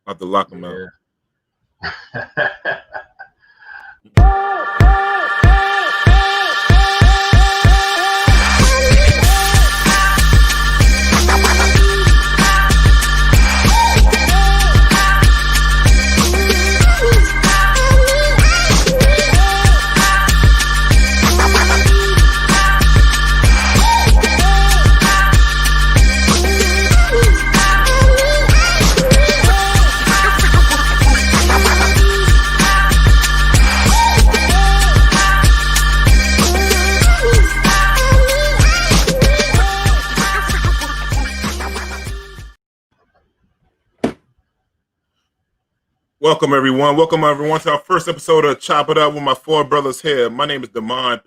I have to lock them out. Welcome everyone to our first episode of Chop It Up with my four brothers here. My name is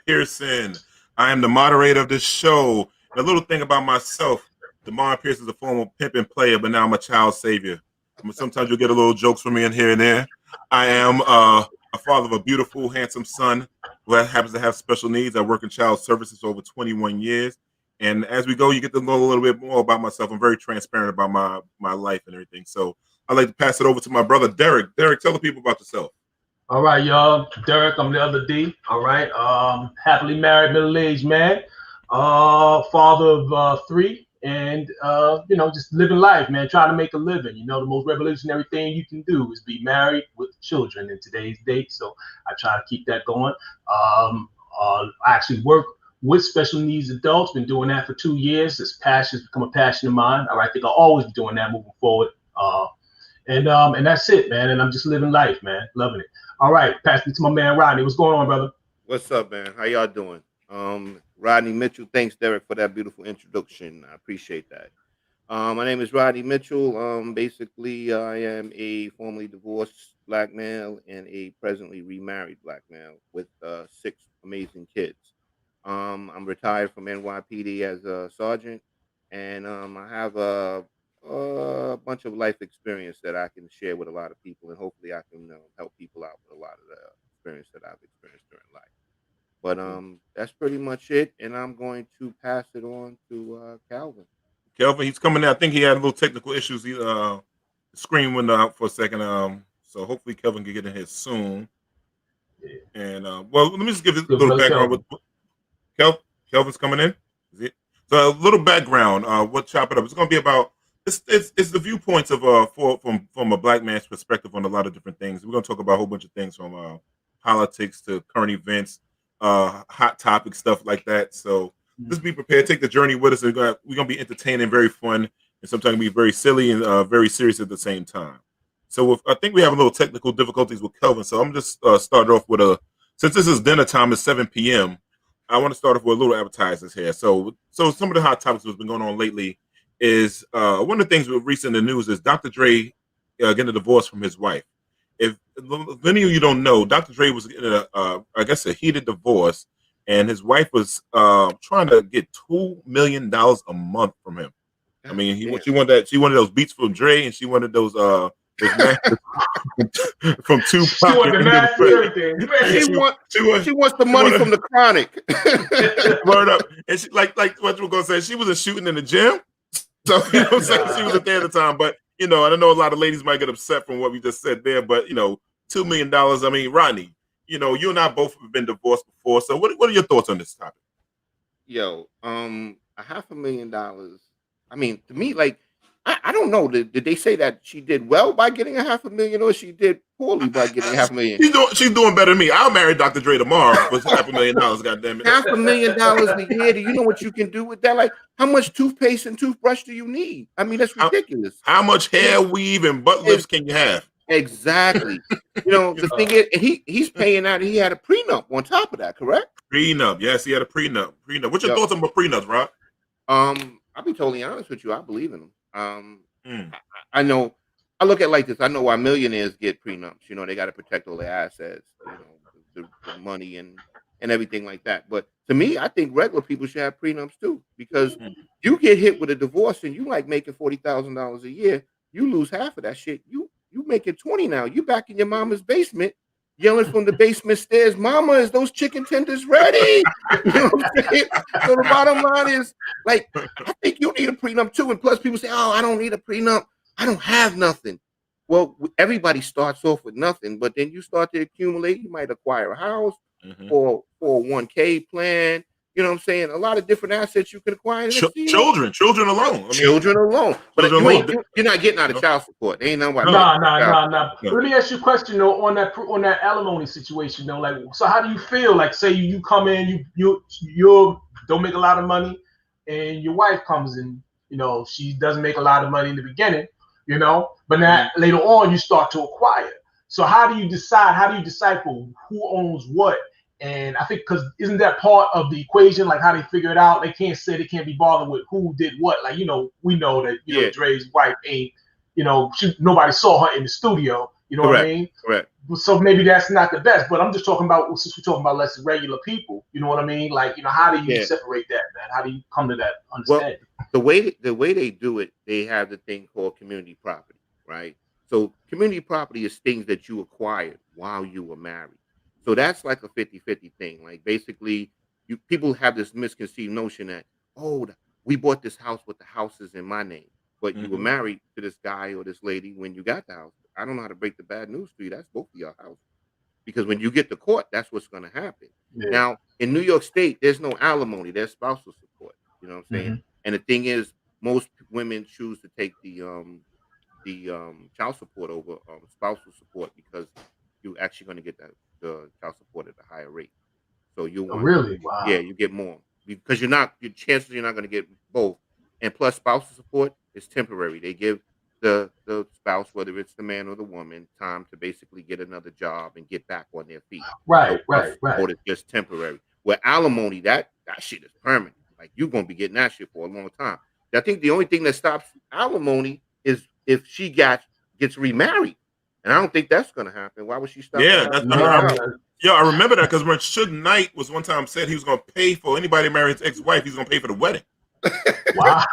Pearson. I am the moderator of this show. And a little thing about myself, Pearson is a former pimp and player, but now I'm a child savior. Sometimes you'll get a little jokes from me in here and there. I am a father of a beautiful, handsome son who happens to have special needs. I work in child services for over 21 years. And as we go, you get to know a little bit more about myself. I'm very transparent about my life and everything. So I'd like to pass it over to my brother, Derik. Derik, tell the people about yourself. All right, y'all. Derik, I'm the other D. All right. Happily married, middle-aged man. Father of three. And, just living life, man. Trying to make a living. The most revolutionary thing you can do is be married with children in today's date. So I try to keep that going. I actually work with special needs adults. Been doing that for 2 years. This passion has become a passion of mine. All right. I think I'll always be doing that moving forward. And that's it, man. And I'm just living life, man. Loving it. All right, passing it to my man Rodney. What's going on, brother? What's up, man? How y'all doing? Rodney Mitchell. Thanks, Derik, for that beautiful introduction. I appreciate that. My name is Rodney Mitchell. Basically, I am a formerly divorced black male and a presently remarried black male with 6 amazing kids. I'm retired from NYPD as a sergeant, and I have a bunch of life experience that I can share with a lot of people, and hopefully I can help people out with a lot of the experience that I've experienced during life. But that's pretty much it, and I'm going to pass it on to Kelvin. Kelvin, he's coming in. I think he had a little technical issues. The screen went out for a second. So hopefully Kelvin can get in here soon. And let me just give you a little background. Kelvin's coming in. So a little background. What Chop It Up? It's going to be about. It's the viewpoints of from a black man's perspective on a lot of different things. We're going to talk about a whole bunch of things from politics to current events, hot topics, stuff like that. So just be prepared. Take the journey with us. We're going to be entertaining, very fun, and sometimes be very silly and very serious at the same time. So I think we have a little technical difficulties with Kelvin. So I'm just start off with since this is dinner time, it's 7 p.m. I want to start off with a little appetizers here. So some of the hot topics that's been going on lately is one of the things recent in the news is Dr. Dre getting a divorce from his wife. If many of you don't know, Dr. Dre was in a heated divorce, and his wife was trying to get $2 million a month from him. I mean, she wanted those beats from Dre, and she wanted those from Tupac. She wanted the master everything. She wants the money from the Chronic. Word up, and she like what we're gonna say. She wasn't shooting in the gym. So, what I'm saying? She wasn't there at the time. But, I don't know a lot of ladies might get upset from what we just said there. But, $2 million, I mean, Rodney, you and I both have been divorced before. So what are your thoughts on this topic? Yo, $500,000. I mean, to me, like, I don't know. Did they say that she did well by getting $500,000 or she did poorly by getting $500,000? She's doing better than me. I'll marry Dr. Dre tomorrow with $500,000, goddammit. $500,000 a year. Do you know what you can do with that? Like, how much toothpaste and toothbrush do you need? I mean, that's ridiculous. How much hair weave and butt lifts can you have? Exactly. The thing is, he's paying out. He had a prenup on top of that, correct? Prenup. Yes, he had a prenup. What's your thoughts on prenups, Rod? I'll be totally honest with you. I believe in them. I know. I look at it like this. I know why millionaires get prenups. They got to protect all their assets, the money and everything like that. But to me, I think regular people should have prenups too, because you get hit with a divorce and you like making $40,000 a year. You lose half of that shit. You making 20 now. You back in your mama's basement, yelling from the basement stairs, "Mama, is those chicken tenders ready?" You know what I'm saying? So the bottom line is, like, I think you need a prenup too. And plus, people say, "Oh, I don't need a prenup. I don't have nothing." Well, everybody starts off with nothing, but then you start to accumulate. You might acquire a house or a 1K plan. You know what I'm saying? A lot of different assets you can acquire. Children alone. I mean, children alone. But children you're not getting out of child support. There ain't nobody. Nah. Let me ask you a question though on that alimony situation though. Like, so how do you feel? Like, say you come in, you don't make a lot of money, and your wife comes in. You know, she doesn't make a lot of money in the beginning. You know, but now later on you start to acquire. So how do you decide? How do you decipher who owns what? And I think because isn't that part of the equation, like how they figure it out? They can't say they can't be bothered with who did what. Like, you know, we know that, you know, Dre's wife ain't, you know, nobody saw her in the studio. You know what I mean? Correct. So maybe that's not the best, but I'm just talking about, since we're talking about less regular people, you know what I mean? Like, you know, how do you separate that, man? How do you come to that understanding? Well, the way they do it, they have the thing called community property, right? So community property is things that you acquired while you were married. So that's like a 50-50 thing. Like basically, people have this misconceived notion that, oh, we bought this house with the houses in my name, but you were married to this guy or this lady when you got the house. I don't know how to break the bad news to you. That's both of your houses. Because when you get to court, that's what's going to happen. Yeah. Now, in New York State, there's no alimony. There's spousal support. You know what I'm saying? And the thing is, most women choose to take the child support over spousal support because you're actually going to get the child support at a higher rate. So you want you get more because your chances you're not going to get both. And plus, spousal support is temporary. They give the spouse, whether it's the man or the woman, time to basically get another job and get back on their feet. Right. Or it's just temporary. Where alimony, that shit is permanent. Like you're gonna be getting that shit for a long time. I think the only thing that stops alimony is if she gets remarried, and I don't think that's gonna happen. Why would she stop? Yeah, I remember that because when Suge Knight was one time said he was gonna pay for anybody marrying his ex-wife, he's gonna pay for the wedding. Wow.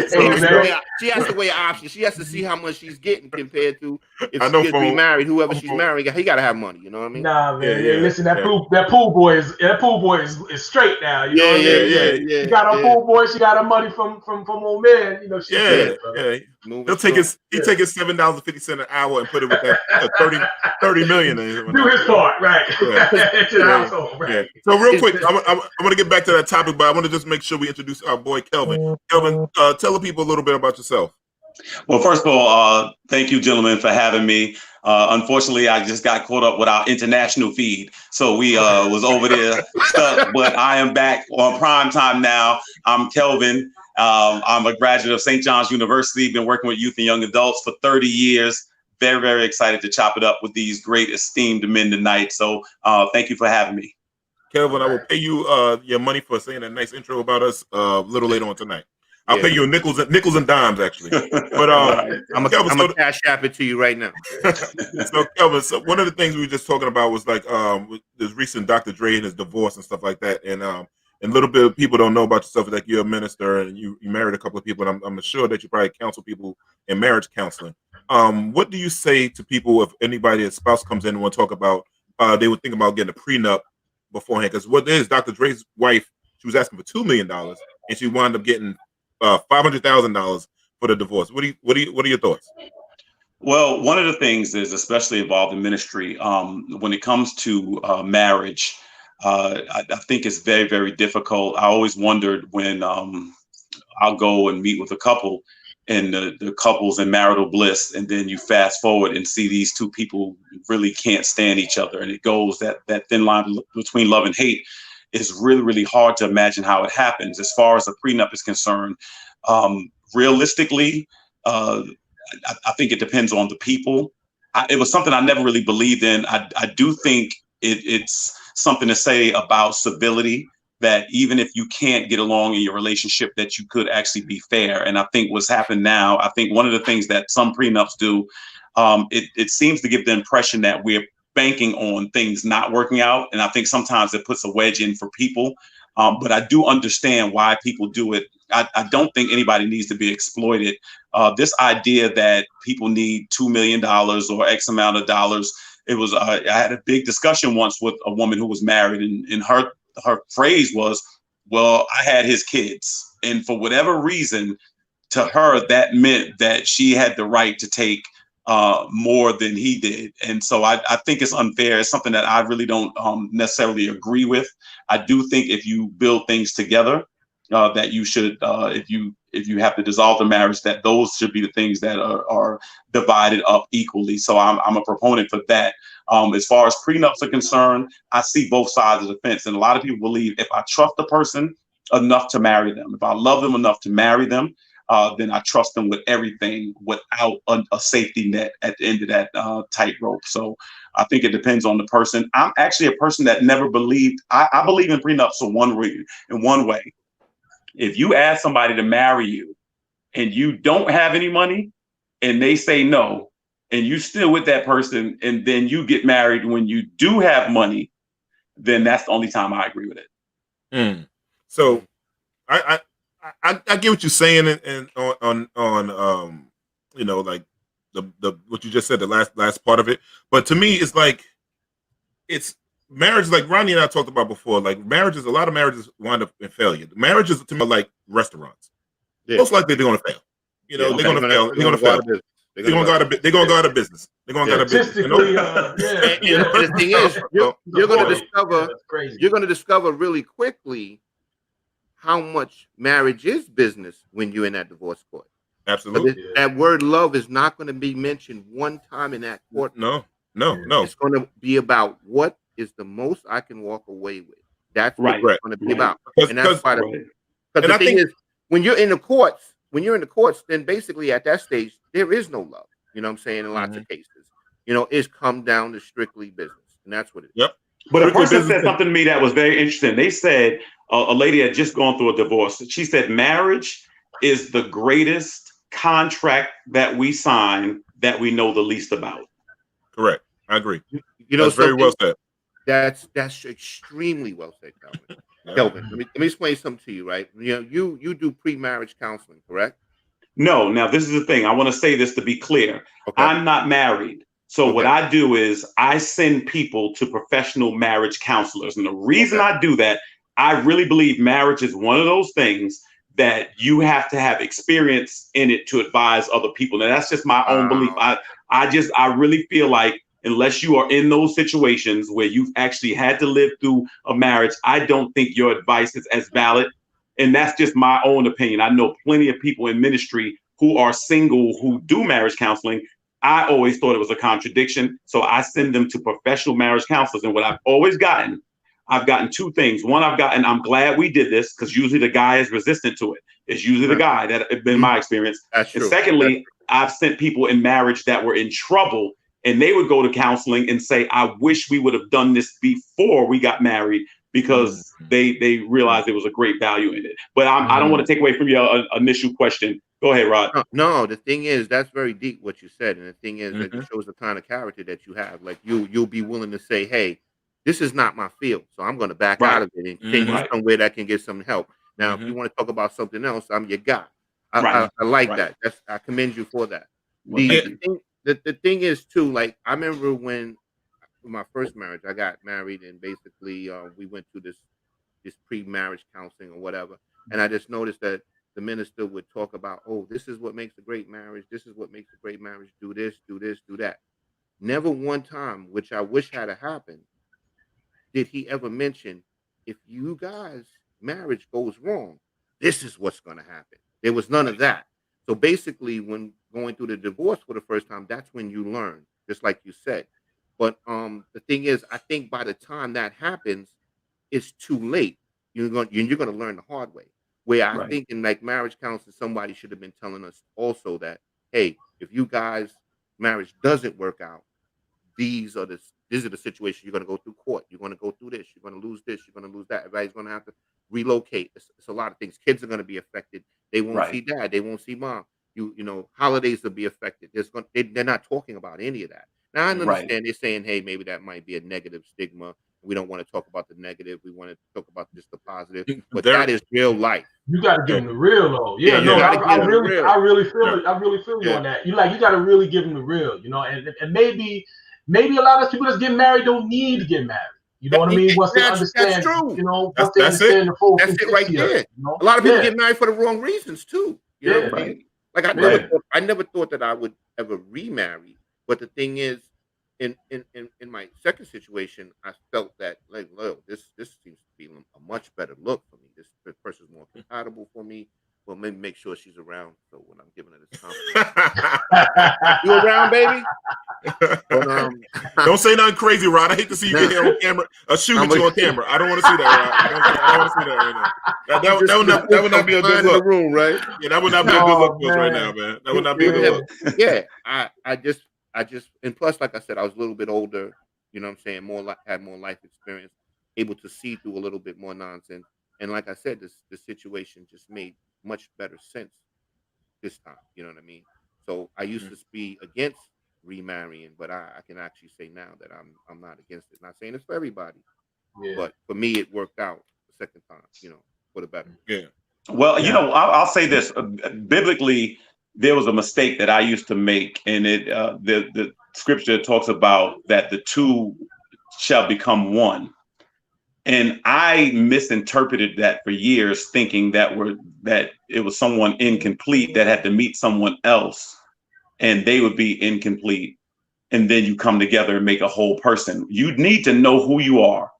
So she has to weigh options. She has to see how much she's getting compared to if she gets remarried. Whoever she's marrying, he got to have money. You know what I mean? Nah, man. Listen, that pool boy is straight now. You know what I mean? She got her pool boy. She got her money from old man. You know, she He'll take his $7.50 an hour and put it with that 30 million. Do his part, right? Into the household, right? So real quick, I want to get back to that topic, but I want to just make sure we introduce our boy Kelvin. Kelvin, tell the people a little bit about yourself. Well, first of all, thank you, gentlemen, for having me. Unfortunately, I just got caught up with our international feed, so we was over there stuck. But I am back on prime time now. I'm Kelvin. I'm a graduate of St. John's University. Been working with youth and young adults for 30 years. Very, very excited to chop it up with these great esteemed men tonight. So thank you for having me. Kelvin, I will pay you your money for saying that nice intro about us a little later on tonight. I'll pay you nickels and dimes, actually. But I'm gonna cash app it to you right now. So Kelvin, so one of the things we were just talking about was like with this recent Dr. Dre and his divorce and stuff like that, and a little bit of people don't know about yourself, like you're a minister and you married a couple of people, and I'm sure that you probably counsel people in marriage counseling. What do you say to people if anybody, a spouse comes in and want to talk about they would think about getting a prenup beforehand? Because what is Dr. Dre's wife, she was asking for $2 million and she wound up getting $500,000 for the divorce. What are your thoughts? Well, one of the things is, especially involved in ministry, when it comes to marriage, I think it's very, very difficult. I always wondered when I'll go and meet with a couple and the couple's in marital bliss, and then you fast forward and see these two people really can't stand each other, and it goes that thin line between love and hate. Is really, really hard to imagine how it happens. As far as a prenup is concerned, realistically, I think it depends on the people. It was something I never really believed in. I do think it's something to say about civility, that even if you can't get along in your relationship, that you could actually be fair. And I think what's happened now, I think one of the things that some prenups do, it seems to give the impression that we're banking on things not working out. And I think sometimes it puts a wedge in for people. But I do understand why people do it. I don't think anybody needs to be exploited. This idea that people need $2 million or X amount of dollars. It was, I had a big discussion once with a woman who was married, and her phrase was, well, I had his kids. And for whatever reason, to her, that meant that she had the right to take more than he did. And so I think it's unfair. It's something that I really don't necessarily agree with. I do think if you build things together, that you should, if you have to dissolve the marriage, that those should be the things that are divided up equally. So I'm a proponent for that. As far as prenups are concerned, I see both sides of the fence. And a lot of people believe if I trust the person enough to marry them, if I love them enough to marry them, then I trust them with everything without a safety net at the end of that tightrope. So I think it depends on the person. I'm actually a person that never believed. I believe in prenups in one way. If you ask somebody to marry you and you don't have any money and they say no, and you still with that person, and then you get married when you do have money, then that's the only time I agree with it. So I get what you're saying, and on you know, like the what you just said, the last part of it. But to me, it's like it's marriage. Like Rodney and I talked about before. Like marriages, a lot of marriages wind up in failure. Marriages to me are like restaurants. Yeah. Most likely they're going to fail. You know, they're going to fail. They're going to fail. They're going to go out of business. They're going to go out of business. You know? And the thing is, you're going to discover really quickly how much marriage is business when you're in that divorce court. Absolutely. That word love is not going to be mentioned one time in that court. No. It's going to be about what is the most I can walk away with. That's what it's going to be about. And that's why because the thing is, when you're in the courts, then basically at that stage, there is no love. You know what I'm saying? In lots of cases, you know, it's come down to strictly business. And that's what it is. Yep. But a person said something to me that was very interesting. They said a lady had just gone through a divorce. She said marriage is the greatest contract that we sign that we know the least about. Correct. I agree. You know, that's very well said. That's extremely well said, Kelvin. Kelvin, let me explain something to you, right? You know, you do pre-marriage counseling, correct? No. Now, this is the thing. I want to say this to be clear. Okay. I'm not married. So what I do is I send people to professional marriage counselors. And the reason I do that, I really believe marriage is one of those things that you have to have experience in it to advise other people. Now, that's just my own belief. I really feel like unless you are in those situations where you've actually had to live through a marriage, I don't think your advice is as valid. And that's just my own opinion. I know plenty of people in ministry who are single who do marriage counseling. I always thought it was a contradiction. So I send them to professional marriage counselors. And what I've always gotten, I've gotten two things. One, I'm glad we did this because usually the guy is resistant to it. It's usually the guy that has been my experience. That's true. And secondly, I've sent people in marriage that were in trouble and they would go to counseling and say, I wish we would have done this before we got married because they realized there was a great value in it. But I don't want to take away from your initial question. Go ahead, Rod. No, the thing is, that's very deep what you said. And the thing is, that it shows the kind of character that you have. Like you'll be willing to say, hey, this is not my field. So I'm going to back out of it and continue somewhere that can get some help. Now, if you want to talk about something else, I'm your guy. I like that. I commend you for that. The thing is too, like I remember when my first marriage, I got married and basically we went through this pre-marriage counseling or whatever. And I just noticed that the minister would talk about, oh, this is what makes a great marriage. This is what makes a great marriage. Do this, do this, do that. Never one time, which I wish had happened, did he ever mention, if you guys' marriage goes wrong, this is what's going to happen. There was none of that. So basically, when going through the divorce for the first time, that's when you learn, just like you said. But the thing is, I think by the time that happens, it's too late. You're going to learn the hard way. Where I think in like marriage counseling, somebody should have been telling us also that, hey, if you guys' marriage doesn't work out, these are the situations you're going to go through court. You're going to go through this. You're going to lose this. You're going to lose that. Everybody's going to have to relocate. It's a lot of things. Kids are going to be affected. They won't see dad. They won't see mom. You know, holidays will be affected. They're not talking about any of that. Now I understand they're saying, hey, maybe that might be a negative stigma. We don't want to talk about the negative. We want to talk about just the positive. But that is real life. You got to give them the real though. Yeah, no, I really feel you on that. You got to really give them the real. You know, and maybe a lot of people that's getting married don't need to get married. You know what I mean? Once they understand, that's true. You know, once they understand the full that's it right there. You know? A lot of people get married for the wrong reasons too. You know what I'm saying? Like I never thought that I would ever remarry. But the thing is, in my second situation, I felt that like, look, this seems to be a much better look for me. This person's more compatible for me. Well, maybe make sure she's around. So when I'm giving her this compliment, you around, baby? But, don't say nothing crazy, Rod. I hate to see you get here on camera, shooting you on camera. I don't want to see that, Rod. I don't want to see that right now. That would not be a good look. In the room, right? Yeah, that would not be a good look for us right now, man. That would not be a good look. Yeah, I just, and plus, like I said, I was a little bit older. You know what I'm saying? Had more life experience, able to see through a little bit more nonsense. And like I said, this situation just made much better sense this time. You know what I mean? So I used to be against remarrying, but I can actually say now that I'm not against it. Not saying it's for everybody, but for me it worked out the second time. You know, for the better. Yeah. Well, you know, I'll say this. Biblically, there was a mistake that I used to make, and the scripture talks about that the two shall become one. And I misinterpreted that for years, thinking that it was someone incomplete that had to meet someone else and they would be incomplete. And then you come together and make a whole person. You need to know who you are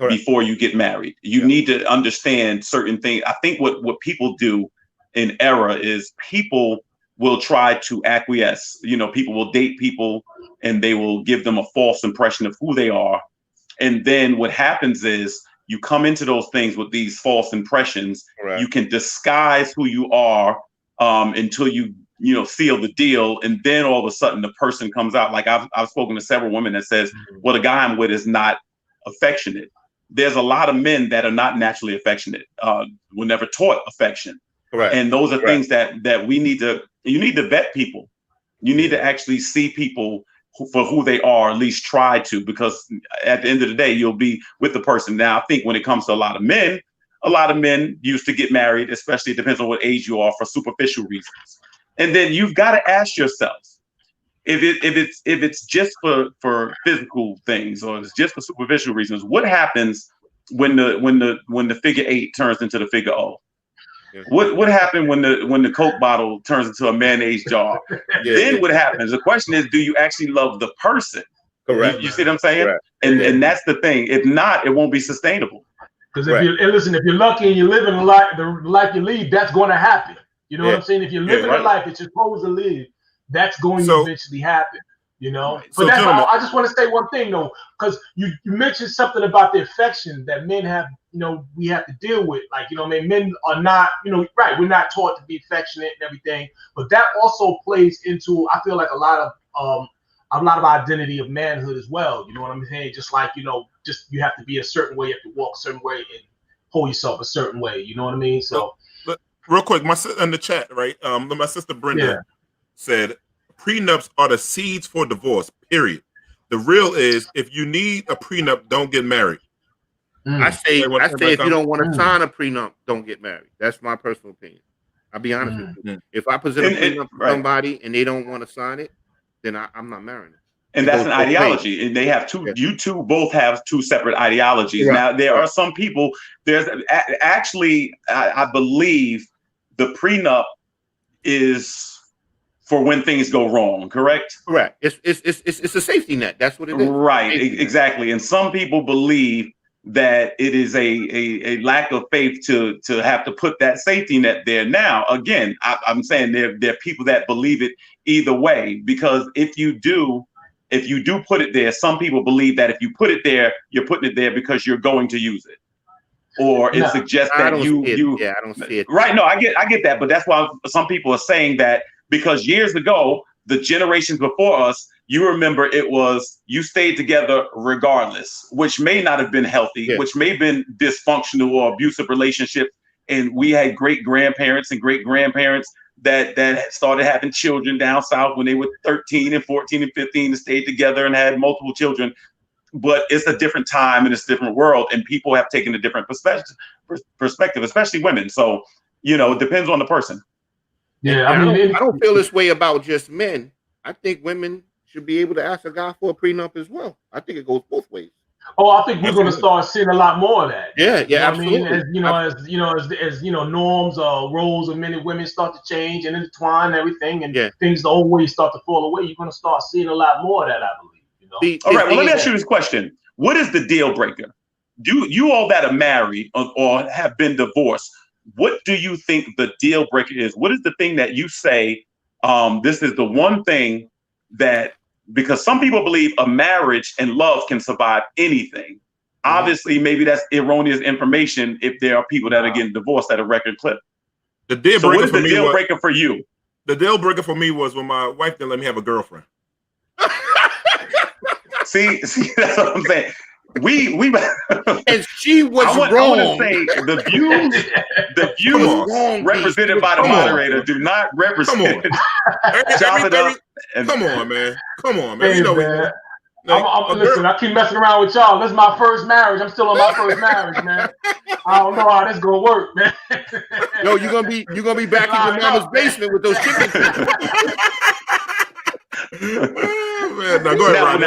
before you get married. You need to understand certain things. I think what people do in error is people will try to acquiesce. You know, people will date people and they will give them a false impression of who they are. And then what happens is you come into those things with these false impressions. Right. You can disguise who you are until you seal the deal. And then all of a sudden the person comes out. Like I've spoken to several women that says, well, the guy I'm with is not affectionate. There's a lot of men that are not naturally affectionate, were never taught affection. Correct. And those are things that you need to vet people. You need to actually see people for who they are, at least try to, because at the end of the day, you'll be with the person. Now, I think when it comes to a lot of men used to get married, especially it depends on what age you are, for superficial reasons. And then you've got to ask yourself, if it's just for physical things or it's just for superficial reasons, what happens when the figure 8 turns into the figure O? What happened when the Coke bottle turns into a mayonnaise jar? Then what happens? The question is, do you actually love the person? Correct. You see what I'm saying? Correct. And that's the thing. If not, it won't be sustainable. Because if you're lucky and you're living the life you lead, that's going to happen. You know what I'm saying? If you're living the life that you're supposed to live, that's going to eventually happen. You know, but I just want to say one thing though, because you mentioned something about the affection that men have, we have to deal with. Like, men are not, we're not taught to be affectionate and everything, but that also plays into, I feel like a lot of identity of manhood as well. You know what I'm saying? Just like, just you have to be a certain way, you have to walk a certain way and hold yourself a certain way. You know what I mean? So real quick, in the chat, right? My sister Brenda said, prenups are the seeds for divorce, period. The real is, if you need a prenup, don't get married. I say if you don't want to sign a prenup, don't get married. That's my personal opinion. I'll be honest with you. If I present a prenup to somebody and they don't want to sign it, then I'm not marrying them. And that's an ideology. And they have two, you two both have two separate ideologies. Right. Now, there are some people, there's actually, I believe the prenup is for when things go wrong, correct? Correct. It's a safety net. That's what it is. Right, exactly. And some people believe that it is a lack of faith to have to put that safety net there. Now, again, I'm saying there are people that believe it either way, because if you do put it there, some people believe that if you put it there, you're putting it there because you're going to use it. Or it suggests that I don't see it. Right. No, I get that. But that's why some people are saying that, because years ago, the generations before us, you remember it was you stayed together regardless, which may not have been healthy, which may have been dysfunctional or abusive relationships. And we had great grandparents and great grandparents that started having children down south when they were 13 and 14 and 15 and stayed together and had multiple children. But it's a different time and it's a different world, and people have taken a different perspective, especially women. So, it depends on the person. Yeah, I don't feel this way about just men. I think women should be able to ask a guy for a prenup as well. I think it goes both ways. Oh, I think we're going to start seeing a lot more of that. Yeah, yeah, absolutely. I mean, as norms, roles of men and women start to change and intertwine and everything, and things always start to fall away. You're going to start seeing a lot more of that, I believe. All right. Well, let me ask you this question: what is the deal breaker? Do you all that are married or have been divorced? What do you think the deal breaker is? What is the thing that you say? This is the one thing that, because some people believe a marriage and love can survive anything. Obviously, maybe that's erroneous information if there are people that are getting divorced at a record clip. The deal breaker what is the deal breaker for you? The deal breaker for me was when my wife didn't let me have a girlfriend. see, that's what I'm saying. We and she was wrong. I want to say the views represented by the moderator do not represent. Come on, man. Hey, you know, man. Listen, I keep messing around with y'all. This is my first marriage. I'm still on my first marriage, man. I don't know how this gonna work, man. Yo, you're gonna be back in your mama's basement with those chickens. Now,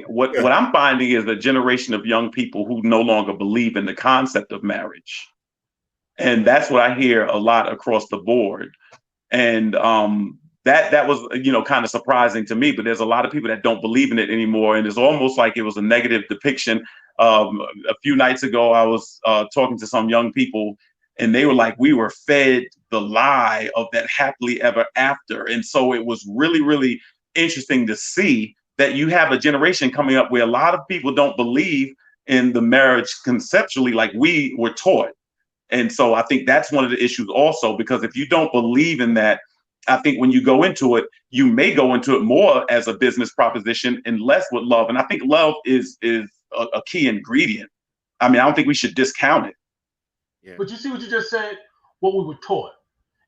what I'm finding is a generation of young people who no longer believe in the concept of marriage, and that's what I hear a lot across the board. And that was kind of surprising to me. But there's a lot of people that don't believe in it anymore, and it's almost like it was a negative depiction. A few nights ago, I was talking to some young people, and they were like, we were fed the lie of that happily ever after. And so it was really, really interesting to see that you have a generation coming up where a lot of people don't believe in the marriage conceptually like we were taught. And so I think that's one of the issues also, because if you don't believe in that, I think when you go into it, you may go into it more as a business proposition and less with love. And I think love is a key ingredient. I mean, I don't think we should discount it. Yeah. But you see what you just said, what we were taught.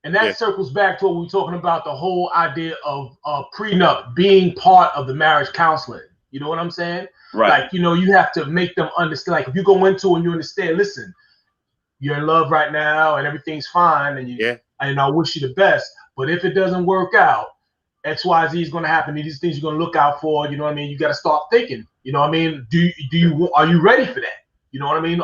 And that circles back to what we were talking about, the whole idea of prenup being part of the marriage counseling. You know what I'm saying? Right. Like, you have to make them understand, like if you go into it and you understand, listen, you're in love right now and everything's fine and I wish you the best. But if it doesn't work out, X, Y, Z is going to happen. These things you're going to look out for. You know what I mean? You got to start thinking. You know what I mean? Are you ready for that? You know what I mean?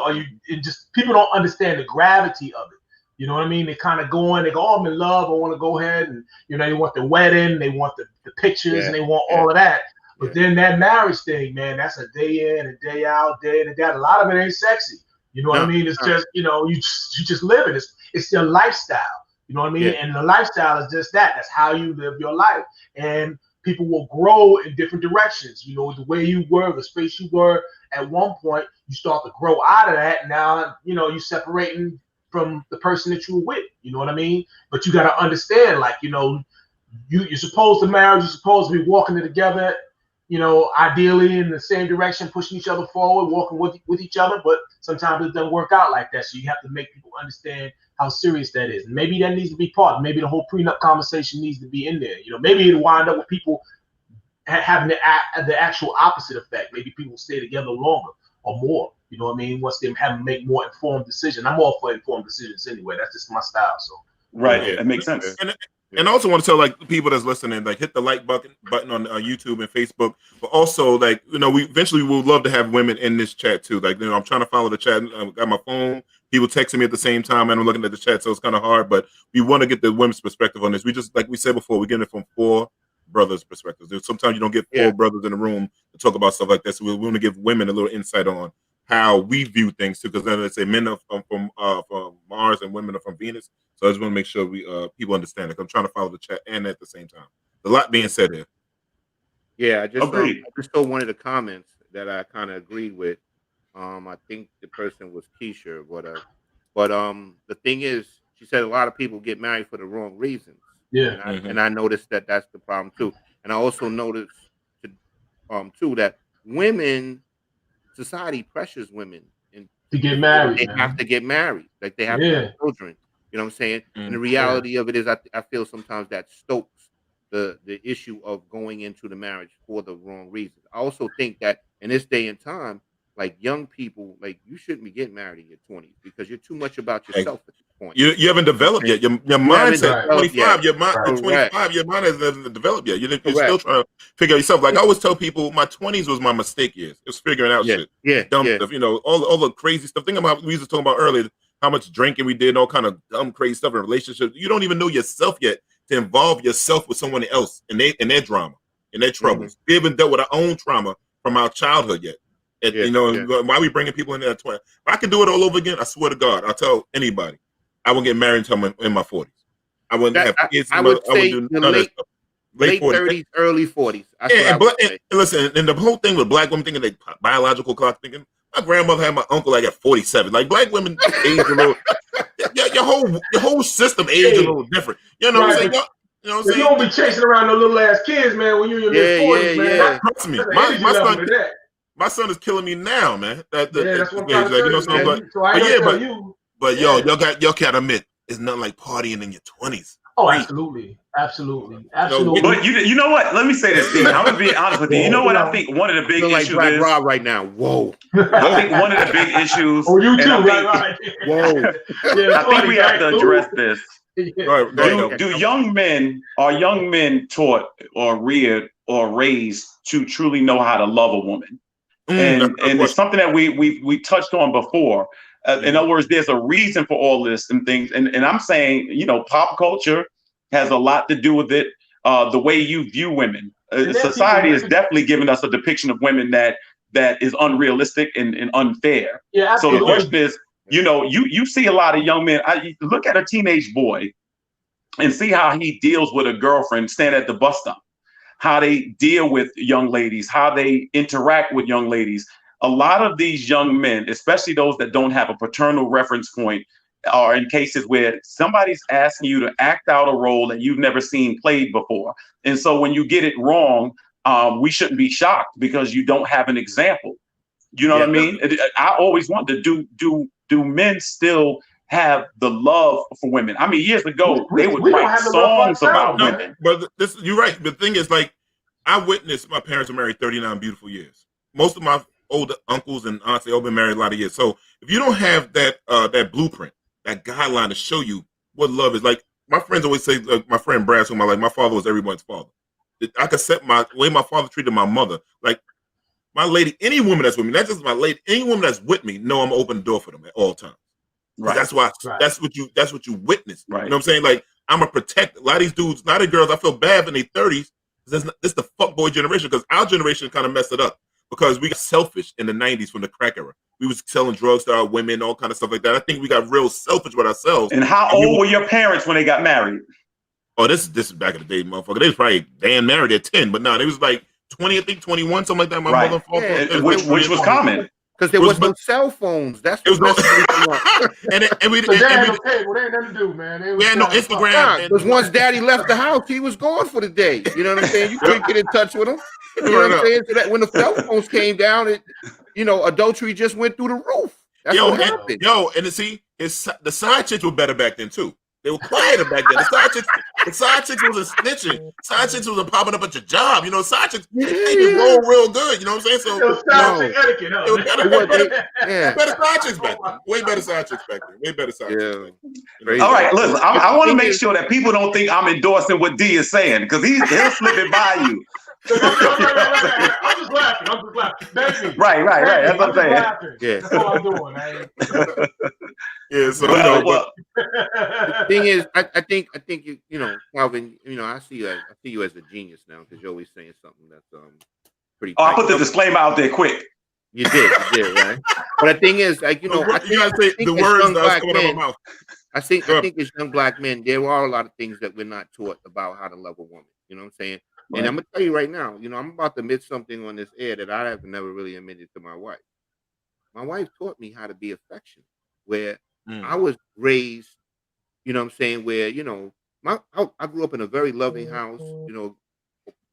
People don't understand the gravity of it. You know what I mean? They kind of go in, they go, oh, I'm in love. I want to go ahead and, they want the wedding, they want the pictures, and they want all of that. But then that marriage thing, man, that's a day in and day out, day in and day out. A lot of it ain't sexy. You know what I mean? It's just, you just live it. It's your lifestyle. You know what I mean? Yeah. And the lifestyle is just that. That's how you live your life. And people will grow in different directions. You know, the way you were, the space you were at one point, you start to grow out of that. Now, you're separating from the person that you were with. You know what I mean? But you got to understand, like, you're supposed to marry, you're supposed to be walking together, ideally in the same direction, pushing each other forward, walking with each other. But sometimes it doesn't work out like that. So you have to make people understand how serious that is. And maybe that needs to be part. Maybe the whole prenup conversation needs to be in there. Maybe it'll wind up with people having the actual opposite effect. Maybe people stay together longer or more. You know what I mean? Once they have to make more informed decisions. I'm all for informed decisions anyway. That's just my style. So right, that makes sense. And I also want to tell people that's listening, like hit the like button on YouTube and Facebook, but also we eventually would love to have women in this chat too. Like I'm trying to follow the chat. I got my phone. People texting me at the same time, and I'm looking at the chat, so it's kind of hard. But we want to get the women's perspective on this. We just, like we said before, we get it from 4 brothers' perspectives. Sometimes you don't get 4 brothers in the room to talk about stuff like this. So we want to give women a little insight on how we view things too, because then they say men are from Mars and women are from Venus. So I just want to make sure we people understand it. I'm trying to follow the chat and at the same time. A lot being said here. Yeah, I just saw one of the comments that I kind of agreed with. I think the person was Keisha, but the thing is, she said a lot of people get married for the wrong reasons. Yeah, and I noticed that that's the problem too. And I also noticed too that society pressures women to get married. They have to get married, like they have to have children. You know what I'm saying? And the reality of it is, I feel sometimes that stokes the issue of going into the marriage for the wrong reasons. I also think that in this day and time, like young people, like you shouldn't be getting married in your 20s because you're too much about yourself. point. You haven't developed yet. Your mindset. 25. Your mind. Correct. 25. Your mind hasn't developed yet. You're still trying to figure out yourself. Like I always tell people, my 20s was my mistake years. It was figuring out shit. Dumb stuff. You know, all the crazy stuff. Think about we was talking about earlier. How much drinking we did, and all kind of dumb, crazy stuff in relationships. You don't even know yourself yet to involve yourself with someone else in their drama, in their troubles. We haven't dealt with our own trauma from our childhood yet. And, you know, why are we bringing people in there at 20? If I could do it all over again, I swear to God, I'll tell anybody, I won't get married until I'm in my 40s. I wouldn't have kids. I would say do none of that stuff. Late 30s, early 40s. And listen, and the whole thing with black women thinking they biological clock thinking. My grandmother had my uncle like at 47. Like black women age a little. Your whole system age a little different. You know what I'm saying? You know what I'm saying? You don't be chasing around the little ass kids, man. When you're in your mid 40s, man. Trust me, my son is killing me now, man. That's what I'm trying to tell you. But y'all gotta admit, it's nothing like partying in your 20s. Oh, absolutely. But you know what? Let me say this, Dean. I'm gonna be honest with you. You know what I think one of the big issues is right now. Whoa. I think one of the big issues. Oh, you too, right. Whoa. I think we have to address this. Do young men taught or reared or raised to truly know how to love a woman? And it's something that we touched on before. In other words, there's a reason for all this and things. And I'm saying, you know, pop culture has a lot to do with it. The way you view women. Society is definitely giving us a depiction of women that is unrealistic and unfair. Yeah, so the question is, you know, you see a lot of young men. Look at a teenage boy and see how he deals with a girlfriend standing at the bus stop, how they deal with young ladies, how they interact with young ladies. A lot of these young men, especially those that don't have a paternal reference point, are in cases where somebody's asking you to act out a role that you've never seen played before. And so when you get it wrong, we shouldn't be shocked because you don't have an example. You know what I mean? I always wonder, do men still have the love for women? I mean, years ago, they would write songs about women. But you're right. The thing is, like, I witnessed my parents were married 39 beautiful years. Most of my older uncles and aunts, they all been married a lot of years. So if you don't have that blueprint, that guideline to show you what love is, like my friends always say, like my friend Brad, whom I like, my father was everyone's father. I could set my way my father treated my mother. Like my lady, any woman that's with me, not just my lady, any woman that's with me, know I'm gonna open the door for them at all times. Right. That's why. Right. That's what you witness. Right. You know what I'm saying? Like I'm gonna protect a lot of these dudes, a lot of girls. I feel bad in their 30s. This is the fuckboy generation because our generation kind of messed it up because we got selfish in the 90s from the crack era. We was selling drugs to our women, all kind of stuff like that. I think we got real selfish with ourselves. And how old were your parents when they got married? Oh, this is back in the day, motherfucker. They was probably damn married at 10, but no, they was like 20, I think 21, something like that. My mother and father, which was common. Because there was no cell phones. That's what and we didn't have no cable. They ain't nothing to do, man. We had no Instagram. Because once daddy left the house, he was gone for the day. You know what I'm saying? You couldn't get in touch with him. You know what I'm saying? So that when the cell phones came down, adultery just went through the roof. That's what happened. And see, the side chicks were better back then too. They were quieter back then. The side chicks wasn't snitching. Side chicks wasn't popping up at your job. You know, side chicks they can roll real good. You know what I'm saying? So side chick etiquette. It was better side chicks back then. Way better side chicks back then. Way better side chicks. All right, listen. I want to make sure that people don't think I'm endorsing what D is saying because he'll slip it by you. I'm just laughing. Baby. Right. That's what I'm saying. Yeah. That's all I'm doing. Yeah. So the thing is, I think you know, Kelvin. You know, I see you as a genius now because you're always saying something that's pretty. Oh, I put the disclaimer out there quick. You did, right? But the thing is, like, you know, I think the words that coming out of my mouth. I think as young black men, there are a lot of things that we're not taught about how to love a woman. You know what I'm saying? Right. And I'm gonna tell you right now, you know, I'm about to admit something on this air that I have never really admitted to my wife. My wife taught me how to be affectionate, where I was raised, you know what I'm saying, where, you know, I grew up in a very loving house, you know,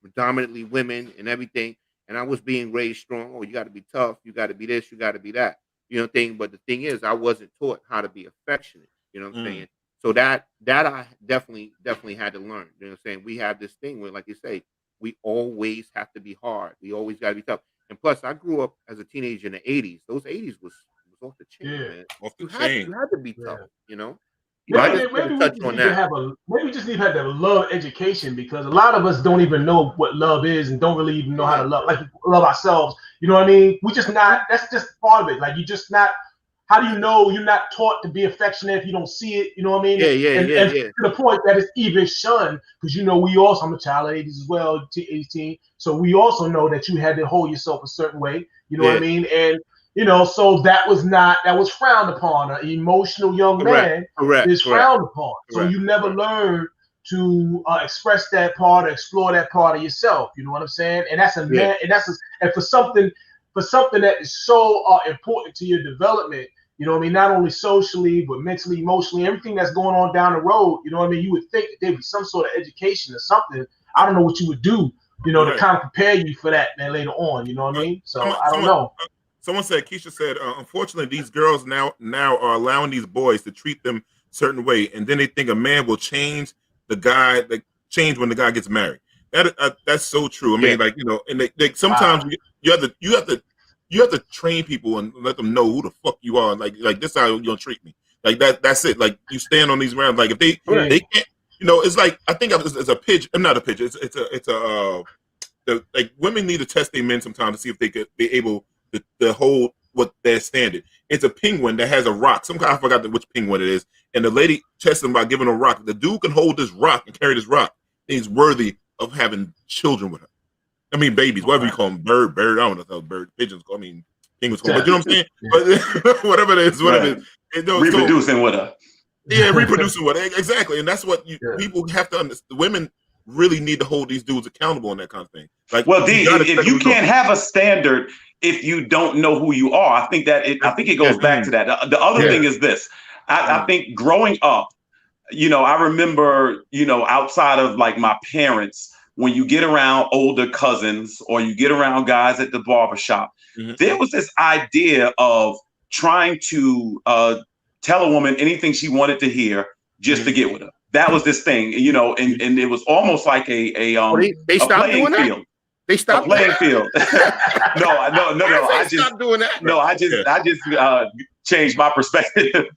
predominantly women and everything, and I was being raised strong. Oh, you got to be tough, you got to be this, you got to be that, you know, thing. But the thing is, I wasn't taught how to be affectionate, you know what I'm saying? So that I definitely had to learn. You know what I'm saying? We have this thing where, like you say, we always have to be hard. We always got to be tough. And plus, I grew up as a teenager in the 80s. Those 80s was off the chain, man. Off the chain. You had to be tough, you know? I just want to touch on that. Maybe we just need to have a love education, because a lot of us don't even know what love is and don't really even know how to love ourselves. You know what I mean? We just not. That's just part of it. Like, you just not. How do you know you're not taught to be affectionate if you don't see it? You know what I mean? And to the point that it's even shunned, because we also, I'm a child of 80s as well, 18. So we also know that you had to hold yourself a certain way. You know what I mean? And so that was frowned upon. An emotional young man is frowned upon. So you never learn to express that part or explore that part of yourself. You know what I'm saying? And that's man. And for something that is so important to your development. You know what I mean? Not only socially, but mentally, emotionally, everything that's going on down the road. You know what I mean? You would think that there'd be some sort of education or something. I don't know what you would do, to kind of prepare you for that, man, later on. You know what I mean? So I don't know. Someone said, Keisha said, unfortunately, these girls now are allowing these boys to treat them a certain way, and then they think a man will change when the guy gets married. That's so true. I mean, and sometimes you have to train people and let them know who the fuck you are. Like this is how you're gonna treat me. Like that's it. Like, you stand on these grounds. Like, if they can't, it's like, I think it's a pitch. I'm not a pitch. Like, women need to test their men sometimes to see if they could be able to hold what their standard. It's a penguin that has a rock. I forgot which penguin it is. And the lady tests him by giving him a rock. The dude can hold this rock and carry this rock. He's worthy of having children with her. I mean, babies, whatever you call them, bird. I don't know how pigeons call. I mean, penguins call. But you know what I'm saying? Yeah. But whatever it is, reproducing with her. Yeah, reproducing with her. Exactly, and that's what people have to understand. Women really need to hold these dudes accountable and that kind of thing. Like, well, D, if you can't have a standard if you don't know who you are, I think it goes back to that. The other thing is this. I think growing up, I remember, outside of like my parents, when you get around older cousins or you get around guys at the barbershop, there was this idea of trying to tell a woman anything she wanted to hear just to get with her. That was this thing, and it was almost like a playing field. They stopped playing field. No. I just stopped doing that. No, I just changed my perspective.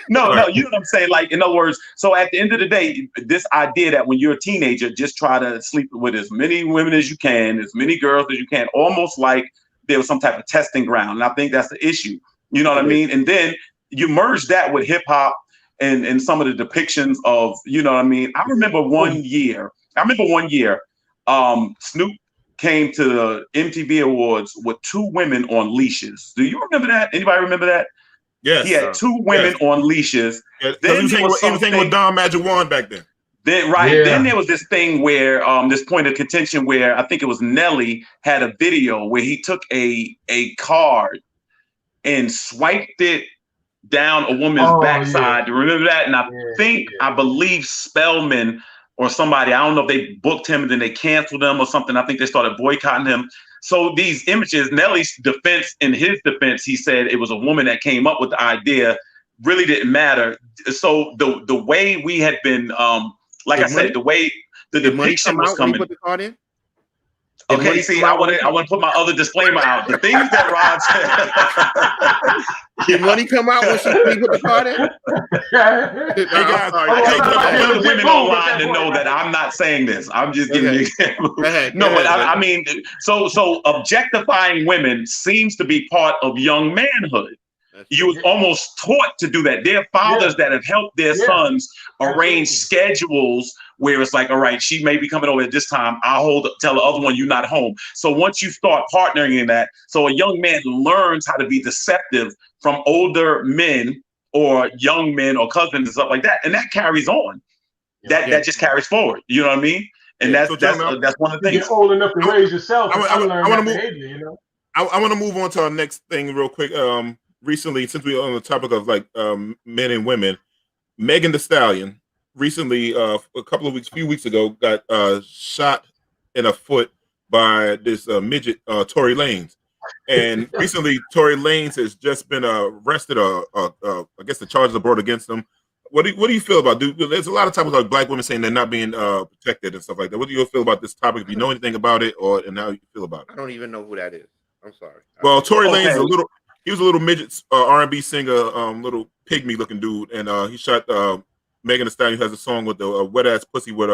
No, you know what I'm saying? Like, in other words, so at the end of the day, this idea that when you're a teenager, just try to sleep with as many women as you can, as many girls as you can, almost like there was some type of testing ground. And I think that's the issue. You know what I mean? And then you merge that with hip hop and some of the depictions of, you know what I mean? I remember one year, Snoop came to the MTV Awards with two women on leashes. Do you remember that? Anybody remember that? Yes. He had two women on leashes. Yeah, then he was saying with Don Magic Wand back then. Then there was this thing where this point of contention where I think it was Nelly had a video where he took a card and swiped it down a woman's backside. Do you remember that? And I believe Spellman or somebody, I don't know if they booked him and then they canceled him or something. I think they started boycotting him. So these images, Nelly's defense, in his defense, he said it was a woman that came up with the idea, really didn't matter. So the way we had been, the way the depiction was coming. Put the card in? Okay, see, I want to put my other disclaimer out. The things that Rod said. Did money come out when she put the card in? Hey guys, I want women online to know that I'm not saying this. I'm just giving you examples. I mean, so objectifying women seems to be part of young manhood. You was almost taught to do that. There are fathers that have helped their sons arrange schedules where it's like, all right, she may be coming over at this time. I'll tell the other one you're not home. So once you start partnering in that, so a young man learns how to be deceptive from older men or young men or cousins and stuff like that, and that carries on. That just carries forward. You know what I mean? And that's one of the things. You're old enough to raise yourself. I want to move on to our next thing real quick. Recently, since we're on the topic of like men and women, Megan Thee Stallion recently, a few weeks ago, got shot in the foot by this midget, Tory Lanez. And recently, Tory Lanez has just been arrested. I guess the charges are brought against him. What do you feel about? There's a lot of topics like black women saying they're not being protected and stuff like that. What do you feel about this topic? Do you know anything about it, and how you feel about it? I don't even know who that is. I'm sorry. Well, Tory Lanez is He was a little midget R&B singer, little pygmy looking dude, and he shot Megan Thee Stallion has a song with the wet ass pussy with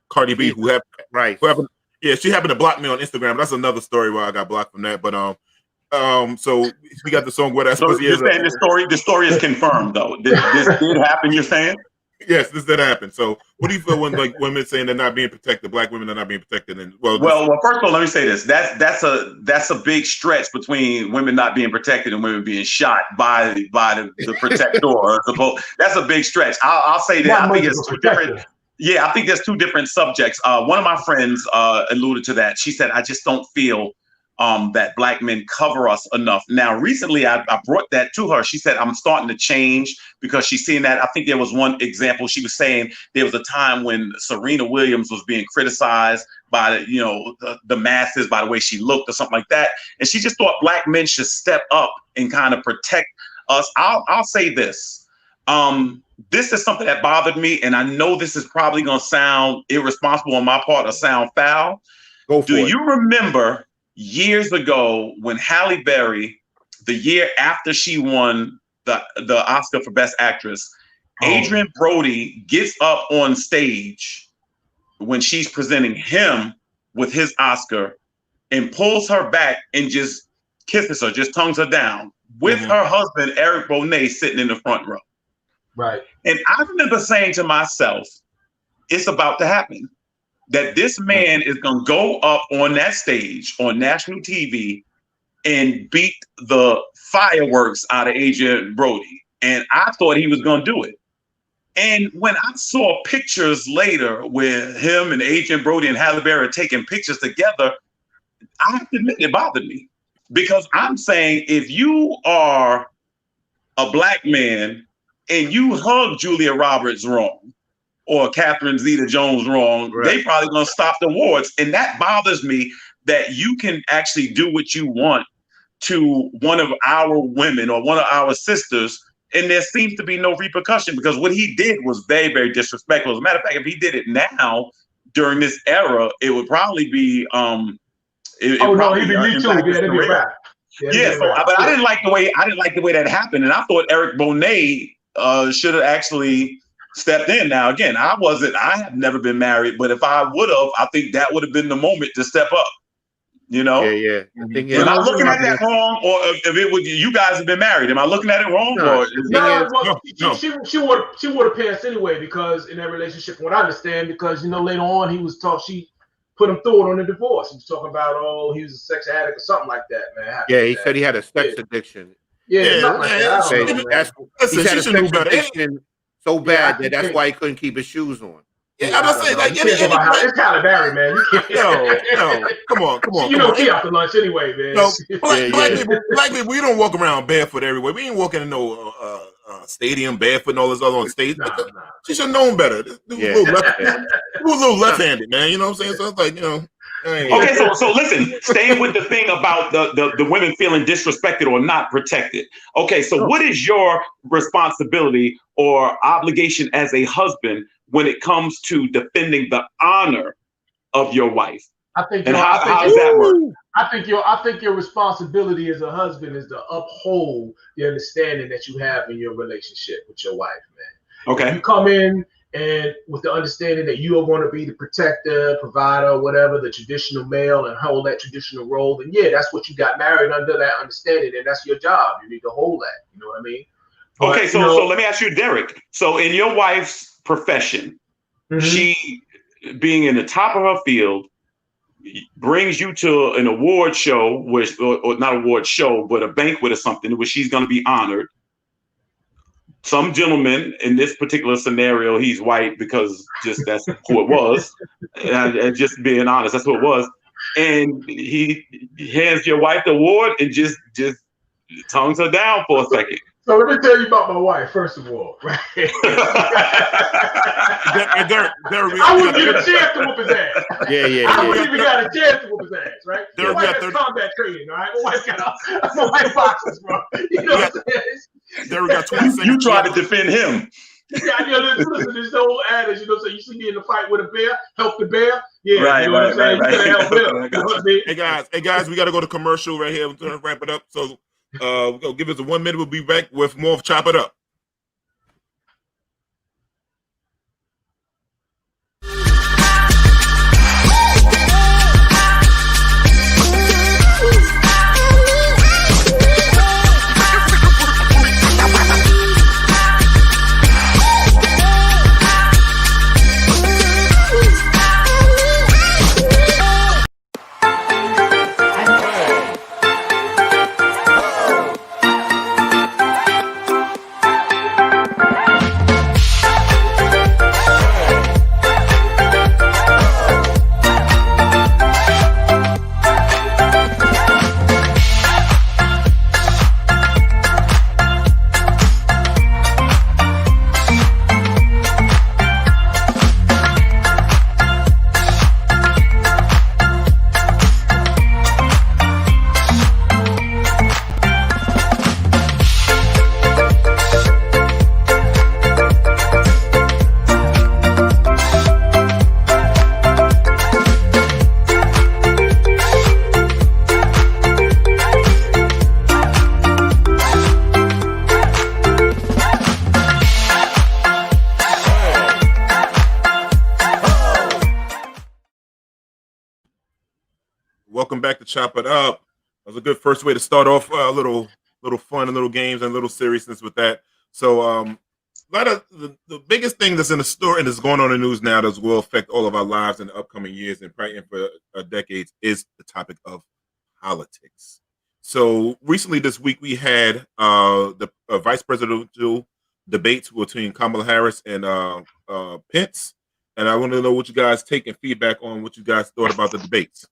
Cardi B, who happened, yeah, she happened to block me on Instagram. That's another story why I got blocked from that. But so we got the song wet ass So pussy. you're saying the story is confirmed though. This did happen. You're saying? Yes, this did happen. So what do you feel when like women saying they're not being protected, black women are not being protected? And well, first of all, let me say this. That's a big stretch between women not being protected and women being shot by the protector. That's a big stretch. I'll say that. I think it's two different. Yeah, I think there's two different subjects. One of my friends alluded to that. She said, I just don't feel that black men cover us enough. Now, recently, I brought that to her. She said, I'm starting to change because she's seeing that. I think there was one example. She was saying there was a time when Serena Williams was being criticized by, the masses by the way she looked or something like that. And she just thought black men should step up and kind of protect us. I'll say this. This is something that bothered me, and I know this is probably going to sound irresponsible on my part or sound foul. Do you remember years ago when Halle Berry, the year after she won the Oscar for Best Actress, Adrian Brody gets up on stage when she's presenting him with his Oscar and pulls her back and just kisses her, just tongues her down with her husband, Eric Bonet, sitting in the front row. Right. And I remember saying to myself, it's about to happen. That this man is going to go up on that stage on national TV and beat the fireworks out of Adrian Brody. And I thought he was going to do it. And when I saw pictures later with him and Adrian Brody and Halle Berry taking pictures together, I have to admit it bothered me. Because I'm saying if you are a black man and you hug Julia Roberts wrong, or Catherine Zeta-Jones wrong, they probably gonna stop the awards. And that bothers me that you can actually do what you want to one of our women or one of our sisters, and there seems to be no repercussion because what he did was very, very disrespectful. As a matter of fact, if he did it now during this era, it would probably be he'd be me too. But I didn't like the way that happened, and I thought Eric Bonet should have actually stepped in. Now, again, I have never been married, but if I would have, I think that would have been the moment to step up. Yeah. Am I looking at that wrong, or if it would, you guys have been married? Am I looking at it wrong? No. She would have passed anyway because in that relationship, what I understand, because later on she put him through it on the divorce. He was talking about he was a sex addict or something like that, man. Yeah, he said he had a sex addiction. Yeah, something like that. He had a sex addiction so bad that's why he couldn't keep his shoes on. Yeah, I'm not saying like it's Tyler Barry, man. No, come on. He after lunch anyway, man. No, black people, we don't walk around barefoot everywhere. We ain't walking in no stadium barefoot and all this other on stage. Nah. She should have known better. This dude was a little left-handed, man. You know what I'm saying? So it's like, Okay, so listen, staying with the thing about the women feeling disrespected or not protected. Okay, so what is your responsibility or obligation as a husband when it comes to defending the honor of your wife? How does that work? I think your responsibility as a husband is to uphold the understanding that you have in your relationship with your wife, man. Okay. If you come in and with the understanding that you are going to be the protector, provider, whatever, the traditional male, and hold that traditional role, then that's what you got married under, that understanding, and that's your job. You need to hold that. You know what I mean? But, okay, so let me ask you, Derik. So in your wife's profession, she, being in the top of her field, brings you to an award show, or not award show, but a banquet or something where she's going to be honored. Some gentleman, in this particular scenario, he's white because just that's who it was, and just being honest, that's who it was. And he hands your wife the award and just tongues her down for a second. So let me tell you about my wife, first of all. Right? I wouldn't get a chance to whoop his ass. I wouldn't even got a chance to whoop his ass, right? My wife has combat training, all right? My wife boxes, bro. You know what I'm saying? There we got 20 seconds. You try to defend him. Listen, this whole adage, so you see me in the fight with a bear, help the bear. Yeah, right, you know what I'm saying? Right. Help him. You know what I mean? Hey guys, we got to go to commercial right here. We're going to wrap it up. So we're going to give us 1 minute. We'll be back with more of Chop It Up. Welcome back to Chop It Up. That was a good first way to start off a little fun and little games and a little seriousness with that. So a lot of the biggest thing that's in the story and that's going on in the news now that will affect all of our lives in the upcoming years and probably for decades is the topic of politics. So recently this week we had the vice presidential debates between Kamala Harris and Pence. And I want to know what you guys take and feedback on what you guys thought about the debates.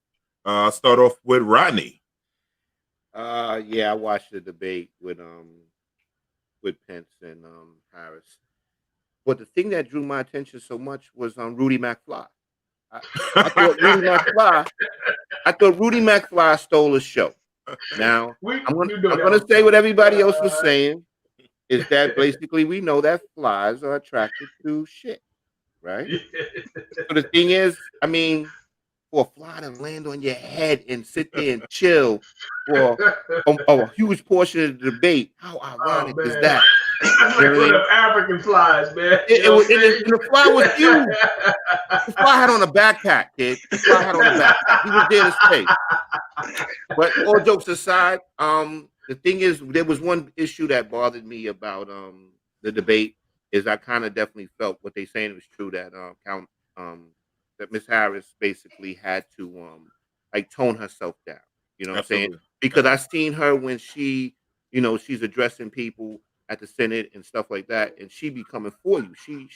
I'll start off with Rodney. Yeah, I watched the debate with Pence and Harris. But the thing that drew my attention so much was Rudy McFly. I thought Rudy McFly stole a show. Now I'm gonna say what everybody else was saying is that basically we know that flies are attracted to shit, right? So the thing is, I mean, for a fly to land on your head and sit there and chill for a huge portion of the debate, how ironic is that? That's like one of African flies, man. The fly was huge. The fly had on a backpack, kid. The fly had on a backpack. He was there to stay. But all jokes aside, the thing is, there was one issue that bothered me about the debate. Is I kind of definitely felt what they saying was true that that Miss Harris basically had to like tone herself down. You know what I'm saying? Because I seen her when she, she's addressing people at the Senate and stuff like that, and she be coming for you. She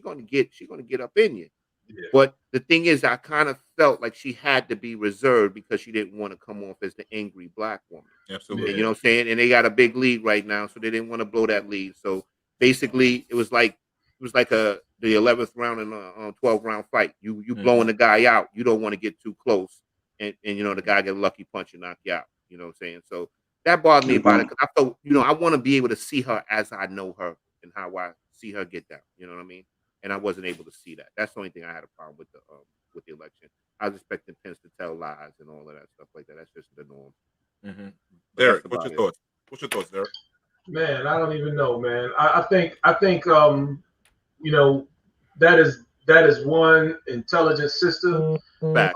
gonna get up in you. Yeah. But the thing is, I kind of felt like she had to be reserved because she didn't want to come off as the angry black woman. Absolutely. And, you know what I'm saying? And they got a big lead right now, so they didn't want to blow that lead. So basically, it was like the 11th round in a 12-round fight. You blowing the guy out. You don't want to get too close, and the guy get a lucky punch and knock you out. You know what I'm saying? So that bothered me about it because I felt, I want to be able to see her as I know her and how I see her get down. You know what I mean? And I wasn't able to see that. That's the only thing I had a problem with the election. I was expecting Pence to tell lies and all of that stuff like that. That's just the norm. Mm-hmm. Derik, what's your thoughts? What's your thoughts, Derik? Man, I don't even know, man. I think that is one intelligent sister. Back.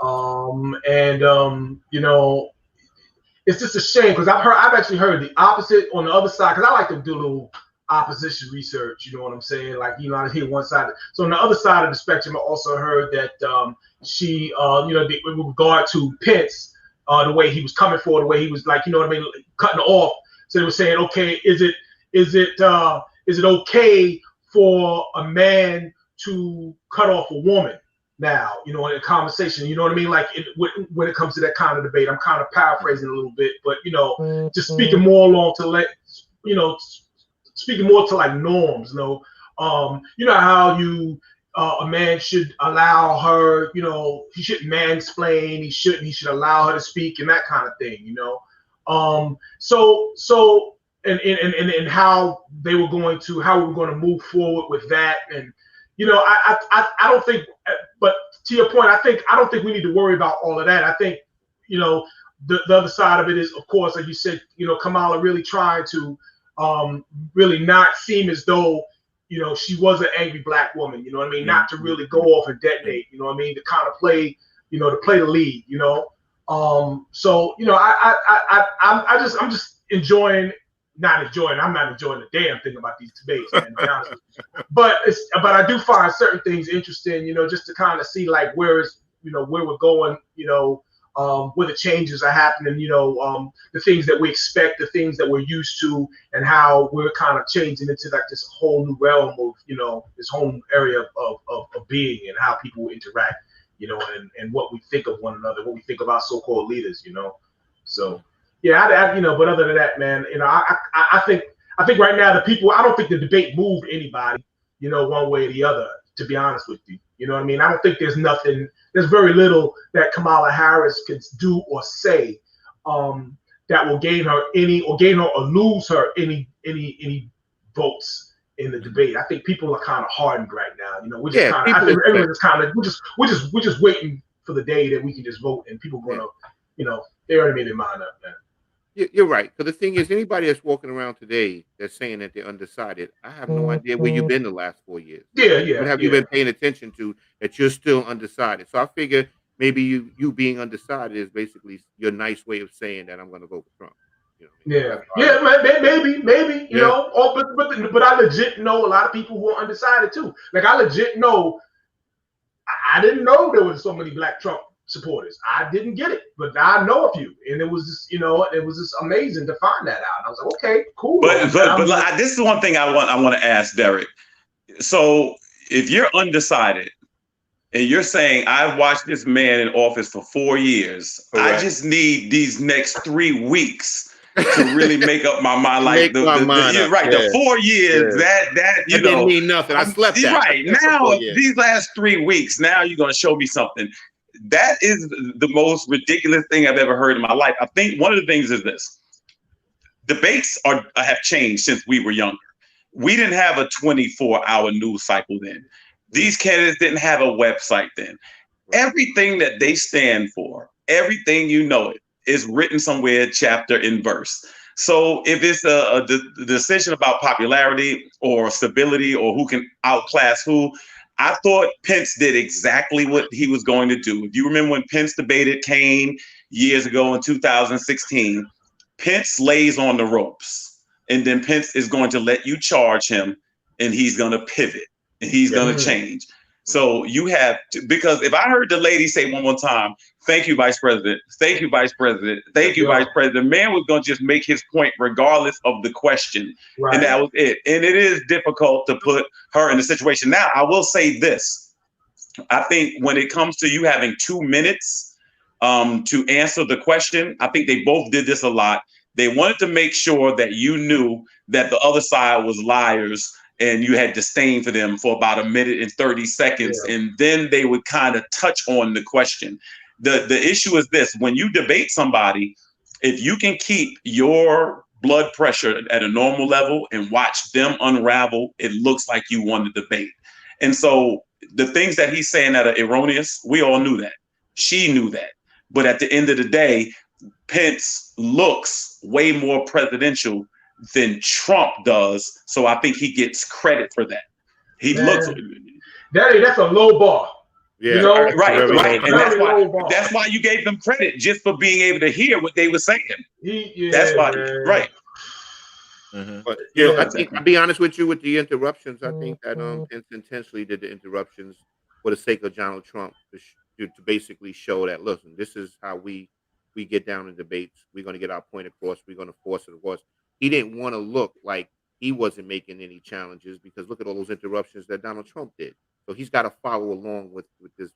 It's just a shame because I've actually heard the opposite on the other side because I like to do a little opposition research. You know what I'm saying? Like, I hear one side. So on the other side of the spectrum, I also heard that she, with regard to Pence, the way he was coming for, the way he was like, cutting off. So they were saying, okay, is it okay for a man to cut off a woman now, in a conversation, you know what I mean? Like when it comes to that kind of debate, I'm kind of paraphrasing a little bit, but, just speaking more along to speaking more to like norms, how a man should allow her, he shouldn't mansplain, he should allow her to speak and that kind of thing, and how we were going to move forward with that. And, I don't think, but to your point, I don't think we need to worry about all of that. I think, the other side of it is, of course, like you said, Kamala really trying to really not seem as though, she was an angry black woman, you know what I mean? Not to really go off and detonate, you know what I mean? To kind of play, to play the lead, I'm just enjoying. I'm not enjoying the damn thing about these debates, man, to be honest with you. But I do find certain things interesting, just to kind of see like where we're going, where the changes are happening, the things that we expect, the things that we're used to, and how we're kind of changing into like this whole new realm of, this whole area of being and how people interact, and what we think of one another, what we think of our so-called leaders, So. Yeah, but other than that, man, I think right now I don't think the debate moved anybody, one way or the other, to be honest with you. You know what I mean? I don't think there's very little that Kamala Harris can do or say that will gain her or lose her any votes in the debate. I think people are kind of hardened right now. We're just we're just waiting for the day that we can just vote and people gonna, they already made their mind up, man. You're right. Because the thing is, anybody that's walking around today that's saying that they're undecided, I have no idea where you've been the last 4 years. Yeah. What have you been paying attention to that you're still undecided? So I figure maybe you being undecided is basically your nice way of saying that I'm going to vote for Trump. You know what I mean? Maybe, you know, but I legit know a lot of people who are undecided too. Like I legit know, I didn't know there was so many Black Trump supporters. I didn't get it, but I know a few, and it was just, you know, it was just amazing to find that out. And I was like, okay, cool. But this is one thing I want to ask Derik. So if you're undecided and you're saying I've watched this man in office for 4 years, correct, I just need these next 3 weeks to really make up my mind. Like the 4 years that you know didn't mean nothing. I slept that. Right now, these last 3 weeks, now you're going to show me something. That is the most ridiculous thing I've ever heard in my life. I think one of the things is this: debates have changed since we were younger. We didn't have a 24-hour news cycle then. These candidates didn't have a website then. Everything that they stand for, everything you know it, is written somewhere, chapter and verse. So if it's a decision about popularity or stability or who can outclass who, I thought Pence did exactly what he was going to do. If you remember when Pence debated Kane years ago in 2016, Pence lays on the ropes, and then Pence is going to let you charge him, and he's going to pivot, and he's going to change. So you have to, because if I heard the lady say one more time, thank you, Vice President, thank you, Vice President, thank you, Vice President, man was going to just make his point regardless of the question. Right. And that was it. And it is difficult to put her in a situation. Now, I will say this. I think when it comes to you having 2 minutes to answer the question, I think they both did this a lot. They wanted to make sure that you knew that the other side was liars, and you had disdain for them for about 1 minute and 30 seconds. Yeah. And then they would kind of touch on the question. The issue is this: when you debate somebody, if you can keep your blood pressure at a normal level and watch them unravel, it looks like you won the debate. And so the things that he's saying that are erroneous, we all knew that. She knew that. But at the end of the day, Pence looks way more presidential than Trump does. So I think he gets credit for that. He looks. That's a low bar. Yeah, you know? Right. And that's why you gave them credit, just for being able to hear what they were saying. That's why, right. Mm-hmm. But I think, I'll be honest with you, with the interruptions, I think that Pence intentionally did the interruptions for the sake of Donald Trump to basically show that, listen, this is how we get down in debates. We're going to get our point across. We're going to force it across. He didn't want to look like he wasn't making any challenges, because look at all those interruptions that Donald Trump did. So he's got to follow along with his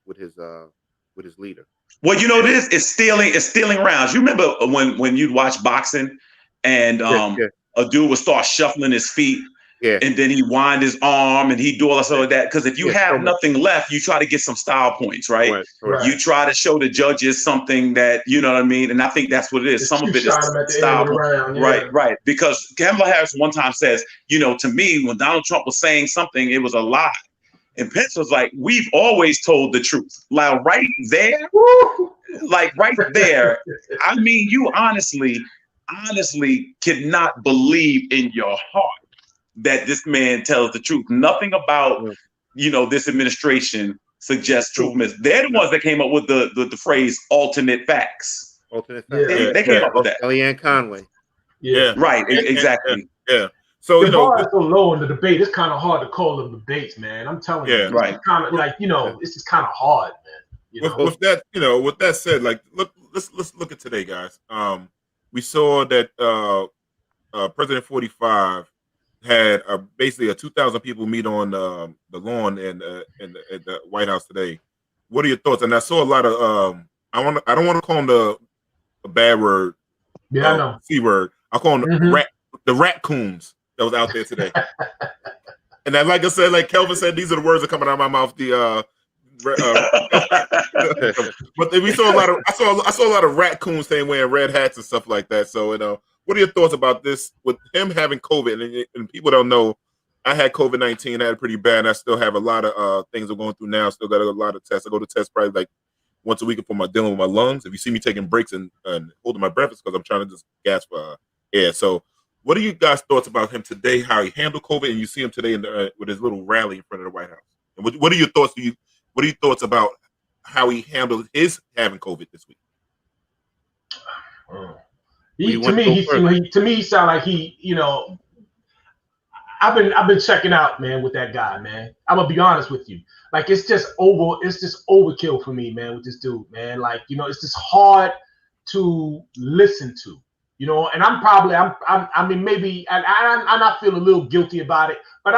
leader. Well, you know, this is stealing rounds. You remember when you'd watch boxing and a dude would start shuffling his feet, and then he wind his arm and he'd do all that stuff like that. Because if you have nothing left, you try to get some style points, right? You try to show the judges something that, you know what I mean? And I think that's what it is. Some of it is style. Right. Because Kamala Harris one time says, you know, to me, when Donald Trump was saying something, it was a lie. And Pence was like, we've always told the truth. Like right there, I mean, you honestly cannot believe in your heart that this man tells the truth. Nothing about, you know, this administration suggests truth. They're the ones that came up with the phrase alternate facts. Alternate facts. They came up with that. Kellyanne Conway. Yeah. Right. Exactly. Yeah. So the bar is so low in the debate. It's kind of hard to call them debates, man. I'm telling you, right? Kind of like, you know, it's just kind of hard, man. You know? With that, you know, with that said, like, let's look at today, guys. We saw that President 45 had basically 2,000 people meet on the lawn in the White House today. What are your thoughts? And I saw a lot of I don't want to call them a bad word. Yeah, I know. C word. I call them the raccoons that was out there today. And then, like I said, like Kelvin said, these are the words that are coming out of my mouth. But we saw a lot of I saw a lot of raccoons saying wearing red hats and stuff like that. So, you know, what are your thoughts about this with him having COVID? And people don't know, I had COVID-19. I had it pretty bad. I still have a lot of things I'm going through now. Still got a lot of tests. I go to test probably like once a week for dealing with my lungs. If you see me taking breaks and holding my breath, it's because I'm trying to just gasp air. So, what are you guys' thoughts about him today? How he handled COVID, and you see him today with his little rally in front of the White House. And what are your thoughts? What are your thoughts about how he handled his having COVID this week. To me, he sound like he, you know, I've been checking out, man, with that guy, man. I'm gonna be honest with you. Like, it's just overkill for me, man, with this dude, man. Like, you know, it's just hard to listen to, you know. And I mean, maybe, and I feel a little guilty about it, but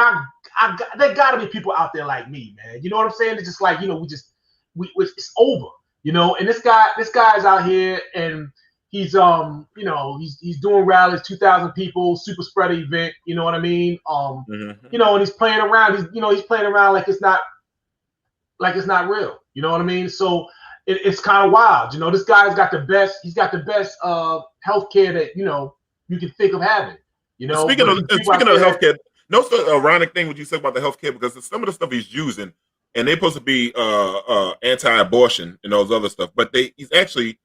there gotta be people out there like me, man. You know what I'm saying? It's just like, you know, it's over, you know. And this guy's out here, and he's you know, he's doing rallies, 2,000 people, super spreader event, you know what I mean? You know, and he's playing around. He's playing around like it's not real. You know what I mean? So it's kind of wild. You know, this guy's got the best. He's got the best healthcare that, you know, you can think of having. You know, speaking of healthcare, no, so ironic thing what you said about the healthcare, because some of the stuff he's using, and they're supposed to be anti-abortion and those other stuff, but he's actually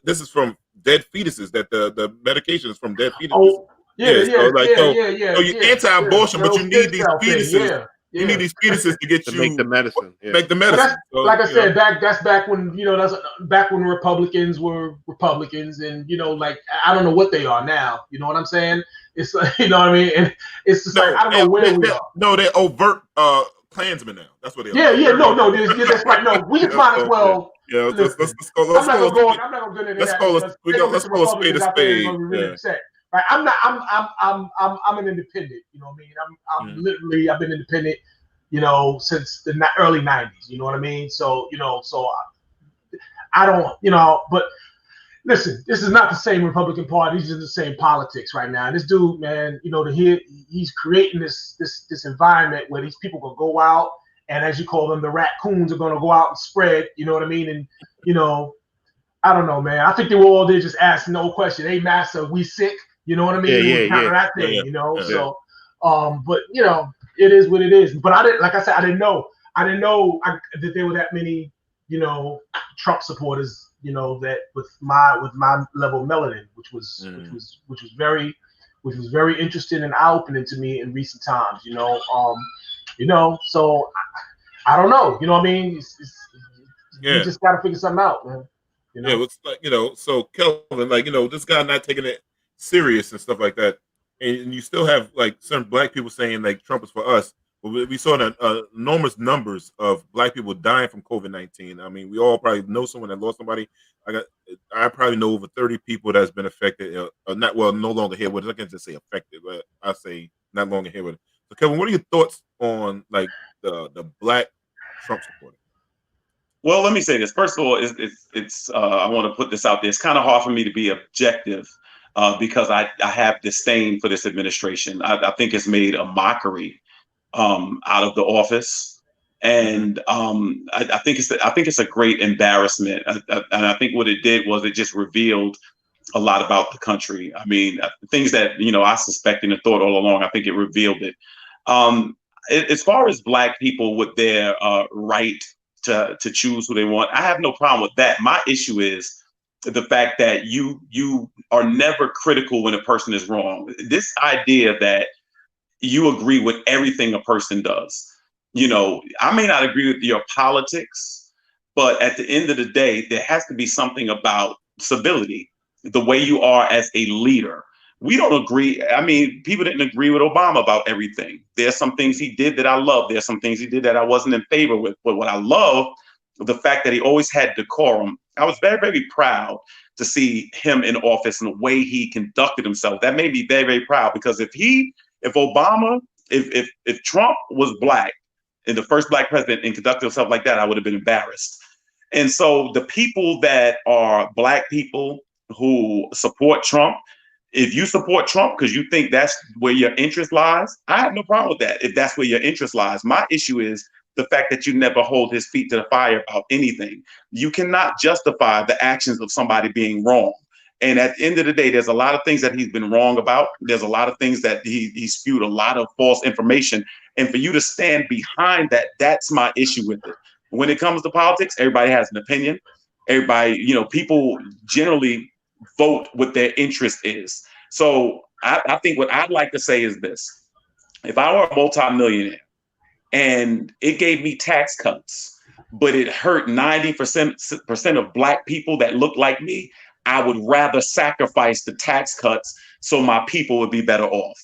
this is from dead fetuses, that the medication is from dead fetuses. Oh, yeah. So you're anti-abortion, but you need these fetuses. You need these fetuses to get to make the medicine. Yeah. Make the medicine. So, like I said, that's back when, you know, that's back when Republicans were Republicans, and, you know, like, I don't know what they are now. You know what I'm saying? It's like, you know what I mean? And it's just like, I don't know where we are. No, they're overt Klansmen now. That's what they are. That's right. No, we might as well. Yeah, let's go. I'm not gonna go into that. Let's call a spade a spade. Right, I'm an independent. You know what I mean? I'm literally, I've been independent, you know, since the early '90s. You know what I mean? So, you know, I don't, you know, but listen, this is not the same Republican Party. These are the same politics right now. This dude, man, you know, he's creating this environment where these people can go out, and, as you call them, the raccoons are going to go out and spread. You know what I mean? And, you know, I don't know, man. I think they were all there just asking no question. Hey, master, we sick? You know what I mean? That thing, you know. Yeah. So, but, you know, it is what it is. But I didn't, like I said, I didn't know that there were that many, you know, Trump supporters, you know, that with my level of melanin, which was very interesting and eye-opening to me in recent times. You know, so I don't know. You know what I mean? You just got to figure something out, man. You know? Yeah, it's like, you know, so Kelvin, like, you know, this guy not taking it serious and stuff like that, and you still have like some black people saying like Trump is for us. But we saw enormous numbers of black people dying from COVID-19. I mean, we all probably know someone that lost somebody. I probably know over 30 people that's been affected, no longer here with it. I can't just say affected, but I say not longer here with it. So, Kelvin, what are your thoughts on like the black Trump supporter? Well, let me say this. First of all, it's I want to put this out there. It's kind of hard for me to be objective because I have disdain for this administration. I think it's made a mockery out of the office, and I think it's a great embarrassment. And I think what it did was it just revealed a lot about the country. I mean, things that, you know, I suspected and thought all along. I think it revealed it. As far as black people with their right to choose who they want, I have no problem with that. My issue is the fact that you are never critical when a person is wrong. This idea that you agree with everything a person does. You know, I may not agree with your politics, but at the end of the day, there has to be something about civility, the way you are as a leader. We don't agree. I mean, people didn't agree with Obama about everything. There's some things he did that I love. There's some things he did that I wasn't in favor with. But what I love, the fact that he always had decorum. I was very, very proud to see him in office and the way he conducted himself. That made me very, very proud, because if Trump was black and the first black president and conducted himself like that, I would have been embarrassed. And so the people that are black people who support Trump, if you support Trump because you think that's where your interest lies, I have no problem with that. If that's where your interest lies, my issue is the fact that you never hold his feet to the fire about anything. You cannot justify the actions of somebody being wrong. And at the end of the day, there's a lot of things that he's been wrong about. There's a lot of things that he spewed a lot of false information. And for you to stand behind that, that's my issue with it. When it comes to politics, everybody has an opinion. Everybody, you know, people generally vote what their interest is. So I think what I'd like to say is this. If I were a multimillionaire and it gave me tax cuts but it hurt 90% of Black people that look like me, I would rather sacrifice the tax cuts so my people would be better off.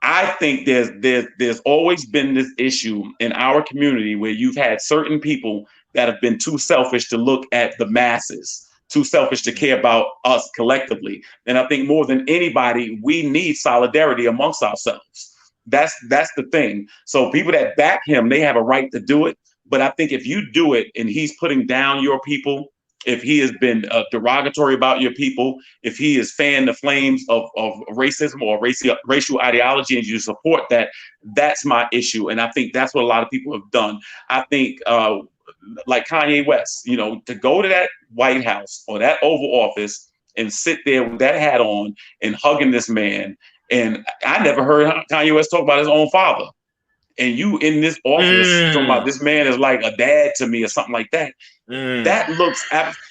I think there's always been this issue in our community where you've had certain people that have been too selfish to look at the masses, too selfish to care about us collectively. And I think more than anybody, we need solidarity amongst ourselves. That's the thing. So people that back him, they have a right to do it. But I think if you do it and he's putting down your people, if he has been derogatory about your people, if he is fanned the flames of racism or racial ideology and you support that, that's my issue. And I think that's what a lot of people have done. I think like Kanye West, you know, to go to that White House or that Oval Office and sit there with that hat on and hugging this man. And I never heard Kanye West talk about his own father. And you in this office talking about this man is like a dad to me or something like that. That looks,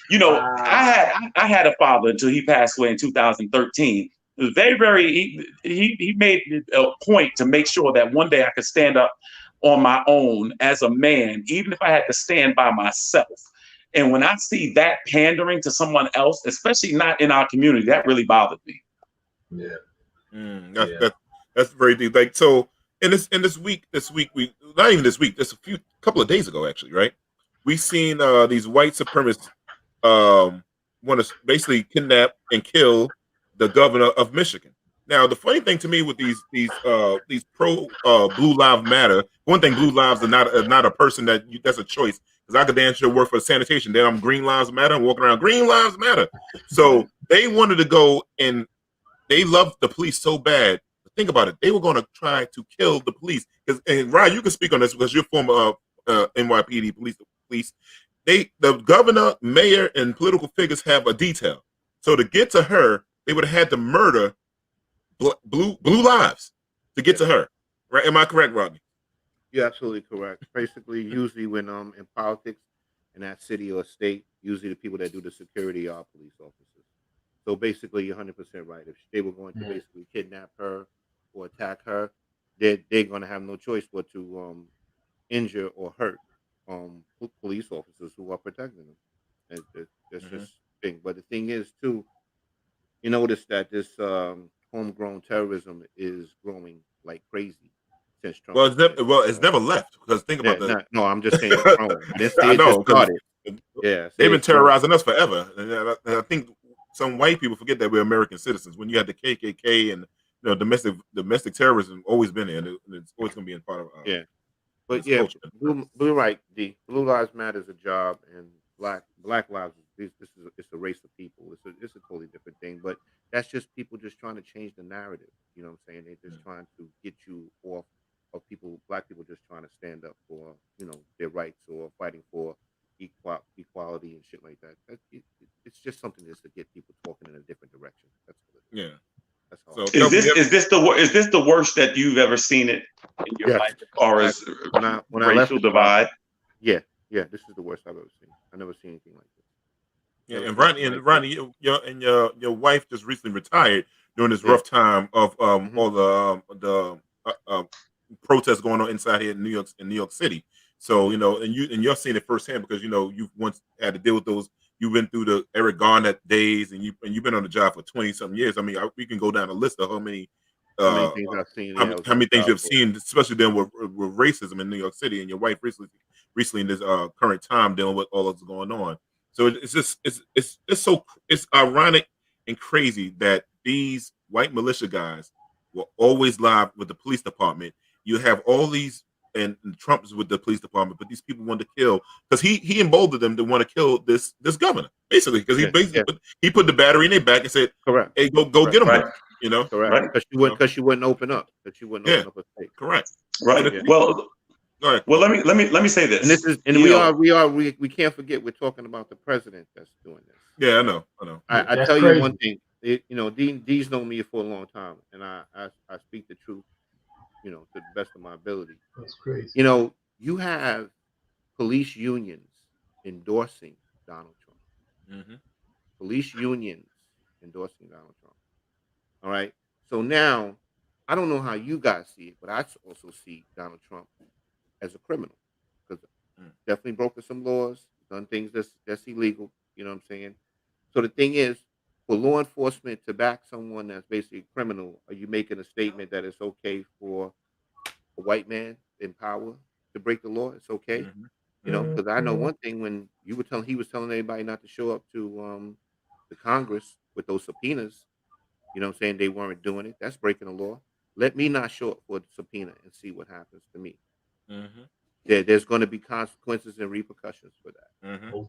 you know, I had a father until he passed away in 2013. It was very, he made a point to make sure that one day I could stand up on my own as a man, even if I had to stand by myself. And when I see that pandering to someone else, especially not in our community, that really bothered me. That's very deep. Like, so in this week, we not even this week, just couple of days ago, actually, right? We seen these white supremacists want to basically kidnap and kill the governor of Michigan. Now, the funny thing to me with these pro Blue Lives Matter, one thing, Blue Lives are not a person that's a choice. Because I could dance your work for sanitation, then I'm Green Lives Matter, I'm walking around Green Lives Matter. So they wanted to go and they loved the police so bad. Think about it, they were going to try to kill the police. And Ryan, you can speak on this because you're former NYPD police. The governor, mayor, and political figures have a detail. So to get to her, they would have had to murder blue lives to get to her. Right? Am I correct, Rodney? You're absolutely correct. Basically, usually when in politics in that city or state, usually the people that do the security are police officers. So basically, you're 100% right. If they were going to basically kidnap her or attack her, they're going to have no choice but to injure or hurt police officers who are protecting them. That's just the thing. But the thing is, too, you notice that this homegrown terrorism is growing like crazy since Trump. It's never left. Because think about that. No, I'm just saying it's growing. I know. Started. Yeah, they've been terrorizing us forever. And I think some white people forget that we're American citizens. When you had the KKK and domestic terrorism, always been there, and it's always going to be in part of But yeah, Blue right. The Blue Lives Matter is a job, and Black lives. It's a race of people. It's a totally different thing. But that's just people just trying to change the narrative. You know what I'm saying? They're just trying to get you off of Black people just trying to stand up for their rights or fighting for equality and shit like that. It's just something just to get people talking in a different direction. That's what it is. That's all. So is this the worst that you've ever seen it in your life as far as when racial divide? Yeah, this is the worst I've ever seen. I've never seen anything like this. Yeah, and Rodney, your wife just recently retired during this rough time of all the protests going on inside here in New York City. So and you're seeing it firsthand because you've once had to deal with those. You've been through the Eric Garnett days, and you've been on the job for 20-something years. I mean, we can go down a list of how many things I've seen. How many things you've seen, especially dealing with racism in New York City, and your wife recently in this current time dealing with all that's going on. So it's ironic and crazy that these white militia guys will always lie with the police department. You have all these and Trump's with the police department, but these people want to kill because he emboldened them to want to kill this governor basically because he put the battery in their back and said, "Correct, hey, go get him." Right. Correct, because she wouldn't open up. Because she wouldn't open up a state. Correct. Right. Yeah. Well, let me say this. And we can't forget we're talking about the president that's doing this. Yeah, I know. I tell you one thing. D's known me for a long time, and I speak the truth. To the best of my ability. That's crazy. You have police unions endorsing Donald Trump. Police unions endorsing Donald Trump. All right. So now, I don't know how you guys see it, but I also see Donald Trump as a criminal because Definitely broken some laws, done things that's illegal. You know what I'm saying? So the thing is, for law enforcement to back someone that's basically a criminal, are you making a statement that it's okay for a white man in power to break the law? It's okay. You know, because I know one thing, when he was telling everybody not to show up to the Congress with those subpoenas. You know what I'm saying? They weren't doing it. That's breaking the law. Let me not show up for the subpoena and see what happens to me. There's going to be consequences and repercussions for that.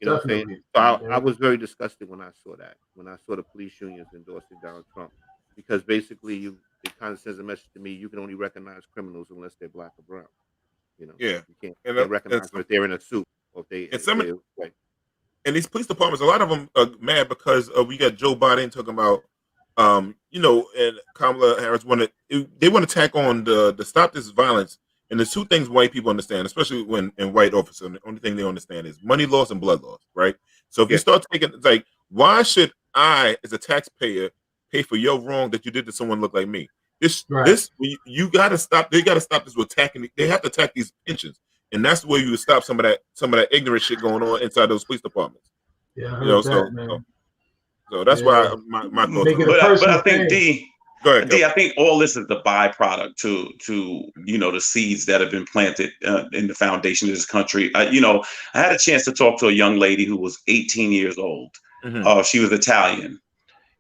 You know what I'm saying? So I was very disgusted when I saw that, when I saw the police unions endorsing Donald Trump, because basically it kind of sends a message to me: you can only recognize criminals unless they're black or brown. You know, you can't recognize them if they're in a suit or if they're white. And these police departments, a lot of them are mad because we got Joe Biden talking about, you know, and Kamala Harris want to tack on the stop this violence. And there's two things white people understand, especially when in white officers. The only thing they understand is money loss and blood loss, right? So if you start taking, it's like, why should I, as a taxpayer, pay for your wrong that you did to someone look like me? You got to stop. They got to stop this with attacking. They have to attack these pensions, and that's the way you stop some of that ignorant shit going on inside those police departments. Yeah, you know, so that's why my thoughts. But I think Go ahead, I think all this is the byproduct to you know, the seeds that have been planted in the foundation of this country. You know, I had a chance to talk to a young lady who was 18 years old. She was Italian,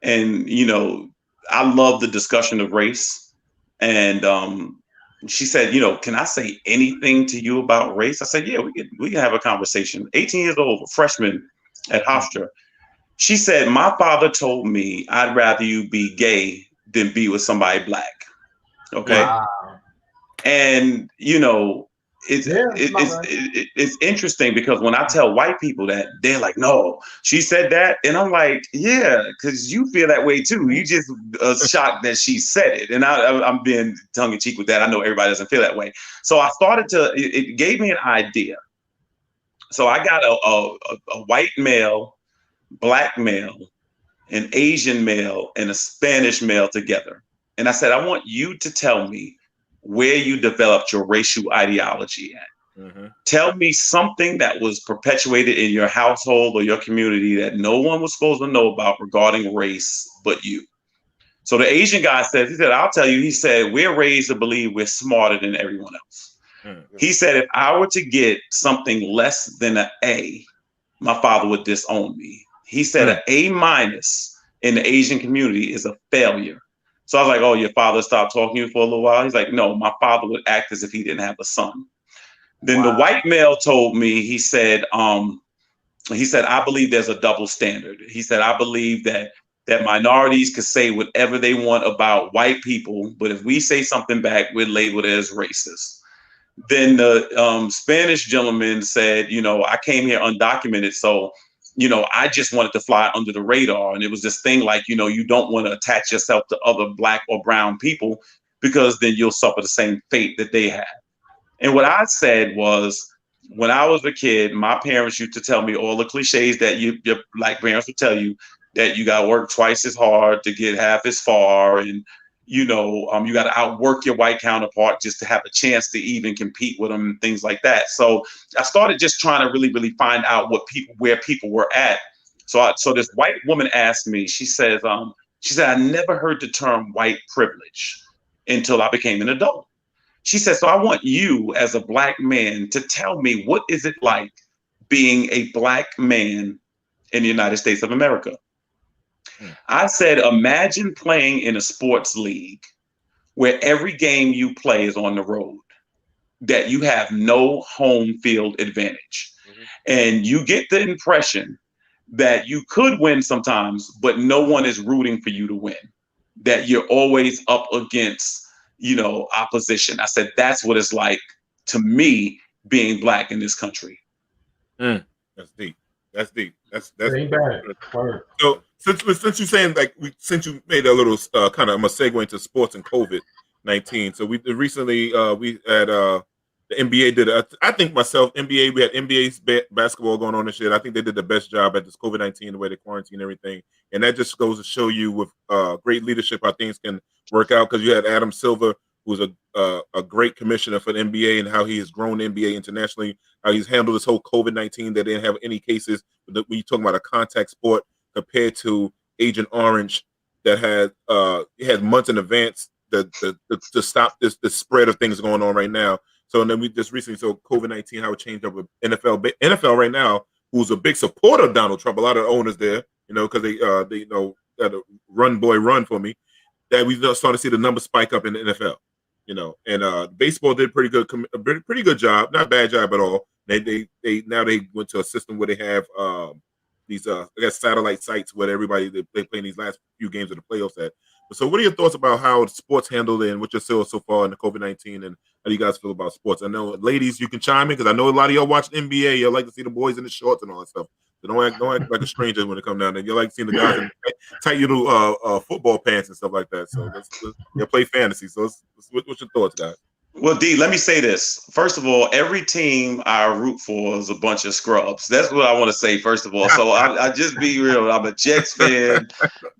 and you know, I love the discussion of race. And she said, you know, can I say anything to you about race? I said, yeah, we can have a conversation. 18 years old, a freshman at Hofstra. She said, my father told me I'd rather you be gay than be with somebody black. Okay. Wow. And you know, it's interesting because when I tell white people that, they're like, no, she said that. And I'm like, yeah, because you feel that way too. You just shocked that she said it. And I'm being tongue in cheek with that. I know everybody doesn't feel that way. So I started it gave me an idea. So I got a white male, black male, an Asian male, and a Spanish male together. And I said, I want you to tell me where you developed your racial ideology at. Tell me something that was perpetuated in your household or your community that no one was supposed to know about regarding race but you. So the Asian guy said, I'll tell you, he said, we're raised to believe we're smarter than everyone else. He said, if I were to get something less than an A, my father would disown me. He said an A- in the Asian community is a failure. So I was like, oh, your father stopped talking to you for a little while? He's like, no, my father would act as if he didn't have a son. Then the white male told me, he said, I believe there's a double standard. He said, I believe that minorities could say whatever they want about white people, but if we say something back, we're labeled as racist. Then the Spanish gentleman said, you know, I came here undocumented, so you know, I just wanted to fly under the radar. And it was this thing like, you know, you don't want to attach yourself to other black or brown people because then you'll suffer the same fate that they had. And what I said was, when I was a kid, my parents used to tell me all the cliches that your black parents would tell you, that you got to work twice as hard to get half as far. And, you know, you got to outwork your white counterpart just to have a chance to even compete with them and things like that. So I started just trying to really find out where people were at. So this white woman asked me, she said, I never heard the term white privilege until I became an adult. She said, so I want you as a black man to tell me, what is it like being a black man in the United States of America? I said, imagine playing in a sports league where every game you play is on the road, that you have no home field advantage. And you get the impression that you could win sometimes, but no one is rooting for you to win, that you're always up against, you know, opposition. I said, that's what it's like to me being black in this country. That's deep. That's deep. That's ain't bad. So since you're saying, like, since you made a little kind of a segue into sports and COVID-19, so we recently we had the NBA did. I think myself, NBA, we had NBA basketball going on and shit. I think they did the best job at this COVID-19, the way they quarantine everything, and that just goes to show you with great leadership how things can work out. Because you had Adam Silver who's a great commissioner for the NBA and how he has grown the NBA internationally, how he's handled this whole COVID-19 that they didn't have any cases. When you're talking about a contact sport compared to Agent Orange that had months in advance to stop this spread of things going on right now. So then we just recently COVID-19, how it changed up with NFL right now, who's a big supporter of Donald Trump. A lot of the owners there, because they got a run boy run for me. That we starting to see the numbers spike up in the NFL, and baseball did pretty good job, not a bad job at all. They now went to a system where they have these I guess satellite sites where everybody they play in these last few games of the playoffs at. So what are your thoughts about how sports handled it and what you're seeing so far in the COVID-19 and how do you guys feel about sports? I know, ladies, you can chime in because I know a lot of y'all watch NBA. You like to see the boys in the shorts and all that stuff. So don't act like a stranger when it comes down there. You like seeing the guys in tight little football pants and stuff like that. So let's play fantasy. So what's your thoughts, guys? Well, D, let me say this. First of all, every team I root for is a bunch of scrubs. That's what I want to say, first of all. So I just be real. I'm a Jets fan.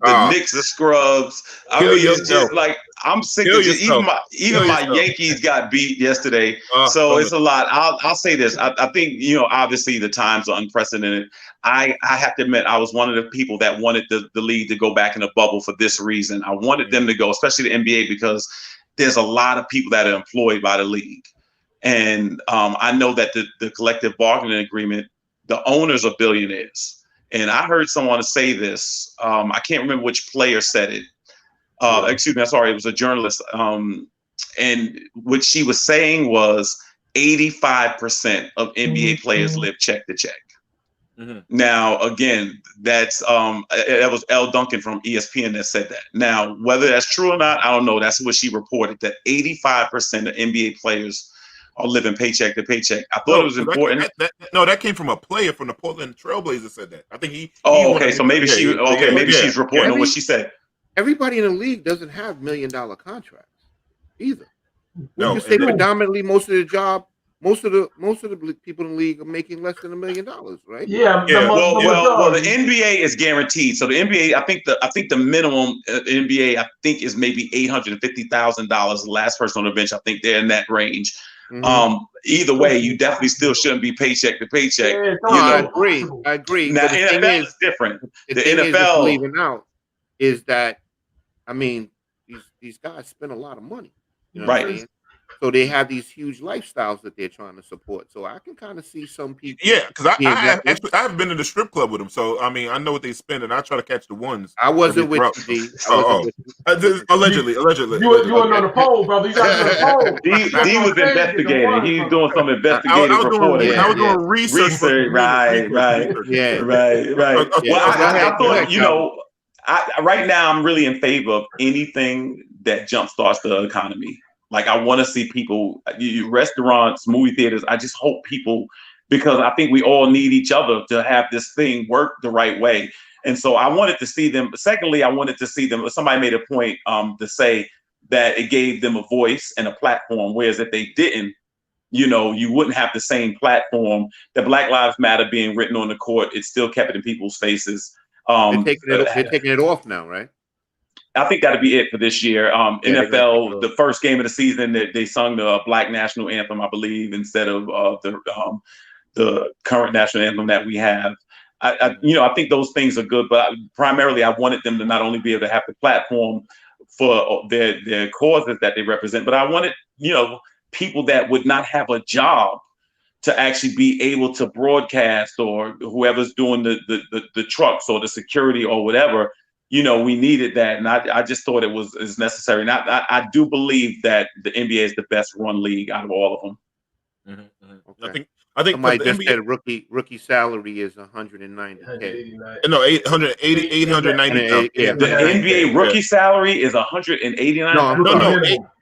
The Knicks are scrubs. I mean, it's just like I'm sick of it. Even my Yankees got beat yesterday. So it's a lot. I'll say this. I think, obviously the times are unprecedented. I have to admit, I was one of the people that wanted the league to go back in a bubble for this reason. I wanted them to go, especially the NBA, because there's a lot of people that are employed by the league. And I know that the collective bargaining agreement, the owners are billionaires. And I heard someone say this. I can't remember which player said it. Excuse me, I'm sorry, it was a journalist. And what she was saying was 85% of NBA players live check to check. Mm-hmm. Now, again, that was Elle Duncan from ESPN that said that. Now, whether that's true or not, I don't know. That's what she reported, that 85% of NBA players are living paycheck to paycheck. I thought it was important. That came from a player from the Portland Trailblazers said that. I think he. Okay, so maybe she's reporting on what she said. Everybody in the league doesn't have $1 million contracts either. No, you say predominantly most of the people in the league are making less than $1 million, right? Yeah. Well, the NBA is guaranteed. So the NBA, I think the minimum NBA, I think, is maybe $850,000. The last person on the bench, I think they're in that range. Mm-hmm. Either way, you definitely still shouldn't be paycheck to paycheck. Yeah, I agree. Now, the NFL is different. The NFL leaving out is that, I mean, these guys spend a lot of money, right? So they have these huge lifestyles that they're trying to support. So I can kind of see some people. Yeah, because I have been in the strip club with them. So I mean, I know what they spend, and I try to catch the ones. I wasn't with you, D. Allegedly. You weren't on the pole, brother. You got on the pole. D was investigating. He's doing some investigative reporting. I was doing research. Right. Yeah. Right. Well, I thought, right now I'm really in favor of anything that jumpstarts the economy. Like, I want to see people, restaurants, movie theaters. I just hope people, because I think we all need each other to have this thing work the right way. And so I wanted to see them. Secondly, I wanted to see them. Somebody made a point to say that it gave them a voice and a platform, whereas if they didn't, you wouldn't have the same platform. The Black Lives Matter being written on the court, it still kept it in people's faces. They're taking it off now, right? I think that'll be it for this year. NFL, the first game of the season, they sung the Black national anthem, I believe, instead of the current national anthem that we have. I think those things are good, but primarily I wanted them to not only be able to have the platform for their causes that they represent, but I wanted, people that would not have a job to actually be able to broadcast, or whoever's doing the trucks or the security or whatever. We needed that, and I just thought it was necessary. And I do believe that the NBA is the best run league out of all of them. Mm-hmm. Okay. I think somebody just said rookie salary is $190K. No, 890. The NBA rookie salary is $189. No,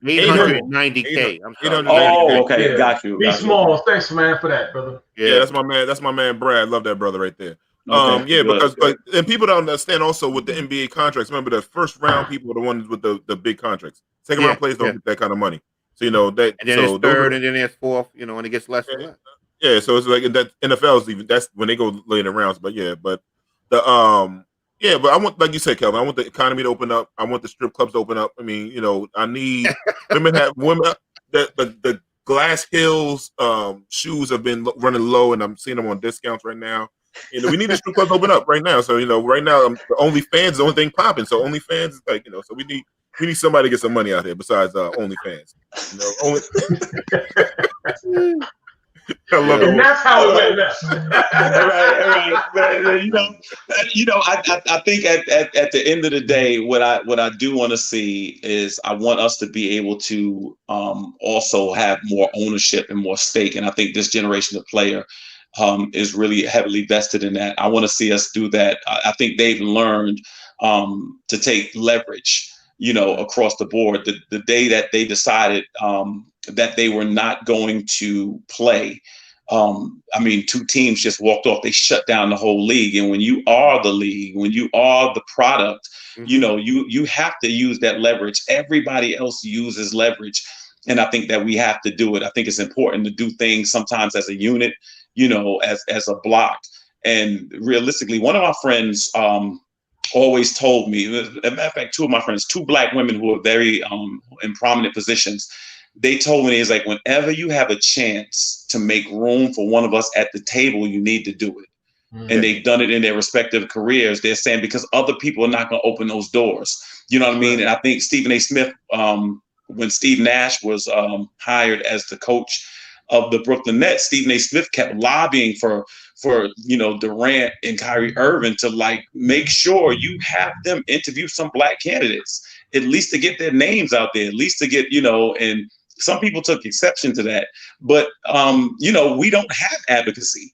$890K. I'm sorry. Oh, okay, got you. Be small. Thanks, man, for that, brother. Yeah, that's my man. That's my man, Brad. Love that brother right there. Because and people don't understand also with the NBA contracts. Remember, the first round people are the ones with the big contracts. Second round players don't get that kind of money. So that. And then it's third, and then it's fourth. And it gets less and less. Yeah, so it's like that. NFL is even that's when they go later rounds. But the Yeah, but I want, like you said, Kelvin, I want the economy to open up. I want the strip clubs to open up. I mean, I need women the Glass Hills shoes have been running low, and I'm seeing them on discounts right now. We need the strip clubs to open up right now. So right now, the OnlyFans is the only thing popping. So OnlyFans is like, so we need somebody to get some money out here besides OnlyFans. I love and that's how it went left. Right. I think at the end of the day, what I do want to see is I want us to be able to also have more ownership and more stake. And I think this generation of player is really heavily vested in that. I want to see us do that. I think they've learned to take leverage, across the board. The day that they decided that they were not going to play, two teams just walked off. They shut down the whole league. And when you are the league, when you are the product, you have to use that leverage. Everybody else uses leverage. And I think that we have to do it. I think it's important to do things sometimes as a unit, as a block. And realistically, one of my friends always told me, as a matter of fact, two of my friends, two Black women who are very in prominent positions, they told me, it's like, whenever you have a chance to make room for one of us at the table, you need to do it. And they've done it in their respective careers. They're saying because other people are not going to open those doors. You know what I mean? And I think Stephen A. Smith, when Steve Nash was hired as the coach of the Brooklyn Nets, Stephen A. Smith kept lobbying for Durant and Kyrie Irving to make sure you have them interview some Black candidates, at least to get their names out there, at least to get, and some people took exception to that. But, we don't have advocacy.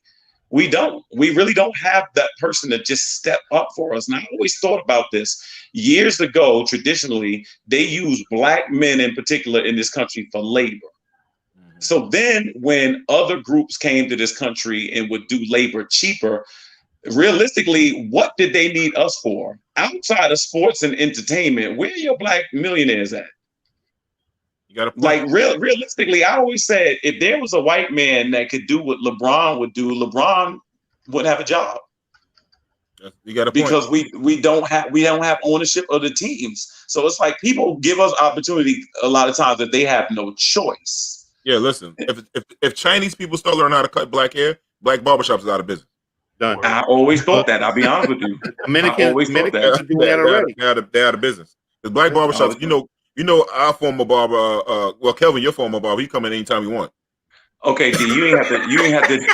We really don't have that person to just step up for us. And I always thought about this. Years ago, traditionally, they used Black men in particular in this country for labor. So then when other groups came to this country and would do labor cheaper, realistically, what did they need us for? Outside of sports and entertainment, where are your Black millionaires at? You got realistically, I always said, if there was a white man that could do what LeBron would do, LeBron wouldn't have a job. You got a point. Because we don't have ownership of the teams. So it's like people give us opportunity a lot of times that they have no choice. Yeah, listen. If Chinese people start learning how to cut black hair, black barbershops is out of business. Done. I always thought that. I'll be honest with you. Dominicans are doing that already. They're out of business. The black barbershops, our former barber. Well, Kelvin, your former barber, he come in anytime you want. Okay, D, you ain't have to.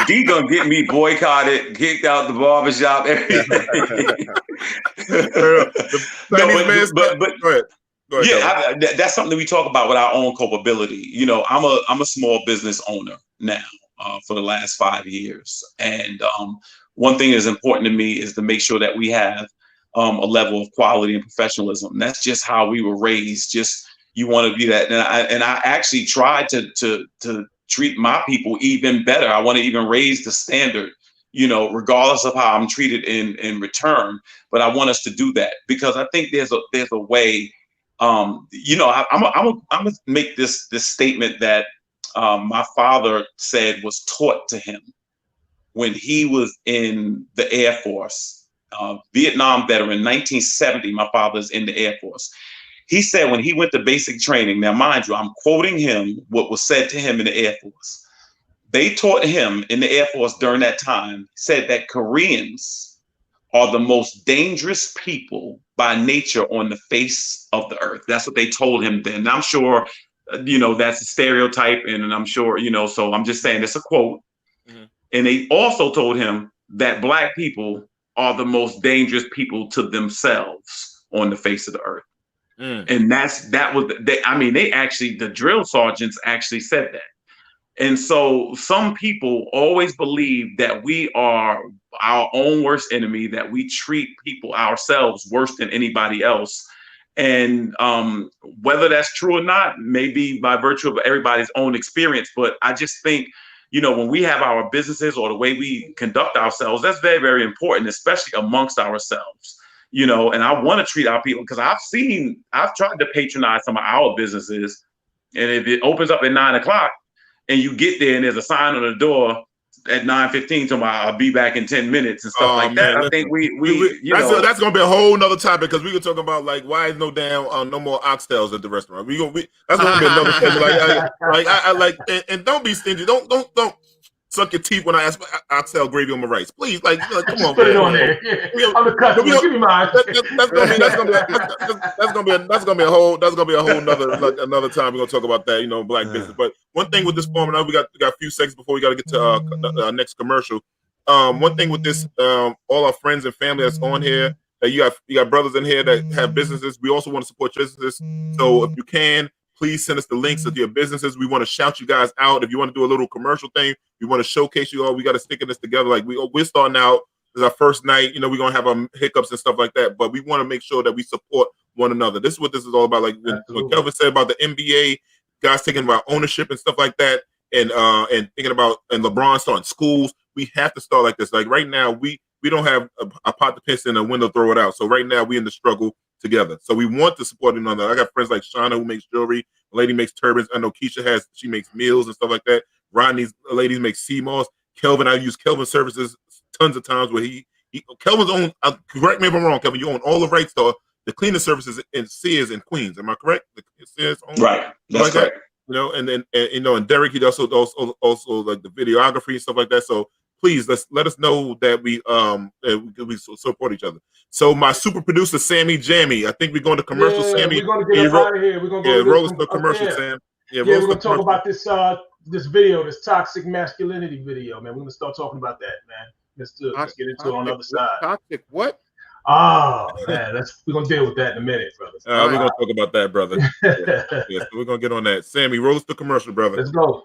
D gonna get me boycotted, kicked out the barbershop. But go ahead. Yeah, that's something that we talk about with our own culpability. I'm a small business owner now for the last 5 years, and one thing that is important to me is to make sure that we have a level of quality and professionalism. That's just how we were raised. Just you want to be that, and I actually tried to treat my people even better. I want to even raise the standard, regardless of how I'm treated in return. But I want us to do that because I think there's a way. I'm gonna make this statement that my father said was taught to him when he was in the Air Force, Vietnam veteran, 1970. My father's in the Air Force. He said when he went to basic training, now mind you, I'm quoting him, what was said to him in the Air Force. They taught him in the Air Force during that time, said that Koreans are the most dangerous people by nature on the face of the earth. That's what they told him then. And I'm sure, that's a stereotype, and I'm sure, so I'm just saying it's a quote. Mm-hmm. And they also told him that Black people are the most dangerous people to themselves on the face of the earth. And the drill sergeants actually said that. And so some people always believe that we are our own worst enemy, that we treat people ourselves worse than anybody else. And whether that's true or not, maybe by virtue of everybody's own experience. But I just think, when we have our businesses or the way we conduct ourselves, that's very, very important, especially amongst ourselves. And I want to treat our people because I've tried to patronize some of our businesses. And if it opens up at 9 o'clock, and you get there and there's a sign on the door at 9:15 talking about I'll be back in 10 minutes and stuff like that. I think that's gonna be a whole nother topic because we could talk about like why is no damn no more oxtails at the restaurant. That's gonna be another thing. And don't be stingy. Don't suck your teeth when I ask for oxtail gravy on my rice. Please, come on, put it on there. I'm the customer. Give me mine. That's gonna be a whole another time we're gonna talk about that. Black business. But one thing with this form, now we got a few seconds before we got to get to our next commercial. One thing with this, all our friends and family that's on here, that you got brothers in here that have businesses. We also want to support your businesses. So if you can, please send us the links of your businesses. We want to shout you guys out. If you want to do a little commercial thing, we want to showcase you all. We got to stick in this together. Like we're starting out. This is our first night. We're going to have hiccups and stuff like that. But we want to make sure that we support one another. This is what this is all about. Like when Kelvin said about the NBA, guys thinking about ownership and stuff like that, and thinking about and LeBron starting schools, we have to start like this. Like right now, we don't have a pot to piss in, a window throw it out. So right now, we in the struggle together. So we want to support one another. I got friends like Shauna who makes jewelry. A lady makes turbans. I know Keisha she makes meals and stuff like that. Rodney's ladies make sea moss. Kelvin, I use Kelvin services tons of times where Kelvin's own. Correct me if I'm wrong, Kelvin. You own all the rights to the cleaning services in Sears and Queens. Am I correct? Sears right. That's correct. And then and Derik, he also like the videography and stuff like that. So please let us know that we support each other. So my super producer Sammy Jammy, I think we're going to commercial. Sammy, we're going to get out of here. We're going to roll us the commercial, Sam. We're going to talk about this video, this toxic masculinity video, man. We're going to start talking about that, man. Let's get into it on the other side. Toxic what? Oh man, we're gonna deal with that in a minute, brother. We're gonna talk about that, brother. So we're gonna get on that. Sammy, roll us the commercial, brother. Let's go.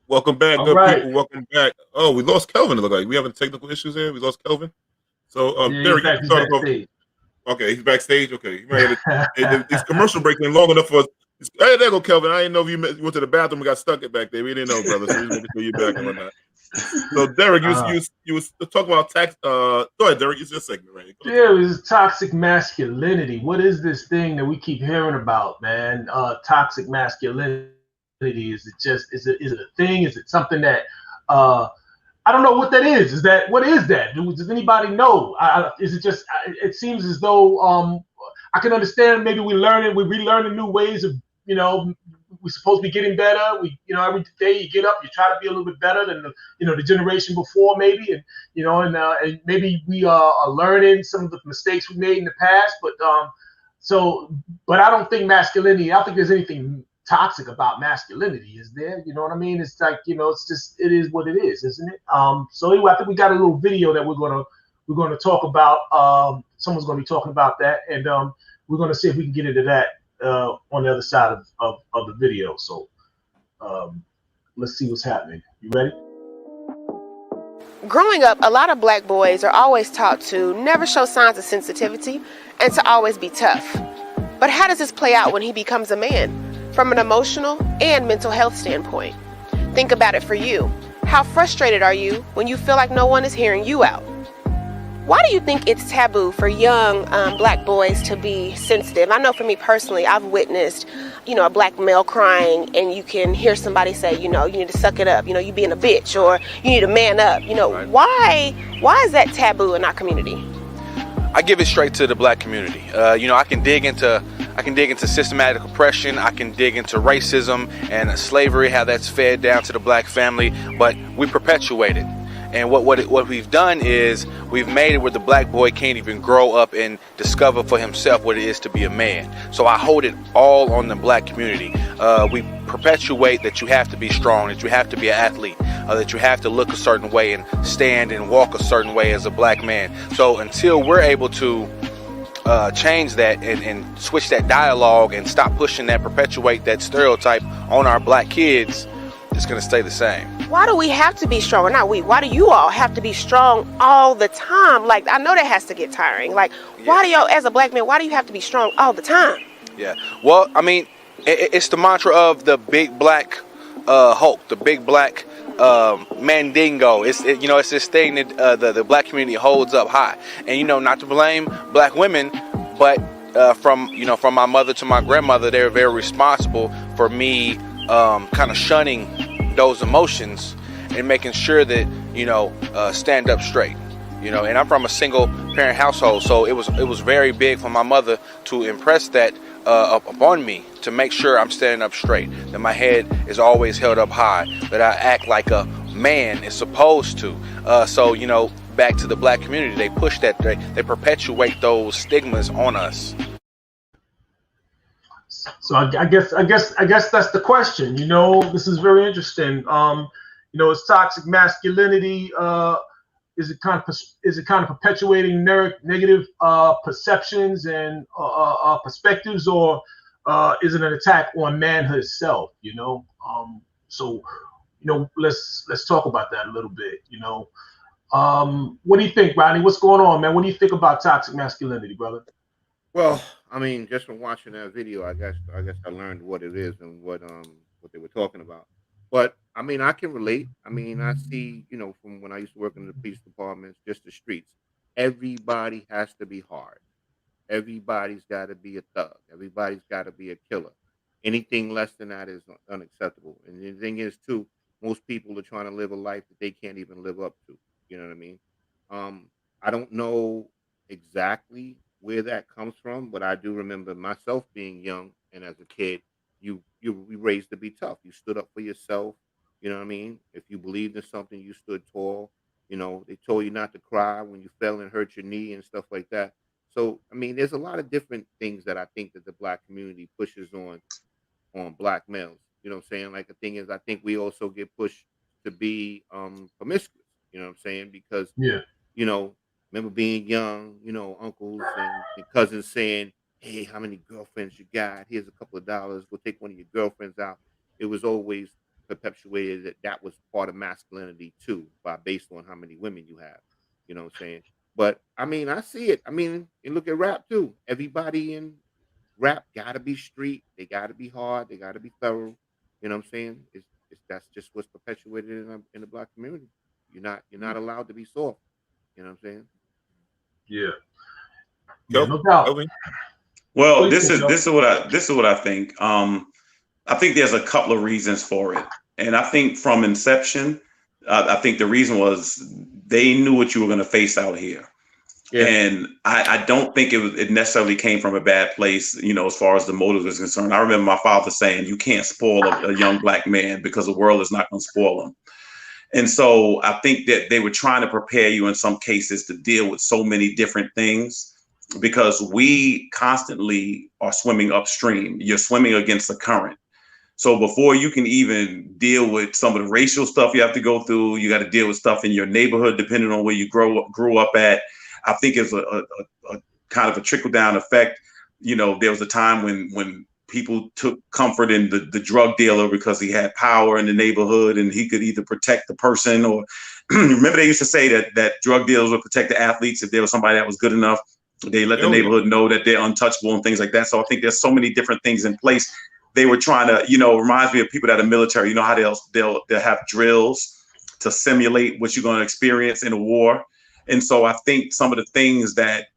Welcome back, good people. Welcome back. Oh, we lost Kelvin. It looked like we having technical issues here. We lost Kelvin. So, Derik, he's backstage. Okay, he's backstage. Okay, this commercial break been long enough for us. Hey, there go Kelvin. I didn't know if you went to the bathroom and got stuck it back there. We didn't know, brother. So we making sure you back and whatnot. So, Derik, you was talking about tax. Go ahead, Derik. It's your segment, right? Yeah, it was toxic masculinity. What is this thing that we keep hearing about, man? Toxic masculinity. Is it a thing? Is it something that I don't know what that is? What is that? Does anybody know? Is it just? It seems as though I can understand. Maybe we're relearning new ways of we're supposed to be getting better. Every day you get up, you try to be a little bit better than the generation before, maybe, and maybe we are learning some of the mistakes we made in the past. But but I don't think masculinity. I don't think there's anything toxic about masculinity, is there? You know what I mean? It's like, it's just, it is what it is, isn't it? So anyway, I think we got a little video that we're gonna talk about. Someone's gonna be talking about that, and we're gonna see if we can get into that on the other side of the video. So let's see what's happening. You ready? Growing up, a lot of black boys are always taught to never show signs of sensitivity and to always be tough. But how does this play out when he becomes a man? From an emotional and mental health standpoint. Think about it for you. How frustrated are you when you feel like no one is hearing you out? Why do you think it's taboo for young black boys to be sensitive? I know for me personally, I've witnessed, a black male crying, and you can hear somebody say, you need to suck it up, you being a bitch, or you need to man up. Right. Why is that taboo in our community? I give it straight to the black community. I can dig into systematic oppression. I can dig into racism and slavery, how that's fed down to the black family, but we perpetuate it. And what we've done is we've made it where the black boy can't even grow up and discover for himself what it is to be a man. So I hold it all on the black community. We perpetuate that you have to be strong, that you have to be an athlete, that you have to look a certain way and stand and walk a certain way as a black man. So until we're able to change that and switch that dialogue and stop pushing that, perpetuate that stereotype on our black kids, it's going to stay the same. Why do we have to be strong? Or not we, why do you all have to be strong all the time? Like, I know that has to get tiring. Like, why do y'all, as a black man, why do you have to be strong all the time? Yeah. Well, I mean, it's the mantra of the big black Hulk, the big black Mandingo. It's this thing that the black community holds up high. And, not to blame black women, but from my mother to my grandmother, they were very responsible for me kind of shunning those emotions and making sure that stand up straight, and I'm from a single parent household, so it was very big for my mother to impress that upon me, to make sure I'm standing up straight, that my head is always held up high, that I act like a man is supposed to. So back to the black community, they push that, they perpetuate those stigmas on us. So I guess that's the question. This is very interesting. Is toxic masculinity, is it kind of perpetuating negative perceptions and perspectives, or is it an attack on manhood itself? Let's talk about that a little bit. What do you think, Rodney? What's going on, man? What do you think about toxic masculinity, brother? Well, I mean, just from watching that video, I guess I learned what it is and what they were talking about. But I mean, I can relate. I mean, I see, from when I used to work in the police departments, just the streets. Everybody has to be hard. Everybody's got to be a thug. Everybody's got to be a killer. Anything less than that is unacceptable. And the thing is, too, most people are trying to live a life that they can't even live up to. You know what I mean? I don't know exactly where that comes from, but I do remember myself being young, and as a kid, you were raised to be tough. You stood up for yourself. You know what I mean? If you believed in something, you stood tall. They told you not to cry when you fell and hurt your knee and stuff like that. So, I mean, there's a lot of different things that I think that the black community pushes on black males. You know what I'm saying? Like, the thing is, I think we also get pushed to be promiscuous. You know what I'm saying? Because, remember being young, uncles and cousins saying, hey, how many girlfriends you got? Here's a couple of dollars. We'll take one of your girlfriends out. It was always perpetuated that was part of masculinity too, based on how many women you have. You know what I'm saying? But I mean, I see it. I mean, you look at rap too. Everybody in rap gotta be street. They gotta be hard. They gotta be thorough. You know what I'm saying? That's just what's perpetuated in the black community. You're not allowed to be soft. You know what I'm saying? Yeah. No doubt. Well, this is what I think. I think there's a couple of reasons for it, and I think from inception, I think the reason was they knew what you were going to face out here, and I don't think it necessarily came from a bad place. As far as the motive is concerned, I remember my father saying, "You can't spoil a young black man because the world is not going to spoil him." And so I think that they were trying to prepare you in some cases to deal with so many different things, because we constantly are swimming upstream. You're swimming against the current. So before you can even deal with some of the racial stuff you have to go through, you got to deal with stuff in your neighborhood, depending on where you grew up at. I think it's a kind of a trickle down effect. There was a time when people took comfort in the drug dealer because he had power in the neighborhood and he could either protect the person or remember they used to say that drug dealers would protect the athletes if there was somebody that was good enough. They let the neighborhood know that they're untouchable and things like that. So I think there's so many different things in place. They were trying to, reminds me of people that are military. How they'll have drills to simulate what you're going to experience in a war. And so I think some of the things that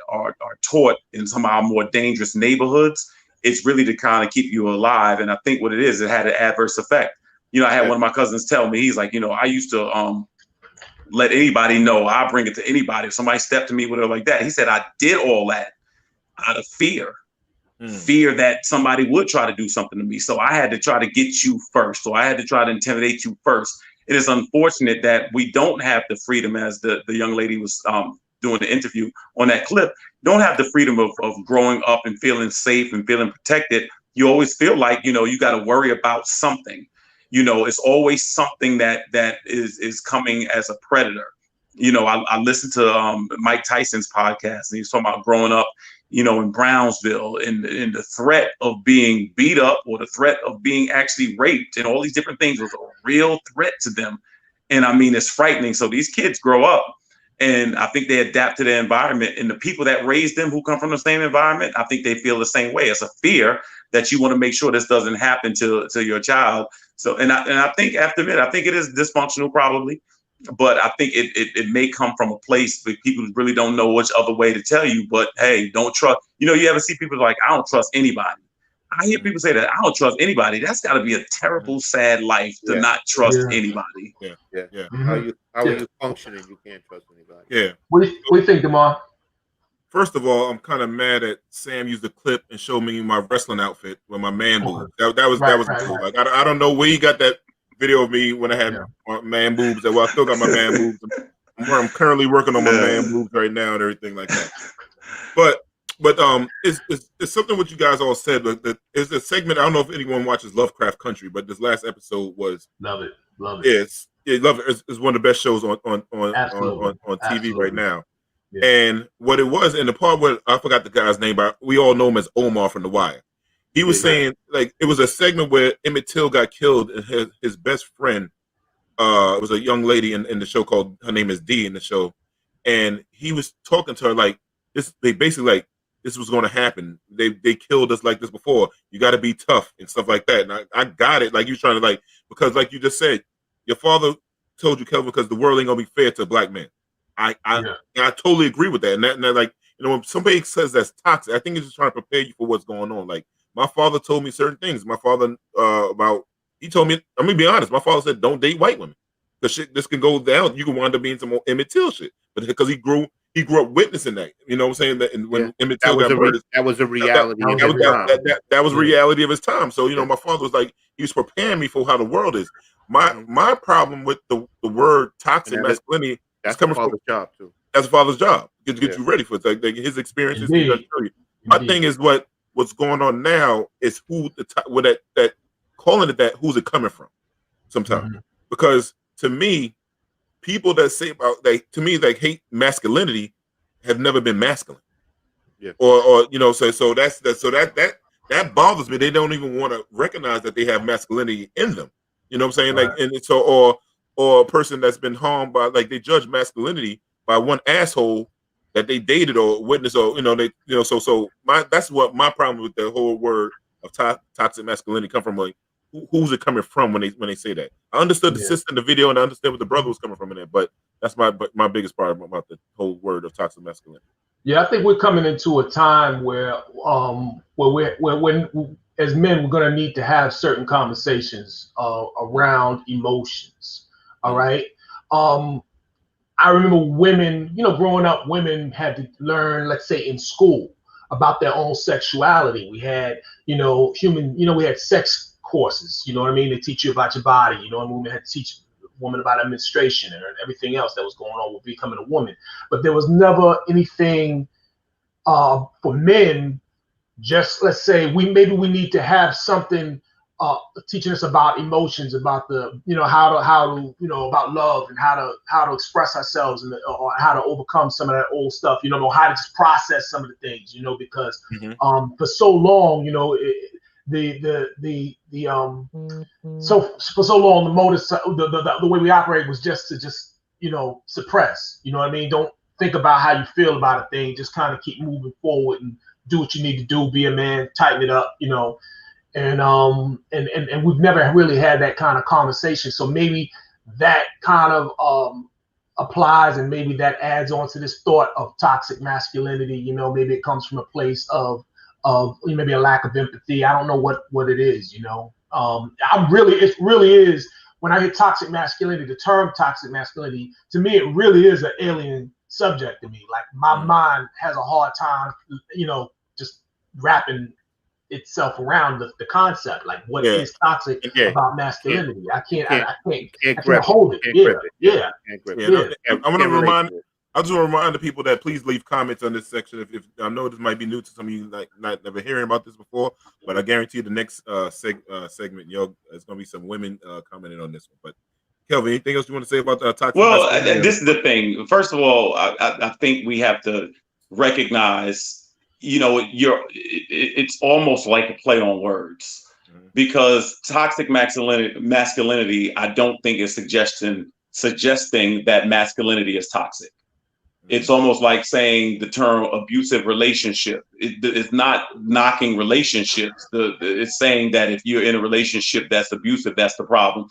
are taught in some of our more dangerous neighborhoods, it's really to kind of keep you alive. And I think what it is, it had an adverse effect. You know, I had one of my cousins tell me, he's like, you know, I used to let anybody know, I bring it to anybody. If somebody stepped to me with it like that, he said, I did all that out of fear. Fear that somebody would try to do something to me. So I had to try to get you first. So I had to try to intimidate you first. It is unfortunate that we don't have the freedom, as the young lady was doing the interview on that clip, don't have the freedom of growing up and feeling safe and feeling protected. You always feel like, you know, you got to worry about something. You know, it's always something that is coming as a predator. You know, I listened to Mike Tyson's podcast, and he's talking about growing up, you know, in Brownsville, and the threat of being beat up or the threat of being actually raped and all these different things was a real threat to them. And I mean, it's frightening. So these kids grow up, and I think they adapt to their environment, and the people that raise them who come from the same environment, I think they feel the same way. It's a fear that you want to make sure this doesn't happen to your child. So, and I think after that, I think it is dysfunctional probably, but I think it may come from a place where people really don't know which other way to tell you. But hey, don't trust. You know, you ever see people like, I don't trust anybody. I hear people say that, I don't trust anybody. That's got to be a terrible, sad life to not trust anybody. Yeah. How are you functioning? You can't trust anybody. Yeah. What do you think, Demar? First of all, I'm kind of mad that Sam used the clip and showed me my wrestling outfit with my man boobs. That was cool. Right. Like I don't know where he got that video of me when I had my man boobs. Well, I still got my man boobs. I'm currently working on my man boobs right now and everything like that. But it's something what you guys all said. That is a segment. I don't know if anyone watches Lovecraft Country, but this last episode was love it. Love it. It's one of the best shows on TV right now. Yeah. And what it was, and the part where I forgot the guy's name, but we all know him as Omar from The Wire. He was saying, like, it was a segment where Emmett Till got killed, and his best friend was a young lady in the show called, her name is Dee in the show, and he was talking to her like this. They basically like, this was going to happen. They killed us like this before. You got to be tough and stuff like that. And I got it. Like, you trying to, like, because like you just said, your father told you, Kelvin, because the world ain't gonna be fair to a black man. I totally agree with that. And that like, you know, when somebody says that's toxic, I think it's just trying to prepare you for what's going on. Like, my father told me certain things. My father he told me, I'm gonna be honest, my father said, don't date white women. The shit, this can go down. You can wind up being some more Emmett Till shit. But because he grew up witnessing that. You know what I'm saying? That when Emmett Till got murdered, that was a reality. That was reality of his time. So, you know, my father was like, he was preparing me for how the world is. My problem with the word toxic masculinity, that's coming from father's job too. That's a father's job to get you ready for it. Like his experiences. My thing is what's going on now is who that calling it that, who's it coming from? Sometimes because to me, people that say about like hate masculinity have never been masculine. Yeah. Or you know, so that bothers me. They don't even want to recognize that they have masculinity in them. You know what I'm saying? Right. Like, and so or a person that's been harmed by, like, they judge masculinity by one asshole that they dated or witnessed, or that's what my problem with the whole word of toxic masculinity come from. Like, who's it coming from when they say that? I understood the sister in the video, and I understand what the brother was coming from in there, but that's my biggest part about the whole word of toxic masculinity. Yeah, I think we're coming into a time where when as men, we're going to need to have certain conversations around emotions. All right. I remember women, you know, growing up, women had to learn, let's say in school, about their own sexuality. We had, we had sex courses, you know what I mean? They teach you about your body, you know, and women had to teach women about administration and everything else that was going on with becoming a woman. But there was never anything for men. Just, let's say, we need to have something teaching us about emotions, about the, how to about love and how to express ourselves, and or how to overcome some of that old stuff, how to just process some of the things, because for so long, so for so long the motive, the way we operate was just to suppress, you know what I mean? Don't think about how you feel about a thing, just kind of keep moving forward and do what you need to do, be a man, tighten it up, and we've never really had that kind of conversation. So maybe that kind of applies, and maybe that adds on to this thought of toxic masculinity. You know, maybe it comes from a place of maybe a lack of empathy. I don't know what it is. You know, it really is. When I hear toxic masculinity, the term toxic masculinity, to me, it really is an alien subject to me. Like my mind has a hard time, you know, just wrapping itself around the concept. Like what is toxic about masculinity? I can't hold it. I just want to remind the people that please leave comments on this section. If I know this might be new to some of you, like not never hearing about this before, but I guarantee the next segment, there's gonna be some women commenting on this one. But Kelvin, anything else you want to say about toxic? Well, this is the thing. First of all, I think we have to recognize, you know, it's almost like a play on words, because toxic masculinity, I don't think is suggesting that masculinity is toxic. It's almost like saying the term abusive relationship. It's not knocking relationships. It's saying that if you're in a relationship that's abusive, that's the problem.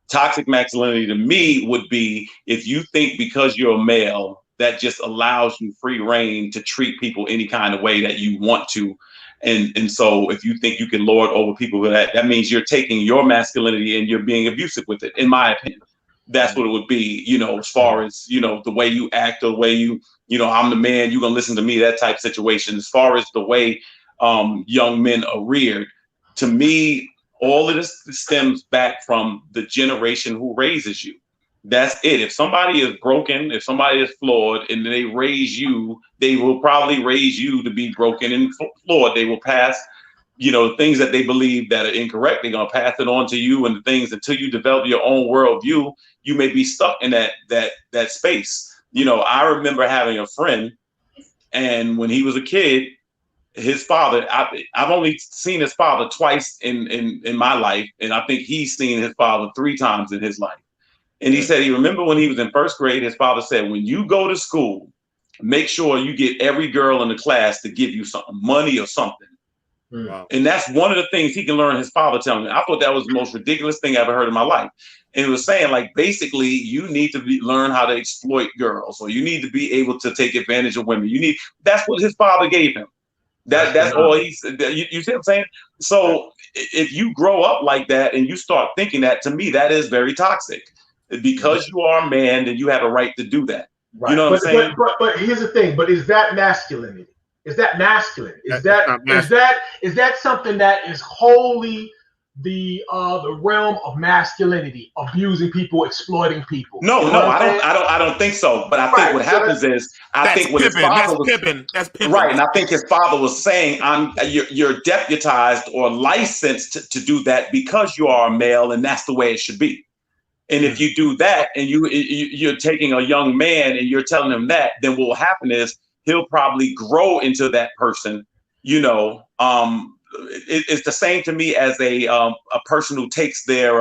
Toxic masculinity to me would be if you think because you're a male, that just allows you free reign to treat people any kind of way that you want to. And so if you think you can lord over people, that means you're taking your masculinity and you're being abusive with it, in my opinion. That's what it would be, you know, as far as, you know, the way you act, or the way you know, I'm the man, you're going to listen to me, that type of situation. As far as the way young men are reared, to me, all of this stems back from the generation who raises you. That's it. If somebody is broken, if somebody is flawed, and they raise you, they will probably raise you to be broken and flawed. They will pass, you know, things that they believe that are incorrect, they're going to pass it on to you, and the things until you develop your own worldview, you may be stuck in that space. You know, I remember having a friend, and when he was a kid, his father, I've only seen his father twice in my life, and I think he's seen his father 3 times in his life. And he said he remembered when he was in 1st grade, his father said, when you go to school, make sure you get every girl in the class to give you something, money or something. Wow. And that's one of the things he can learn his father telling me. I thought that was the most ridiculous thing I ever heard in my life. And it was saying, like, basically, you need to learn how to exploit girls, or you need to be able to take advantage of women. That's what his father gave him. That's all he said. You see what I'm saying? So if you grow up like that and you start thinking that, to me, that is very toxic. Because you are a man, then you have a right to do that. Right. You know what I'm saying? But here's the thing. But is that masculinity? Is that masculine? Is that something that is wholly the realm of masculinity, abusing people, exploiting people? No, I don't think so. But I think what happens is, I think what his father was right, and I think his father was saying, you're deputized or licensed to do that because you are a male, and that's the way it should be. And if you do that, and you're taking a young man and you're telling him that, then what will happen is he'll probably grow into that person. You know, it's the same to me as a person who takes their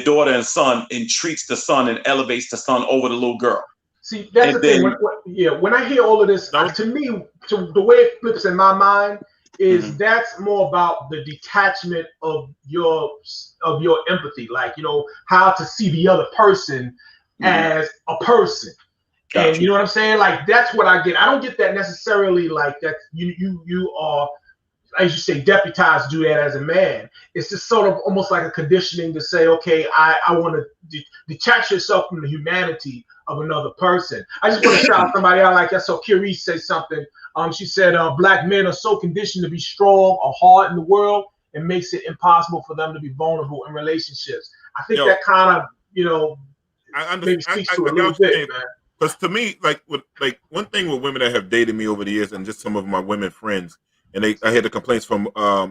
daughter and son and treats the son and elevates the son over the little girl. See, that's the thing. When I hear all of this, to me, the way it flips in my mind is that's more about the detachment of your empathy, like, you know, how to see the other person as a person. Gotcha. And you know what I'm saying? Like, that's what I get. I don't get that necessarily, like that you are, as you say, deputized to do that as a man. It's just sort of almost like a conditioning to say, okay, I want to detach yourself from the humanity of another person. I just want to shout somebody out like that. So Curie says something. She said, black men are so conditioned to be strong or hard in the world, it makes it impossible for them to be vulnerable in relationships. I think that kind of, you know, maybe speaks to a little bit, man. Because to me, like one thing with women that have dated me over the years, and just some of my women friends, and I hear the complaints from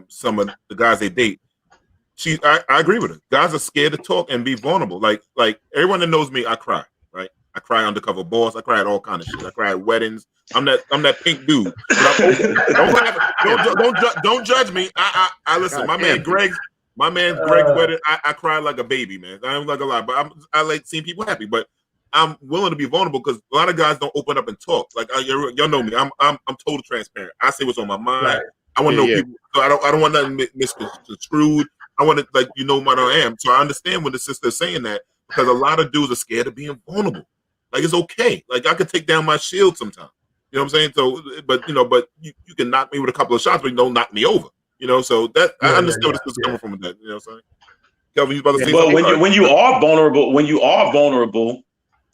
some of the guys they date. I agree with her. Guys are scared to talk and be vulnerable. Like everyone that knows me, I cry. Right? I cry undercover boss. I cry at all kind of shit. I cry at weddings. I'm that pink dude. Don't judge me. I listen. My man Greg's wedding. I cry like a baby, man. I don't like a lot, but I like seeing people happy. But I'm willing to be vulnerable because a lot of guys don't open up and talk. Like y'all know me. I'm totally transparent. I say what's on my mind. Right. I want to know people. So I don't want nothing misconstrued. I want to what I am. So I understand when the sister's saying that, because a lot of dudes are scared of being vulnerable. Like it's okay. Like I could take down my shield sometimes. You know what I'm saying? So, but you can knock me with a couple of shots, but you don't knock me over. You know, so that I understand where this is coming from with that. You know what I'm saying? Kelvin, you about to say well, something? when you are vulnerable,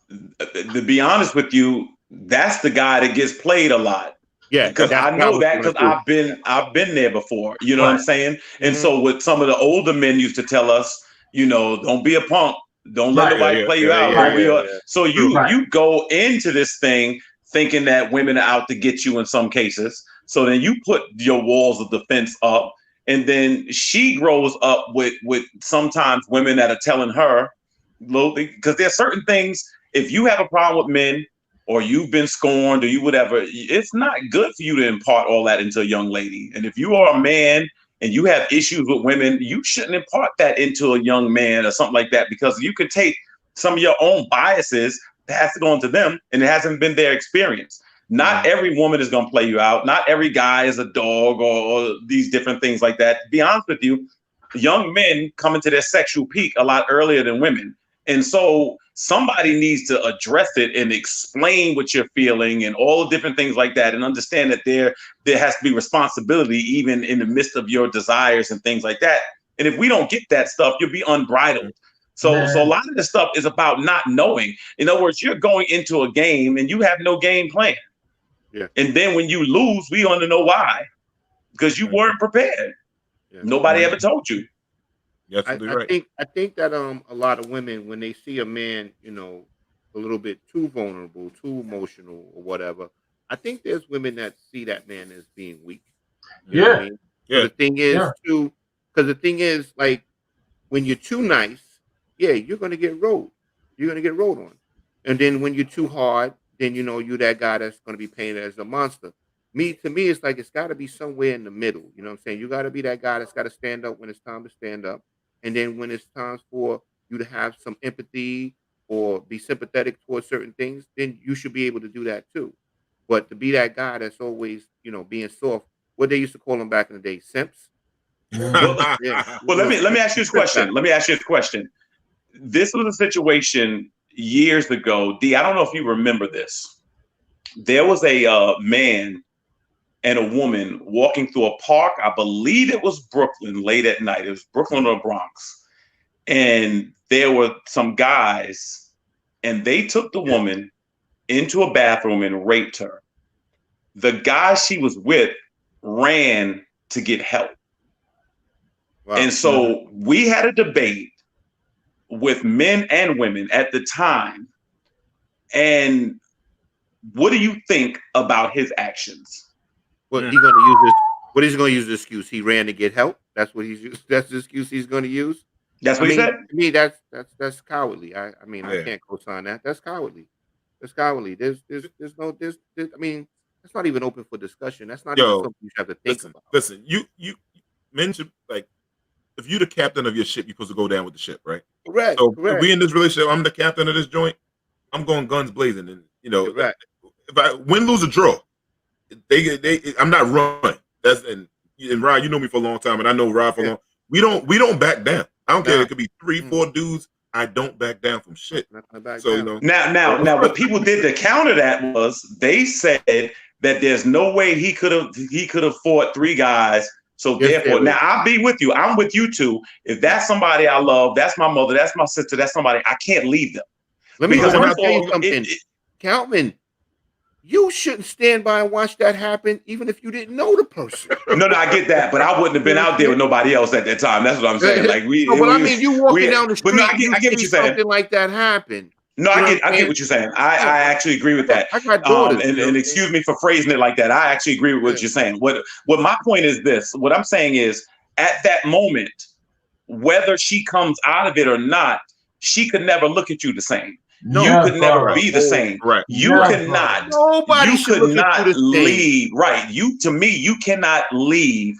to be honest with you, that's the guy that gets played a lot. Yeah, because I know that because I've been there before. You know what I'm saying? And so what some of the older men used to tell us, you know, don't be a punk, don't let nobody play you out. So you go into this thing thinking that women are out to get you in some cases. So then you put your walls of defense up, and then she grows up with sometimes women that are telling her, because there's certain things. If you have a problem with men, or you've been scorned, or you whatever, it's not good for you to impart all that into a young lady. And if you are a man and you have issues with women, you shouldn't impart that into a young man or something like that, because you could take some of your own biases that has to go into them, and it hasn't been their experience. Not every woman is going to play you out. Not every guy is a dog or these different things like that. To be honest with you, young men come into their sexual peak a lot earlier than women. And so somebody needs to address it and explain what you're feeling and all the different things like that, and understand that there has to be responsibility even in the midst of your desires and things like that. And if we don't get that stuff, you'll be unbridled. So a lot of this stuff is about not knowing. In other words, you're going into a game and you have no game plan. Yeah. And then when you lose, we want to know why. Because you weren't prepared. Yeah. Nobody ever told you. Yes, I think that a lot of women, when they see a man, you know, a little bit too vulnerable, too emotional, or whatever, I think there's women that see that man as being weak. You know what I mean? Yeah. The thing is because the thing is, like, when you're too nice, you're gonna get rolled. You're gonna get rolled on. And then when you're too hard, then you know you're that guy that's gonna be painted as a monster. To me, it's like it's got to be somewhere in the middle. You know what I'm saying? You got to be that guy that's got to stand up when it's time to stand up. And then when it's time for you to have some empathy or be sympathetic towards certain things, then you should be able to do that too. But to be that guy that's always, you know, being soft, what they used to call them back in the day, simps. Well, let me ask you this question. This was a situation years ago. D, I don't know if you remember this. There was a man and a woman walking through a park. I believe it was Brooklyn late at night. It was Brooklyn or Bronx. And there were some guys, and they took the woman into a bathroom and raped her. The guy she was with ran to get help. Wow. And so we had a debate with men and women at the time. And what do you think about his actions? What he's going to use this? What is he going to use the excuse? He ran to get help. That's what he's used. That's the excuse he's going to use. That's what he said. To me, that's cowardly. I can't co-sign that. That's cowardly. That's cowardly. There's no. I mean, that's not even open for discussion. That's not even something you have to think about. Listen, you men should, like, if you're the captain of your ship, you're supposed to go down with the ship, right? Correct. So correct. If we in this relationship, I'm the captain of this joint. I'm going guns blazing, and you know, if I win, lose, or draw. I'm not running. And Rod, you know me for a long time, and I know Rod for a long. We don't back down. I don't care. It could be 3-4 dudes. I don't back down from shit. So you know. Now, what people did to counter that was they said that there's no way he could have fought 3 guys. So therefore, now I'll be with you. I'm with you too. If that's somebody I love, that's my mother, that's my sister, that's somebody, I can't leave them. Let me tell you something, Kelvin. You shouldn't stand by and watch that happen, even if you didn't know the person. No, I get that, but I wouldn't have been out there with nobody else at that time. That's what I'm saying. Like you walking down the street, I get what you're saying. Something like that happen. No, I get what you're saying. I actually agree with that. I got daughters, and excuse me for phrasing it like that. I actually agree with what you're saying. What my point is this. What I'm saying is, at that moment, whether she comes out of it or not, she could never look at you the same. No, you could never be the same. Right. You cannot. Nobody could not leave. Right. To me, you cannot leave.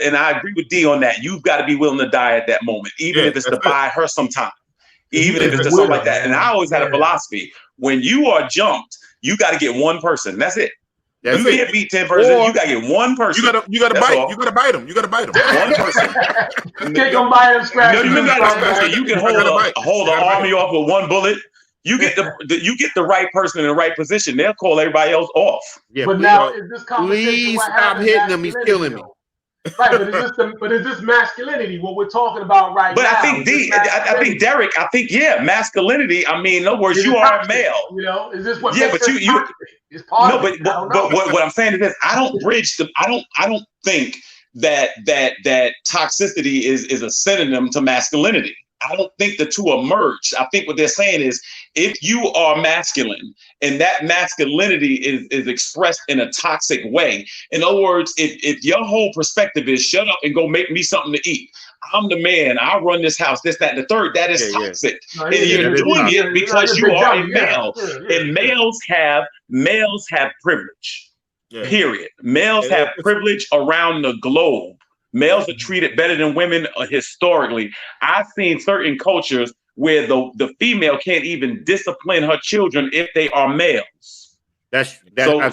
And I agree with D on that. You've got to be willing to die at that moment, even if it's to buy her some time, even if it's just something like that. And I always had a philosophy: when you are jumped, you got to get one person. That's it. You can't beat 10 persons. You got to get one person. You got to bite. You got to bite him. You got to bite him. One person. You can't go bite him, scratch him. You can hold an army off with one bullet. You get the right person in the right position, they'll call everybody else off. Yeah, but now is this conversation please what stop happened hitting him. He's killing me. Right, but is this masculinity what we're talking about right now? But I think Derik, yeah, masculinity. I mean, in other words, you are a male. You know, is this what? Yeah, makes but you toxic? It's part no, of it. but what I'm saying is this: I don't think that toxicity is a synonym to masculinity. I don't think the two are merged. I think what they're saying is if you are masculine and that masculinity is expressed in a toxic way, in other words, if your whole perspective is shut up and go make me something to eat, I'm the man, I run this house, this, that, and the third, that is toxic. No, and you're doing it because you are a male. And males have privilege. Period. Males have privilege around the globe. Males are treated better than women historically. I've seen certain cultures where the female can't even discipline her children if they are males. I've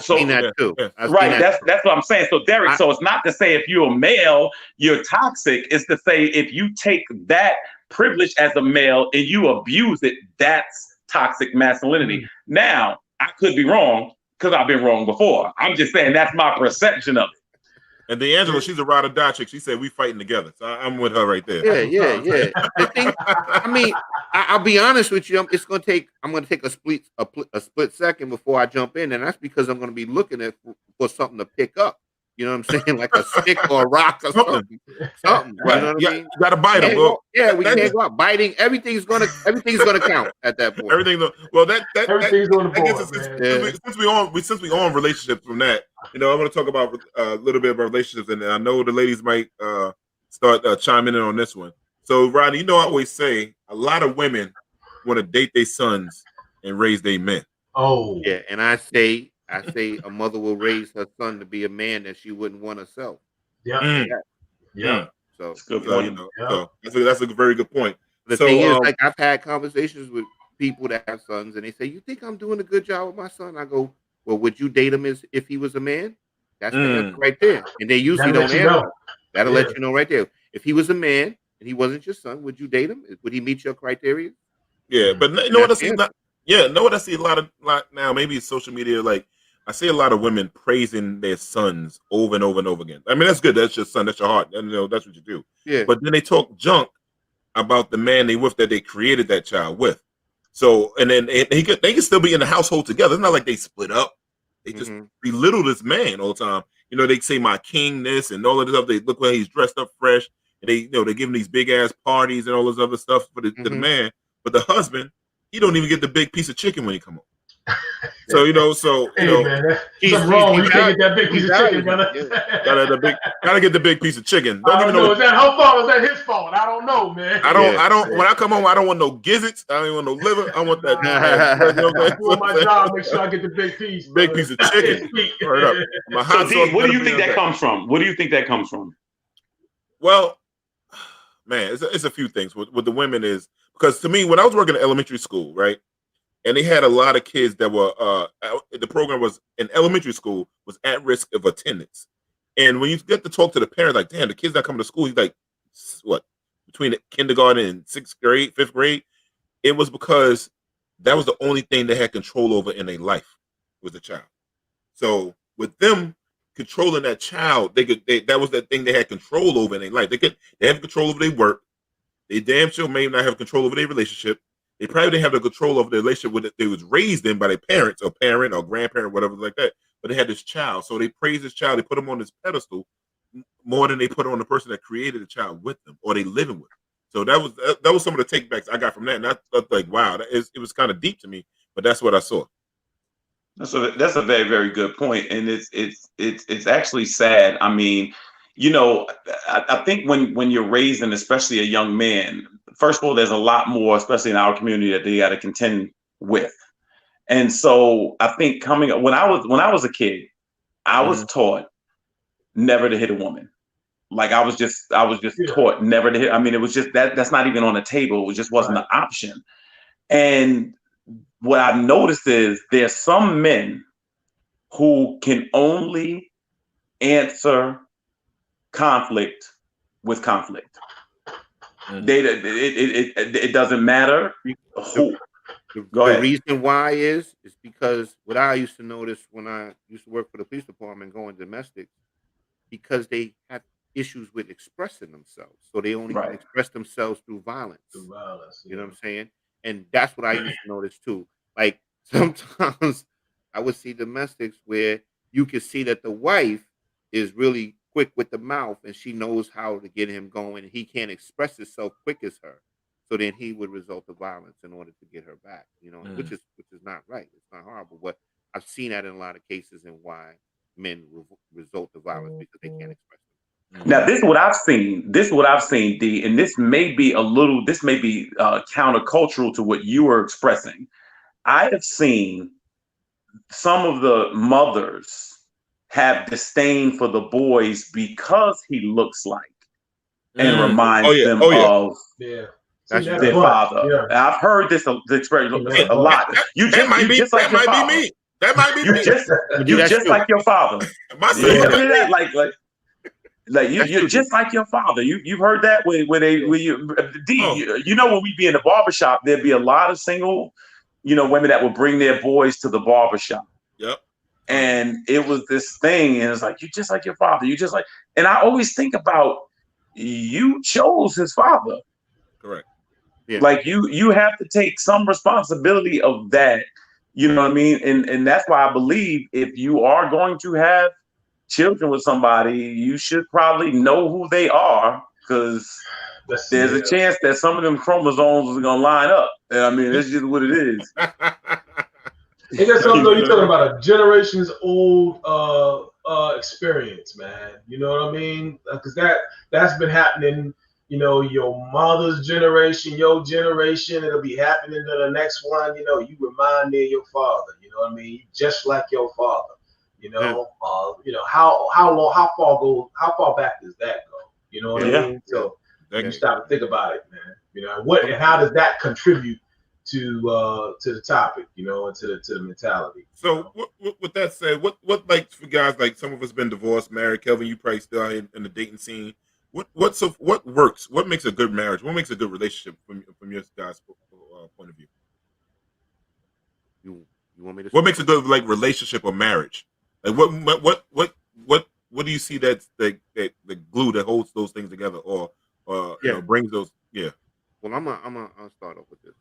seen that too. Right, that's what I'm saying. So Derik, so it's not to say if you're a male, you're toxic. It's to say if you take that privilege as a male and you abuse it, that's toxic masculinity. Now, I could be wrong because I've been wrong before. I'm just saying that's my perception of it. And D'Angelo, she's a ride or die chick. She said we fighting together. So I'm with her right there. Yeah. The thing, I mean, I'll be honest with you. I'm going to take a split second before I jump in, and that's because I'm going to be looking for something to pick up. You know what I'm saying? Like a stick or a rock or something. Something. Right. You know what I mean? You got to bite them. We can't go out biting. Everything's gonna count at that point. Everything's on the board. Since we on relationships from that, I want to talk about a little bit about relationships, and I know the ladies might start chiming in on this one. So, Rodney, I always say a lot of women want to date their sons and raise their men. Oh, yeah, and I say a mother will raise her son to be a man that she wouldn't want herself. Yeah. So that's a good point. So that's a very good point. The thing is, like, I've had conversations with people that have sons, and they say, "You think I'm doing a good job with my son?" I go, "Well, would you date him if he was a man?" That's the answer right there. And they usually don't answer. That'll let you know right there. If he was a man and he wasn't your son, would you date him? Would he meet your criteria? Yeah, but you know what I see? Know what I see a lot now? Maybe it's social media. Like, I see a lot of women praising their sons over and over and over again. I mean, that's good. That's your son. That's your heart. That's what you do. Yeah. But then they talk junk about the man that they created that child with. So, and then they can still be in the household together. It's not like they split up. They just belittle this man all the time. They say my king this and all of this stuff. They look like he's dressed up fresh. And they give him these big ass parties and all this other stuff for the man. But the husband, he don't even get the big piece of chicken when he come home. So man, he's wrong. You can't get that big piece of chicken, brother. Gotta get the big piece of chicken. I don't know. Is that her fault? Is that his fault? I don't know, man. I don't. When I come home, I don't want no gizzards. I don't even want no liver. I want that. Doing my job, make sure I get the big piece. Big piece of chicken. My hot sauce. Where do you think that comes from? What do you think that comes from? Well, man, it's a few things. With the women is because to me, when I was working at elementary school, right. And they had a lot of kids that were, the program was in elementary school was at risk of attendance. And when you get to talk to the parents, like, damn, the kids that come to school, he's like, what, between the kindergarten and 6th grade, 5th grade, it was because that was the only thing they had control over in their life was the child. So with them controlling that child, that was that thing they had control over in their life. They have control over their work. They damn sure may not have control over their relationship. They probably didn't have the control over the relationship with it. They was raised in by their parents or parent or grandparent, whatever like that. But they had this child. So they praise this child. They put him on this pedestal more than they put on the person that created the child with them or they living with. So that was some of the takebacks I got from that. And I thought like, wow, it was kind of deep to me, but that's what I saw. That's a very, very good point. And it's actually sad. I mean, I think when you're raising, especially a young man, first of all, there's a lot more, especially in our community, that they got to contend with. And so I think when I was a kid, I was taught never to hit a woman. Like I was just taught never to hit. I mean, it was just that's not even on the table. It just wasn't an option. And what I've noticed is there's some men who can only answer conflict with conflict. It doesn't matter who. The reason why is because what I used to notice when I used to work for the police department going domestic, because they have issues with expressing themselves. So they only can express themselves through violence. You know what I'm saying? And that's what I used to notice too. Like sometimes I would see domestics where you can see that the wife is really quick with the mouth and she knows how to get him going. And he can't express himself quick as her. So then he would result to violence in order to get her back, you know, which is not right. It's not horrible. But I've seen that in a lot of cases and why men result to violence because they can't express them. Now, this is what I've seen. D, and this may be countercultural to what you were expressing. I have seen some of the mothers have disdain for the boys because he looks like and reminds them of their father. Yeah. I've heard this expression a lot. That might be me. That might be me. You just like your father. You're just like your father. You've heard that when you know, when we be in the barbershop, there'd be a lot of single, women that would bring their boys to the barbershop. Yep. And it was this thing, and it's like, you're just like your father. You just like, and I always think about, you chose his father. Correct. Yeah. Like you have to take some responsibility of that. You know what I mean? And that's why I believe if you are going to have children with somebody, you should probably know who they are, because there's a chance that some of them chromosomes are gonna line up. I mean, that's just what it is. Ain't that something though? You're talking about a generations old experience, man. You know what I mean? Because that's been happening. Your mother's generation, your generation, it'll be happening to the next one. You remind me of your father. You know what I mean? Just like your father. How far back does that go? You know what I mean? So you stop and think about it, man. And how does that contribute to the topic, and to the mentality? So with that said, what like for guys like some of us been divorced, married, Kelvin, you probably still out in the dating scene. What works? What makes a good marriage? What makes a good relationship from your guys' point of view? You want me to? What makes a good relationship or marriage? Like what do you see that's the glue that holds those things together, or brings those? Yeah. Well, I'll start off with this.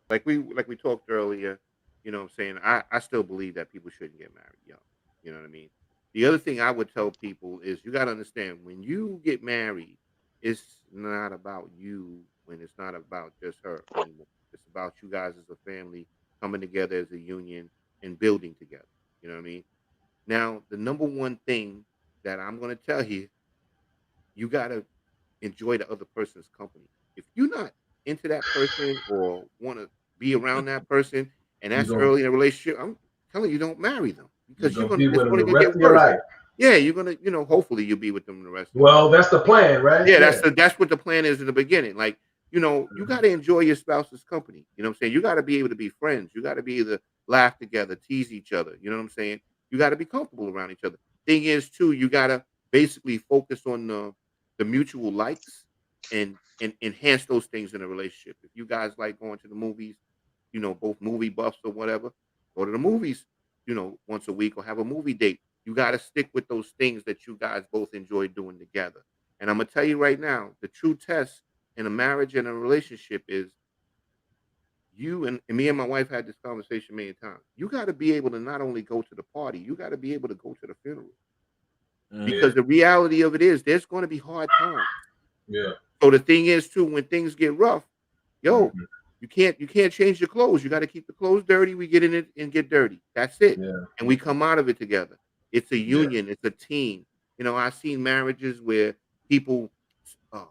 Like we talked earlier, I'm saying I still believe that people shouldn't get married young. You know what I mean? The other thing I would tell people is you got to understand, when you get married, it's not about you, when it's not about just her anymore. It's about you guys as a family coming together as a union and building together. You know what I mean? Now, the number one thing that I'm going to tell you, you got to enjoy the other person's company. If you're not into that person or want to be around that person, and that's early in a relationship, I'm telling you, don't marry them, because you're going to get worse. Yeah, you're going to, hopefully you'll be with them the rest of Well, that's the plan, right? Yeah, that's what the plan is in the beginning. Like, you got to enjoy your spouse's company. You know what I'm saying? You got to be able to be friends. You got to be able to laugh together, tease each other. You know what I'm saying? You got to be comfortable around each other. Thing is, too, you got to basically focus on the mutual likes and enhance those things in a relationship. If you guys like going to the movies, both movie buffs or whatever, go to the movies, once a week, or have a movie date. You got to stick with those things that you guys both enjoy doing together. And I'm going to tell you right now, the true test in a marriage and a relationship is, you and me and my wife had this conversation many times. You got to be able to not only go to the party, you got to be able to go to the funeral. Because the reality of it is, there's going to be hard times. Yeah. So the thing is, too, when things get rough, you can't change your clothes. You got to keep the clothes dirty. We get in it and get dirty. That's it. Yeah. And we come out of it together. It's a union. It's a team. I've seen marriages where people, that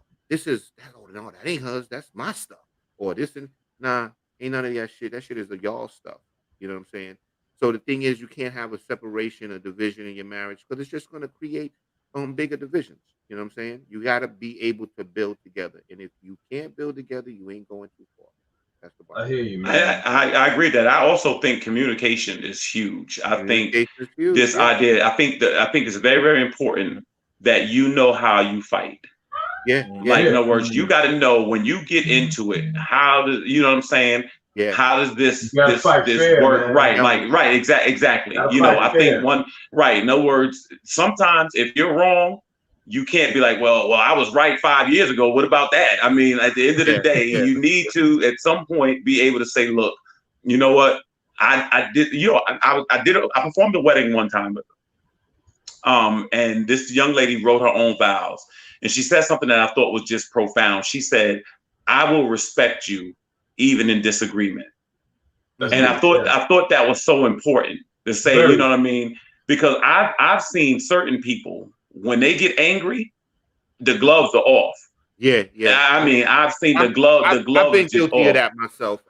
ain't hers. That's my stuff. Or this and ain't none of that shit. That shit is the y'all stuff. You know what I'm saying? So the thing is, you can't have a separation, a division in your marriage, because it's just going to create bigger divisions. You know what I'm saying? You got to be able to build together. And if you can't build together, you ain't going too far. That's the bottom. I hear you, man. I agree that. I also think communication is huge. I think this idea, I think it's very, very important that you know how you fight. Yeah. In other words, you got to know when you get into it, you know what I'm saying? Yeah. How does this fair, work? Man. Right, like right, exactly. You know, I think right. In other words, sometimes if you're wrong, you can't be like, well, I was right 5 years ago. What about that? I mean, at the end of the day, you need to at some point be able to say, look, you know what? I did, you know, I performed a wedding one time, and this young lady wrote her own vows, and she said something that I thought was just profound. She said, "I will respect you even in disagreement." And I thought that was so important to say, you know what I mean? Because I've seen certain people when they get angry, the gloves are off. Yeah. I mean, I've seen the glove. I've been guilty of that myself.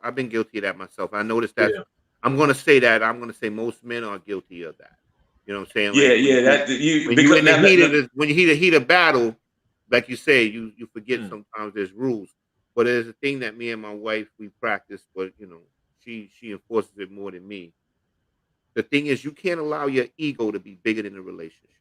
I noticed that. Yeah. I'm gonna say that. I'm gonna say most men are guilty of that. You know what I'm saying? Like, when you heat a battle, like you say, you forget sometimes there's rules. But there's a thing that me and my wife we practice, but you know, she enforces it more than me. The thing is, you can't allow your ego to be bigger than the relationship.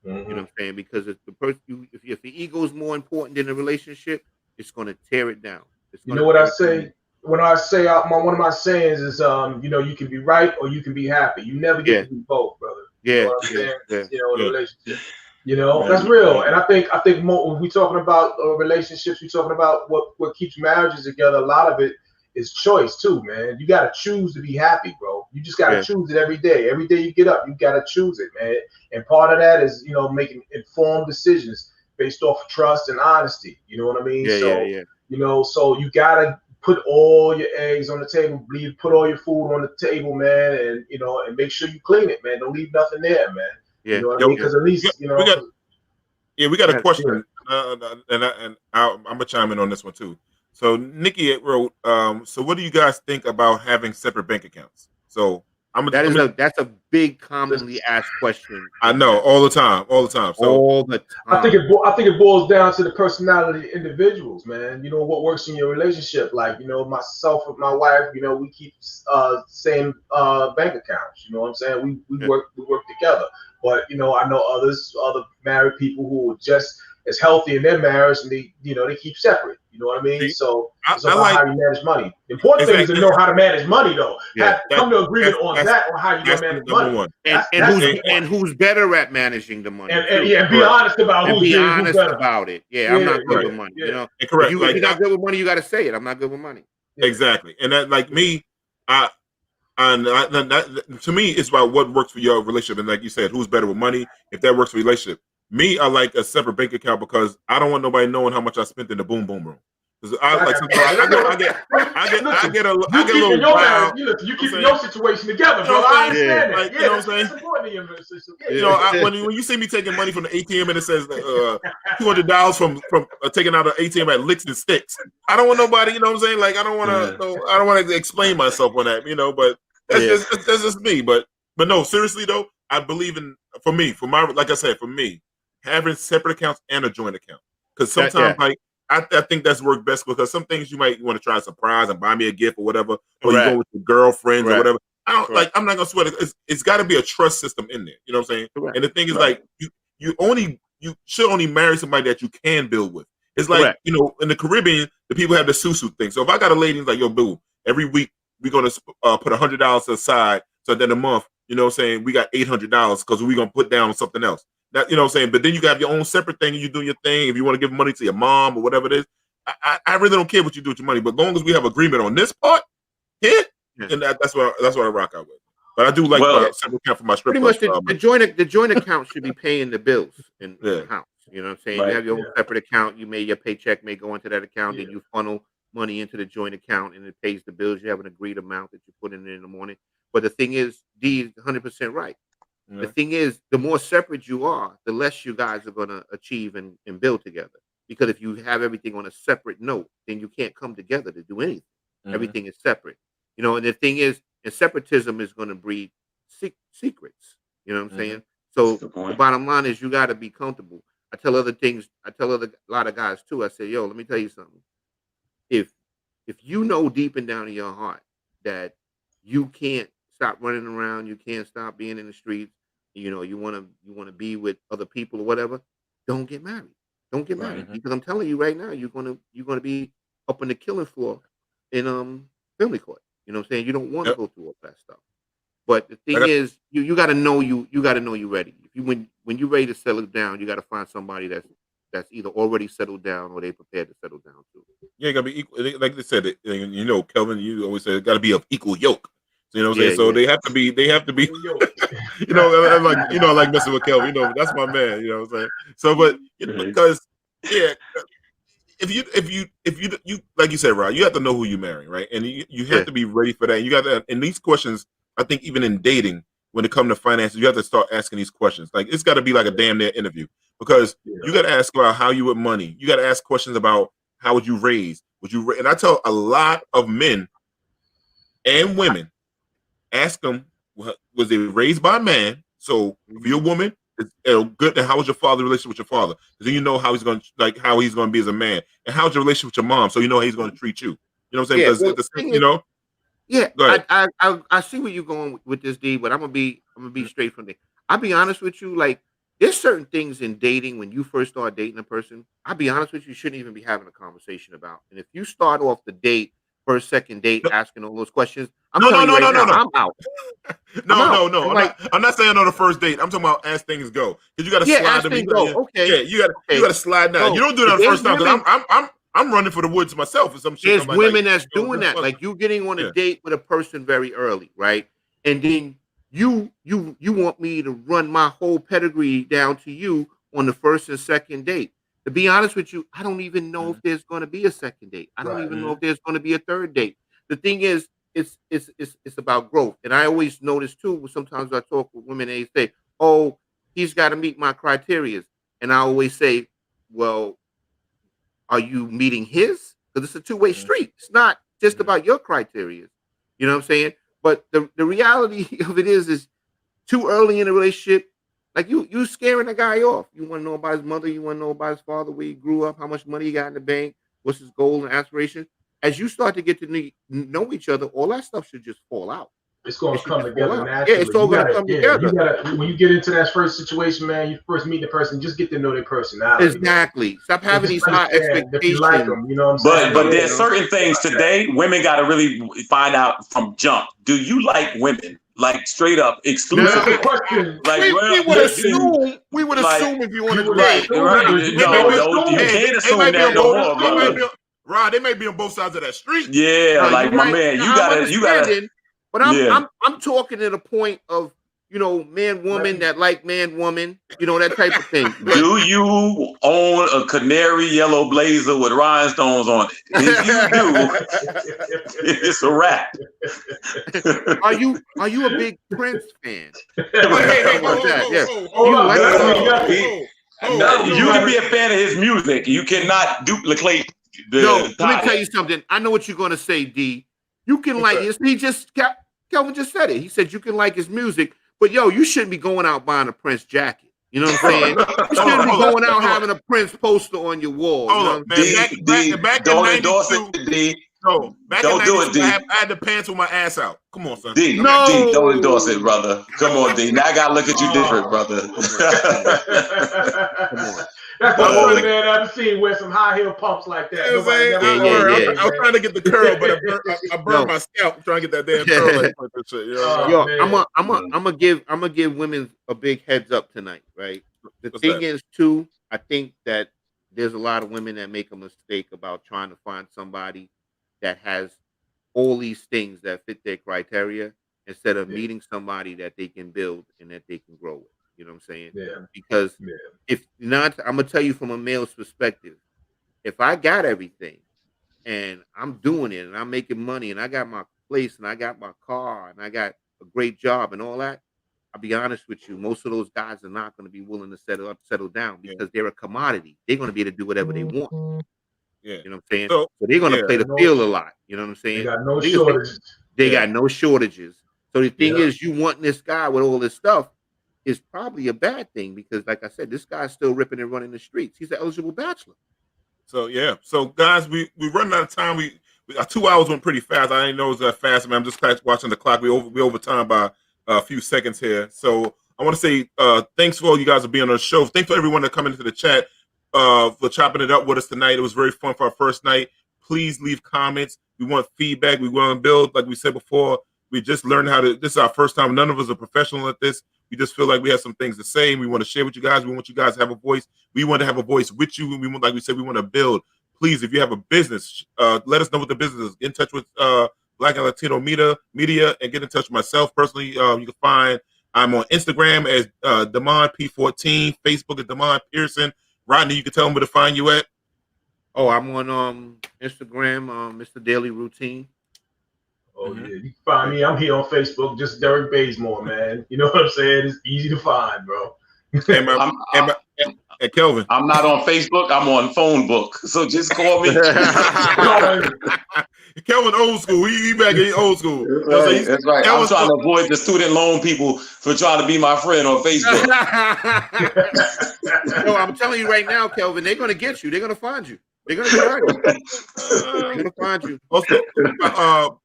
You know what I'm saying? Because if the person, if the ego is more important than the relationship, it's going to tear it down. You know what I say? When I say one of my sayings is, you know, you can be right or you can be happy. You never get to be both, brother. You know what I'm saying? You know, in a relationship. You know, that's real. And I think when we talking about relationships, we talking about what keeps marriages together. A lot of it is choice too, man. You got to choose to be happy, bro. You just got to choose it every day. Every day you get up, you got to choose it, man. And part of that is, you know, making informed decisions based off of trust and honesty. You know what I mean? You know, so you got to put all your eggs on the table, put all your food on the table, man, and you know, and make sure you clean it, man. Don't leave nothing there, man. You know what I mean? Because at least, you know, we got a question, and I'm gonna chime in on this one too. So Nikki wrote, so what do you guys think about having separate bank accounts? So that's a big commonly asked question. I know all the time. So all the time. I think it boils down to the personality of individuals, man. You know what works in your relationship. Like, you know, myself and my wife, you know, we keep same bank accounts. You know what I'm saying? We work together. But you know, I know other married people who are just as healthy in their marriage, and they keep separate. You know what I mean? So it's about how you manage money. The important thing is to know how to manage money, though. Come to agreement on that, or how you gonna manage money. And who's better at managing the money? And be honest about who's better about it. I'm not good with money. You know, correct. If you're not good with money, you got to say it. I'm not good with money. Exactly, and that, like me, to me, it's about what works for your relationship. And like you said, who's better with money? If that works for your relationship. Me, I like a separate bank account because I don't want nobody knowing how much I spent in the boom boom room. Because I get a little wild. You keep your situation together, bro. I understand that. You know what I'm saying? It's important in your relationship. You know, when you see me taking money from the ATM and it says $200 from taking out an ATM at Licks and Sticks, I don't want nobody. You know what I'm saying? Like I don't want to explain myself on that. You know, but that's just me. But no, seriously though, I believe in for me, having separate accounts and a joint account. Because sometimes, I think that's worked best because some things you might want to try a surprise and buy me a gift or whatever, or you go with your girlfriends or whatever. I'm not gonna sweat it. It's got to be a trust system in there. You know what I'm saying? And the thing is, like, you should only marry somebody that you can build with. It's like, you know, in the Caribbean, the people have the susu thing. So if I got a lady like, yo, boo, every week we're gonna put $100 aside, so at the end of the month, you know what I'm saying, we got $800 because we're gonna put down something else. That, you know what I'm saying? But then you got your own separate thing and you do your thing. If you want to give money to your mom or whatever it is, I really don't care what you do with your money. But as long as we have agreement on this part, and that's what I rock out with. But I do like separate account for my strip. Pretty much the joint account should be paying the bills in the house. You know what I'm saying? You have your own separate account. Your paycheck may go into that account, and you funnel money into the joint account, and it pays the bills. You have an agreed amount that you put in the morning. But the thing is, D is 100% right. The thing is, the more separate you are, the less you guys are going to achieve and build together. Because if you have everything on a separate note, then you can't come together to do anything. Everything is separate. You know, and the thing is, and separatism is going to breed secrets. You know what I'm saying? So the bottom line is you got to be comfortable. I tell a lot of guys too. I say, yo, let me tell you something. If you know deep and down in your heart that you can't stop running around, you can't stop being in the streets, you know, you want to be with other people or whatever, don't get married. Don't get married because I'm telling you right now, you're gonna be up on the killing floor in family court. You know what I'm saying? You don't want to go through all that stuff. But the thing is, you got to know you got to know you're ready. If you when you're ready to settle down, you got to find somebody that's either already settled down or they prepared to settle down too. Yeah, it got to be equal. Like they said, you know, Kelvin, you always say it got to be of equal yoke. So, you know what I'm saying? So they have to be. You know, I like messing with Kelvin. You know, that's my man. You know what I'm saying? So, but because if you like you said, Rod, you have to know who you marry, right? And you have to be ready for that. You got to. And these questions, I think, even in dating, when it comes to finances, you have to start asking these questions. Like it's got to be like a damn near interview because you got to ask about how you with money. You got to ask questions about how would you raise? And I tell a lot of men and women, ask them, was they raised by a man? So if you're a woman, it's good. And how was your father's relationship with your father? Because then you know how he's going to be as a man. And how's your relationship with your mom? So you know how he's going to treat you. You know what I'm saying? Because you know. Yeah, I see where you're going with this, D. But I'm gonna be straight from there. I'll be honest with you. Like, there's certain things in dating when you first start dating a person. I'll be honest with you. You shouldn't even be having a conversation about. And if you start off the date, first, second date, asking all those questions, I'm telling you right now, I'm out. No. I'm not saying on the first date. I'm talking about as things go. Because you got to slide them. Okay. Yeah, you got to slide down. You don't do that on the first time. I'm running for the woods myself or some shit. There's women that's doing that. Like you getting on a date with a person very early, right? And then you want me to run my whole pedigree down to you on the first and second date. To be honest with you, I don't even know if there's going to be a second date. I don't even know if there's going to be a third date. The thing is, it's about growth. And I always notice too, sometimes I talk with women, they say, oh, he's got to meet my criteria. And I always say, well, are you meeting his? Because it's a two-way street. It's not just about your criteria. You know what I'm saying? But the reality of it is too early in a relationship, like you scaring a guy off. You want to know about his mother. You want to know about his father, where he grew up, how much money he got in the bank, what's his goal and aspiration. As you start to get to know each other, all that stuff should just fall out. It's going to come together naturally. Yeah, it's all going to come together. When you get into that first situation, man, you first meet the person, just get to know their personality. Exactly. Man. Stop having these high expectations. If you like them, you know what I'm saying? But there's certain things today, women got to really find out from jump. Do you like women? Like straight up, exclusive. No, question. Like, we would assume if you want to date. No, you can't assume that no more, bro. Rod, they may be on both sides of that street. Yeah, like my man, you gotta. But I'm talking to the point of, you know, man, woman that like man, woman, you know, that type of thing. Do you own a canary yellow blazer with rhinestones on it? If you do, it's a wrap. Are you a big Prince fan? You can be a fan of his music. You cannot duplicate the. No, let me tell you something. I know what you're gonna say, D. You can like his. Kelvin just said it. He said you can like his music, but yo, you shouldn't be going out buying a Prince jacket. You know what I'm saying? You shouldn't be going out having a Prince poster on your wall. Don't endorse it, D. No, don't do it, D. I had the pants with my ass out. Come on, son. D, don't endorse it, brother. Come on, D. Now I gotta look at you different, brother. Come on. That's the only man I've seen wear some high heel pumps like that. I was trying to get the curl, but I burned my scalp trying to get that damn curl. I'm gonna give women a big heads up tonight, right? The thing is, too, I think that there's a lot of women that make a mistake about trying to find somebody that has all these things that fit their criteria instead of meeting somebody that they can build and that they can grow with. You know what I'm saying? Yeah. Because if not, I'm gonna tell you from a male's perspective, if I got everything and I'm doing it and I'm making money and I got my place and I got my car and I got a great job and all that, I'll be honest with you, most of those guys are not going to be willing to settle down because they're a commodity. They're going to be able to do whatever they want. Yeah. You know what I'm saying? So they're going to play the field a lot. You know what I'm saying? They got no shortages. They got no shortages. So the thing is, you want this guy with all this stuff is probably a bad thing because, like I said, this guy's still ripping and running the streets. He's an eligible bachelor. So so guys, we running out of time. We 2 hours went pretty fast. I didn't know it was that fast. Man, I'm just watching the clock. We over time by a few seconds here. So I want to say thanks for all you guys for being on the show. Thanks for everyone that coming into the chat for chopping it up with us tonight. It was very fun for our first night. Please leave comments. We want feedback. We want to build. Like we said before, we just learned how to. This is our first time. None of us are professional at this. We just feel like we have some things to say, and we want to share with you guys. We want you guys to have a voice. We want to have a voice with you. We want, like we said, we want to build. Please, if you have a business, let us know what the business is. Get in touch with Black and Latino Media, and get in touch with myself personally. You can find I'm on Instagram as Damon P14, Facebook at Damon Pearson. Rodney, you can tell them where to find you at. Oh, I'm on Instagram, Mr. Daily Routine. Oh yeah, you can find me. I'm here on Facebook, just Derik Bazemore, man. You know what I'm saying? It's easy to find, bro. And Kelvin, I'm not on Facebook. I'm on phone book. So just call me. Kelvin, old school. He back in old school. That's right. I'm trying to avoid the student loan people for trying to be my friend on Facebook. No, I'm telling you right now, Kelvin, they're going to get you. They're going to find you. They're going to find you. They're going to find you. Also,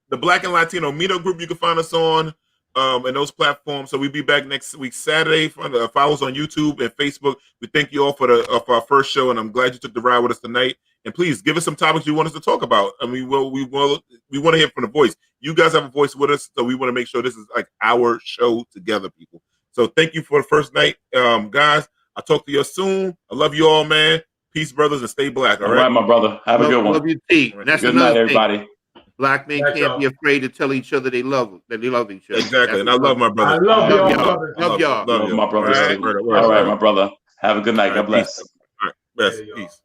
the Black and Latino Meetup group you can find us on and those platforms. So we'll be back next week, Saturday. Follow us on YouTube and Facebook. We thank you all for our first show, and I'm glad you took the ride with us tonight. And please give us some topics you want us to talk about. I mean, we want to hear from the voice. You guys have a voice with us, so we want to make sure this is like our show together, people. So thank you for the first night, guys. I'll talk to you soon. I love you all, man. Peace, brothers, and stay black. All right, my brother. Have a good one. Love you, T. That's good night, everybody. Black men can't be afraid to tell each other they love each other. Exactly. And I love my brother. I love y'all. Love y'all. Love my brother. All right, my brother. Have a good night. God bless. All right. Best. Peace.